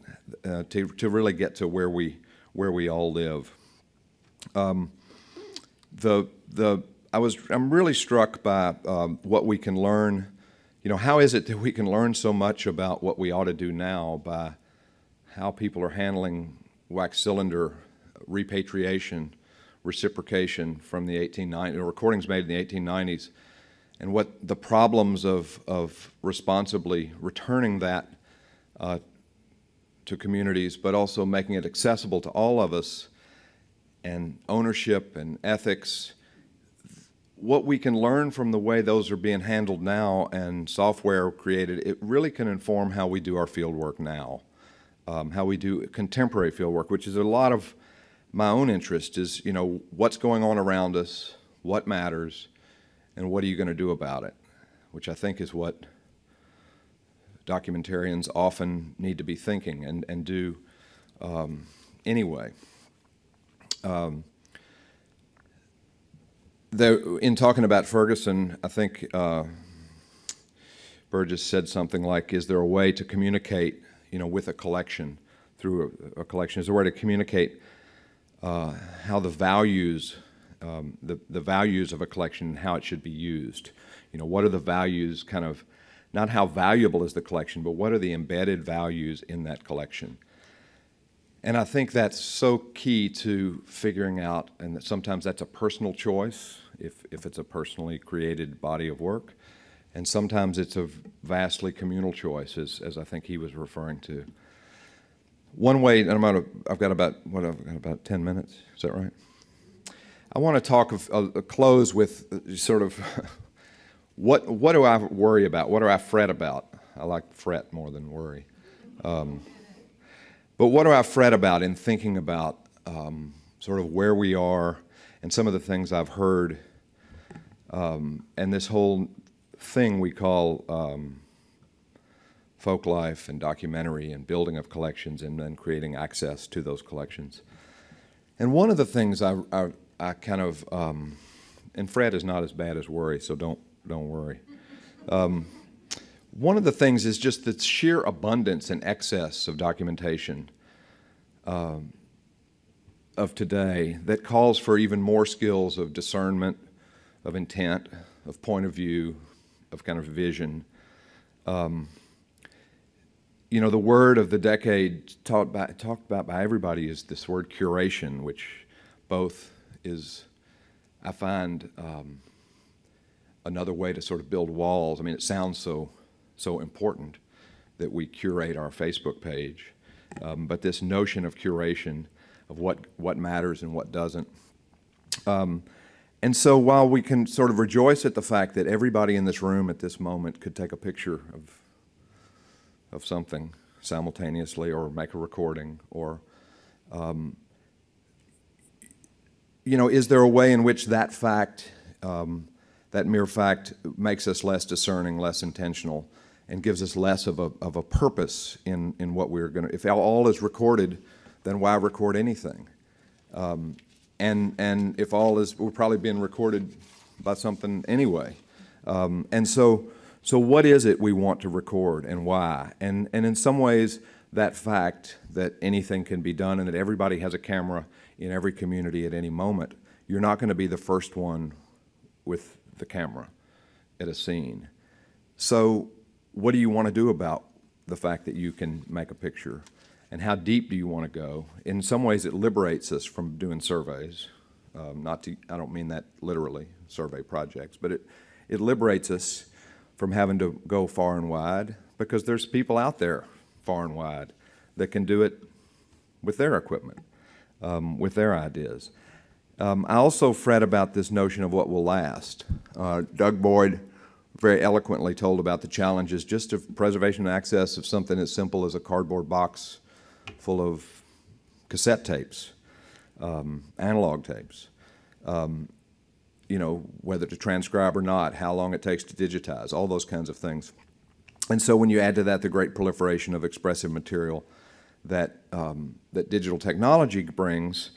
to really get to where we all live. I'm really struck by what we can learn. How is it that we can learn so much about what we ought to do now by how people are handling wax cylinder repatriation, reciprocation from the 1890s, recordings made in the 1890s, and what the problems of responsibly returning that to communities, but also making it accessible to all of us, and ownership and ethics. What we can learn from the way those are being handled now and software created, it really can inform how we do our field work now, how we do contemporary field work, which is a lot of my own interest is, what's going on around us, what matters, and what are you going to do about it, which I think is what documentarians often need to be thinking and do anyway. In talking about Ferguson, I think Burgess said something like, is there a way to communicate, with a collection, through a collection? Is there a way to communicate how the values of a collection and how it should be used? What are the values, kind of, not how valuable is the collection, but what are the embedded values in that collection? And I think that's so key to figuring out, and that sometimes that's a personal choice, if it's a personally created body of work, And sometimes it's a vastly communal choice, as I think he was referring to. One way, and I've got about 10 minutes, is that right? I want to talk close with sort of what do I worry about? What do I fret about? I like fret more than worry. But what do I fret about in thinking about sort of where we are and some of the things I've heard, and this whole thing we call folk life and documentary and building of collections and then creating access to those collections. And one of the things I kind of, and fret is not as bad as worry, so don't worry. One of the things is just the sheer abundance and excess of documentation of today that calls for even more skills of discernment, of intent, of point of view, of kind of vision. You know, the word of the decade talked about by everybody is this word curation, which both is, I find, another way to sort of build walls. I mean, it sounds so important that we curate our Facebook page, but this notion of curation, of what matters and what doesn't. And so while we can sort of rejoice at the fact that everybody in this room at this moment could take a picture of something simultaneously or make a recording, or you know, is there a way in which that fact, that mere fact, makes us less discerning, less intentional, and gives us less of a purpose in what we're going to, if all is recorded, then why record anything? And if all is, we're probably being recorded by something anyway. And so what is it we want to record and why? And in some ways, that fact that anything can be done and that everybody has a camera in every community at any moment, you're not going to be the first one with the camera at a scene. So what do you want to do about the fact that you can make a picture? And how deep do you want to go? In some ways, it liberates us from doing surveys. I don't mean that literally, survey projects, but it liberates us from having to go far and wide, because there's people out there far and wide that can do it with their equipment, with their ideas. I also fret about this notion of what will last. Doug Boyd very eloquently told about the challenges just of preservation and access of something as simple as a cardboard box full of cassette tapes, analog tapes, you know, whether to transcribe or not, how long it takes to digitize, all those kinds of things. And so when you add to that the great proliferation of expressive material that, that digital technology brings,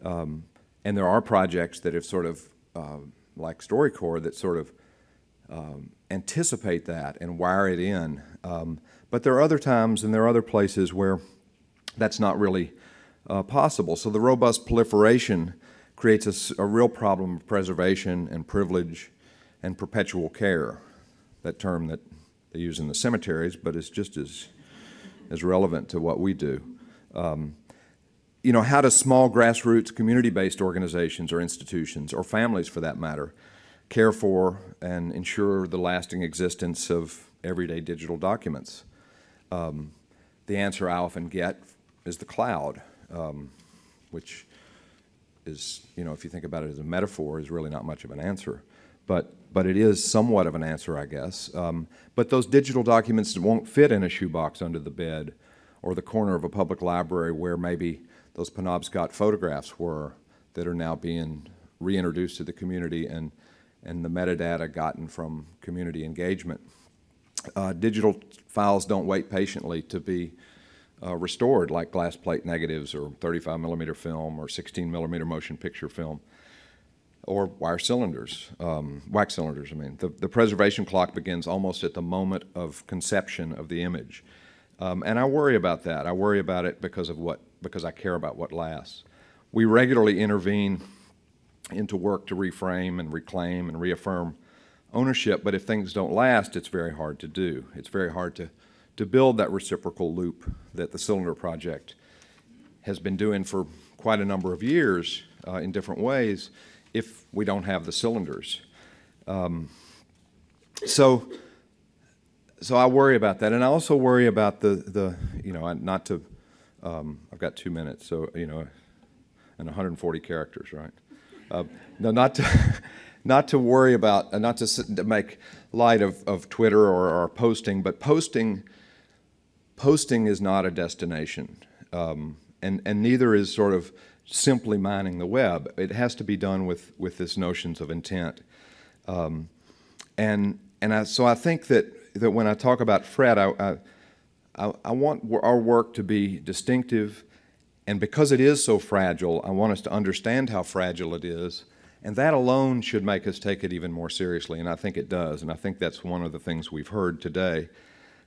and there are projects that have sort of, like StoryCorps, that sort of anticipate that and wire it in. But there are other times and there are other places where that's not really possible. So the robust proliferation creates a real problem of preservation and privilege and perpetual care, that term that they use in the cemeteries, but is just as relevant to what we do. You know, how do small grassroots community-based organizations or institutions, or families for that matter, care for and ensure the lasting existence of everyday digital documents? The answer I often get is the cloud, which is, you know, if you think about it as a metaphor, is really not much of an answer. But it is somewhat of an answer, I guess. But those digital documents won't fit in a shoebox under the bed or the corner of a public library where maybe those Penobscot photographs were that are now being reintroduced to the community and the metadata gotten from community engagement. Digital files don't wait patiently to be restored like glass plate negatives or 35 millimeter film or 16 millimeter motion picture film or wax cylinders, I mean. The preservation clock begins almost at the moment of conception of the image. And I worry about that. I worry about it because I care about what lasts. We regularly intervene into work to reframe and reclaim and reaffirm ownership, but if things don't last, it's very hard to do. It's very hard to build that reciprocal loop that the Cylinder Project has been doing for quite a number of years in different ways if we don't have the cylinders. So I worry about that, and I also worry about the you know, not to. I've got 2 minutes, so you know, and 140 characters, right? No, not to worry about, not to make light of Twitter or posting, but posting is not a destination, and neither is sort of simply mining the web. It has to be done with this notions of intent, so I think that when I talk about Fred, I want our work to be distinctive, and because it is so fragile, I want us to understand how fragile it is, and that alone should make us take it even more seriously, and I think it does, and I think that's one of the things we've heard today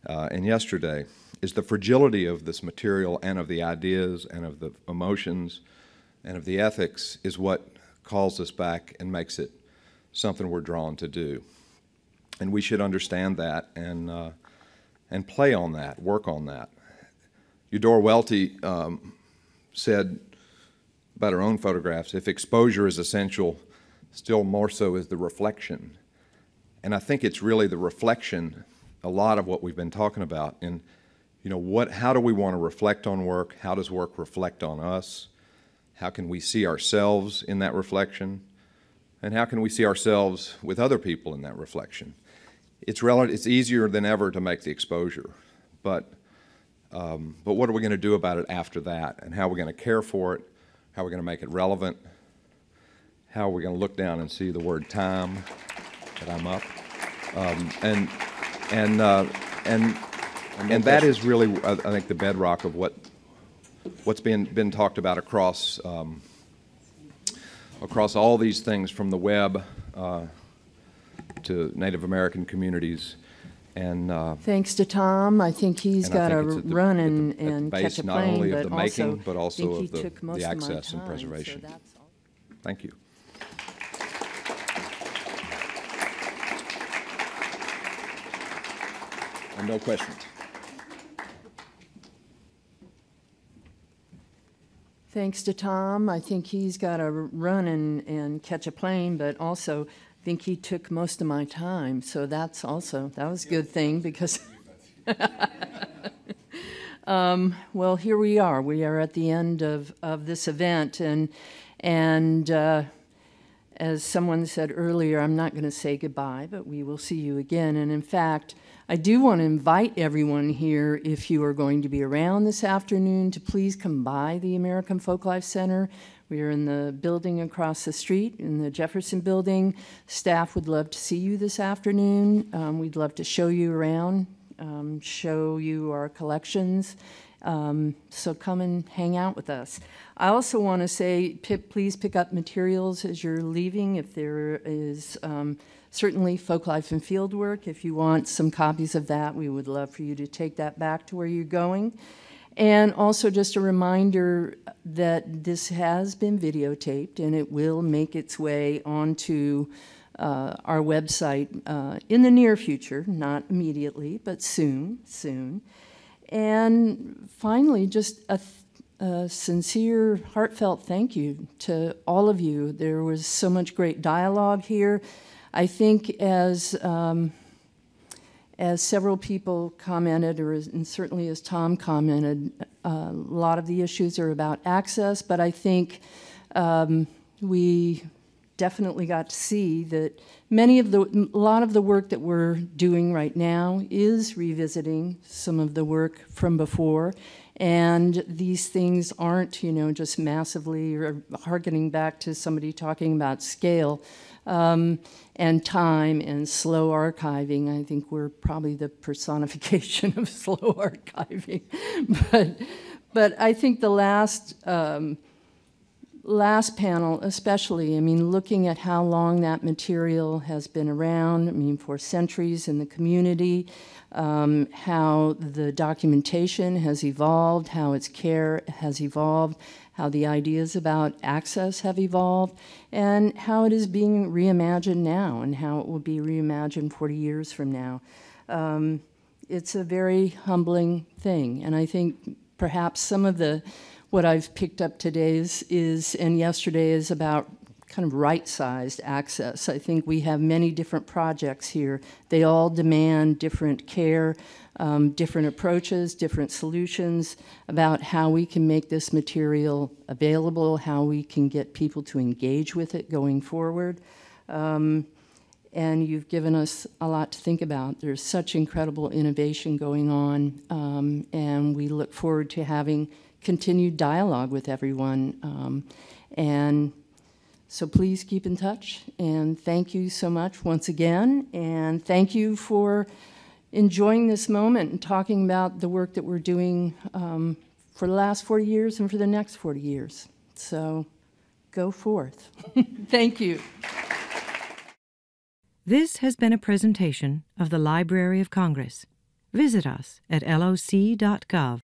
and yesterday, is the fragility of this material and of the ideas and of the emotions and of the ethics is what calls us back and makes it something we're drawn to do. And we should understand that and play on that, work on that. Eudora Welty said about her own photographs, if exposure is essential, still more so is the reflection. And I think it's really the reflection, a lot of what we've been talking about. And you know, how do we want to reflect on work? How does work reflect on us? How can we see ourselves in that reflection? And how can we see ourselves with other people in that reflection? It's easier than ever to make the exposure, but what are we going to do about it after that? And how are we going to care for it? How are we going to make it relevant? How are we going to look down and see the word time that I'm up? And that is really, I think, the bedrock of what's been talked about across all these things, from the web to Native American communities. And thanks to Tom, I think he's got to run and catch a plane, not only of the but making, but also of the access and preservation. So thank you. And no questions. Thanks to Tom, I think he's got to run and catch a plane, but also I think he took most of my time, so that was a good thing, because well, here we are. We are at the end of this event, and as someone said earlier, I'm not going to say goodbye, but we will see you again. And in fact, I do want to invite everyone here, if you are going to be around this afternoon, to please come by the American Folklife Center. We are in the building across the street, in the Jefferson building. Staff would love to see you this afternoon. We'd love to show you around, show you our collections. So come and hang out with us. I also want to say, please pick up materials as you're leaving. If there is certainly Folklife and Fieldwork, if you want some copies of that, we would love for you to take that back to where you're going. And also just a reminder that this has been videotaped, and it will make its way onto our website in the near future, not immediately, but soon. And finally, just a sincere, heartfelt thank you to all of you. There was so much great dialogue here. I think as several people commented, and certainly as Tom commented, a lot of the issues are about access, but I think we definitely got to see that a lot of the work that we're doing right now is revisiting some of the work from before, and these things aren't, just massively or harkening back to somebody talking about scale and time and slow archiving. I think we're probably the personification of slow archiving, but I think the last panel especially, looking at how long that material has been around, for centuries in the community, how the documentation has evolved, how its care has evolved, how the ideas about access have evolved, and how it is being reimagined now, and how it will be reimagined 40 years from now. It's a very humbling thing, and I think perhaps some of what I've picked up today and yesterday is about kind of right-sized access. I think we have many different projects here. They all demand different care, different approaches, different solutions about how we can make this material available, how we can get people to engage with it going forward. And you've given us a lot to think about. There's such incredible innovation going on, and we look forward to having continued dialogue with everyone. And so please keep in touch, and thank you so much once again, and thank you for enjoying this moment and talking about the work that we're doing for the last 40 years and for the next 40 years. So go forth. Thank you. This has been a presentation of the Library of Congress. Visit us at loc.gov.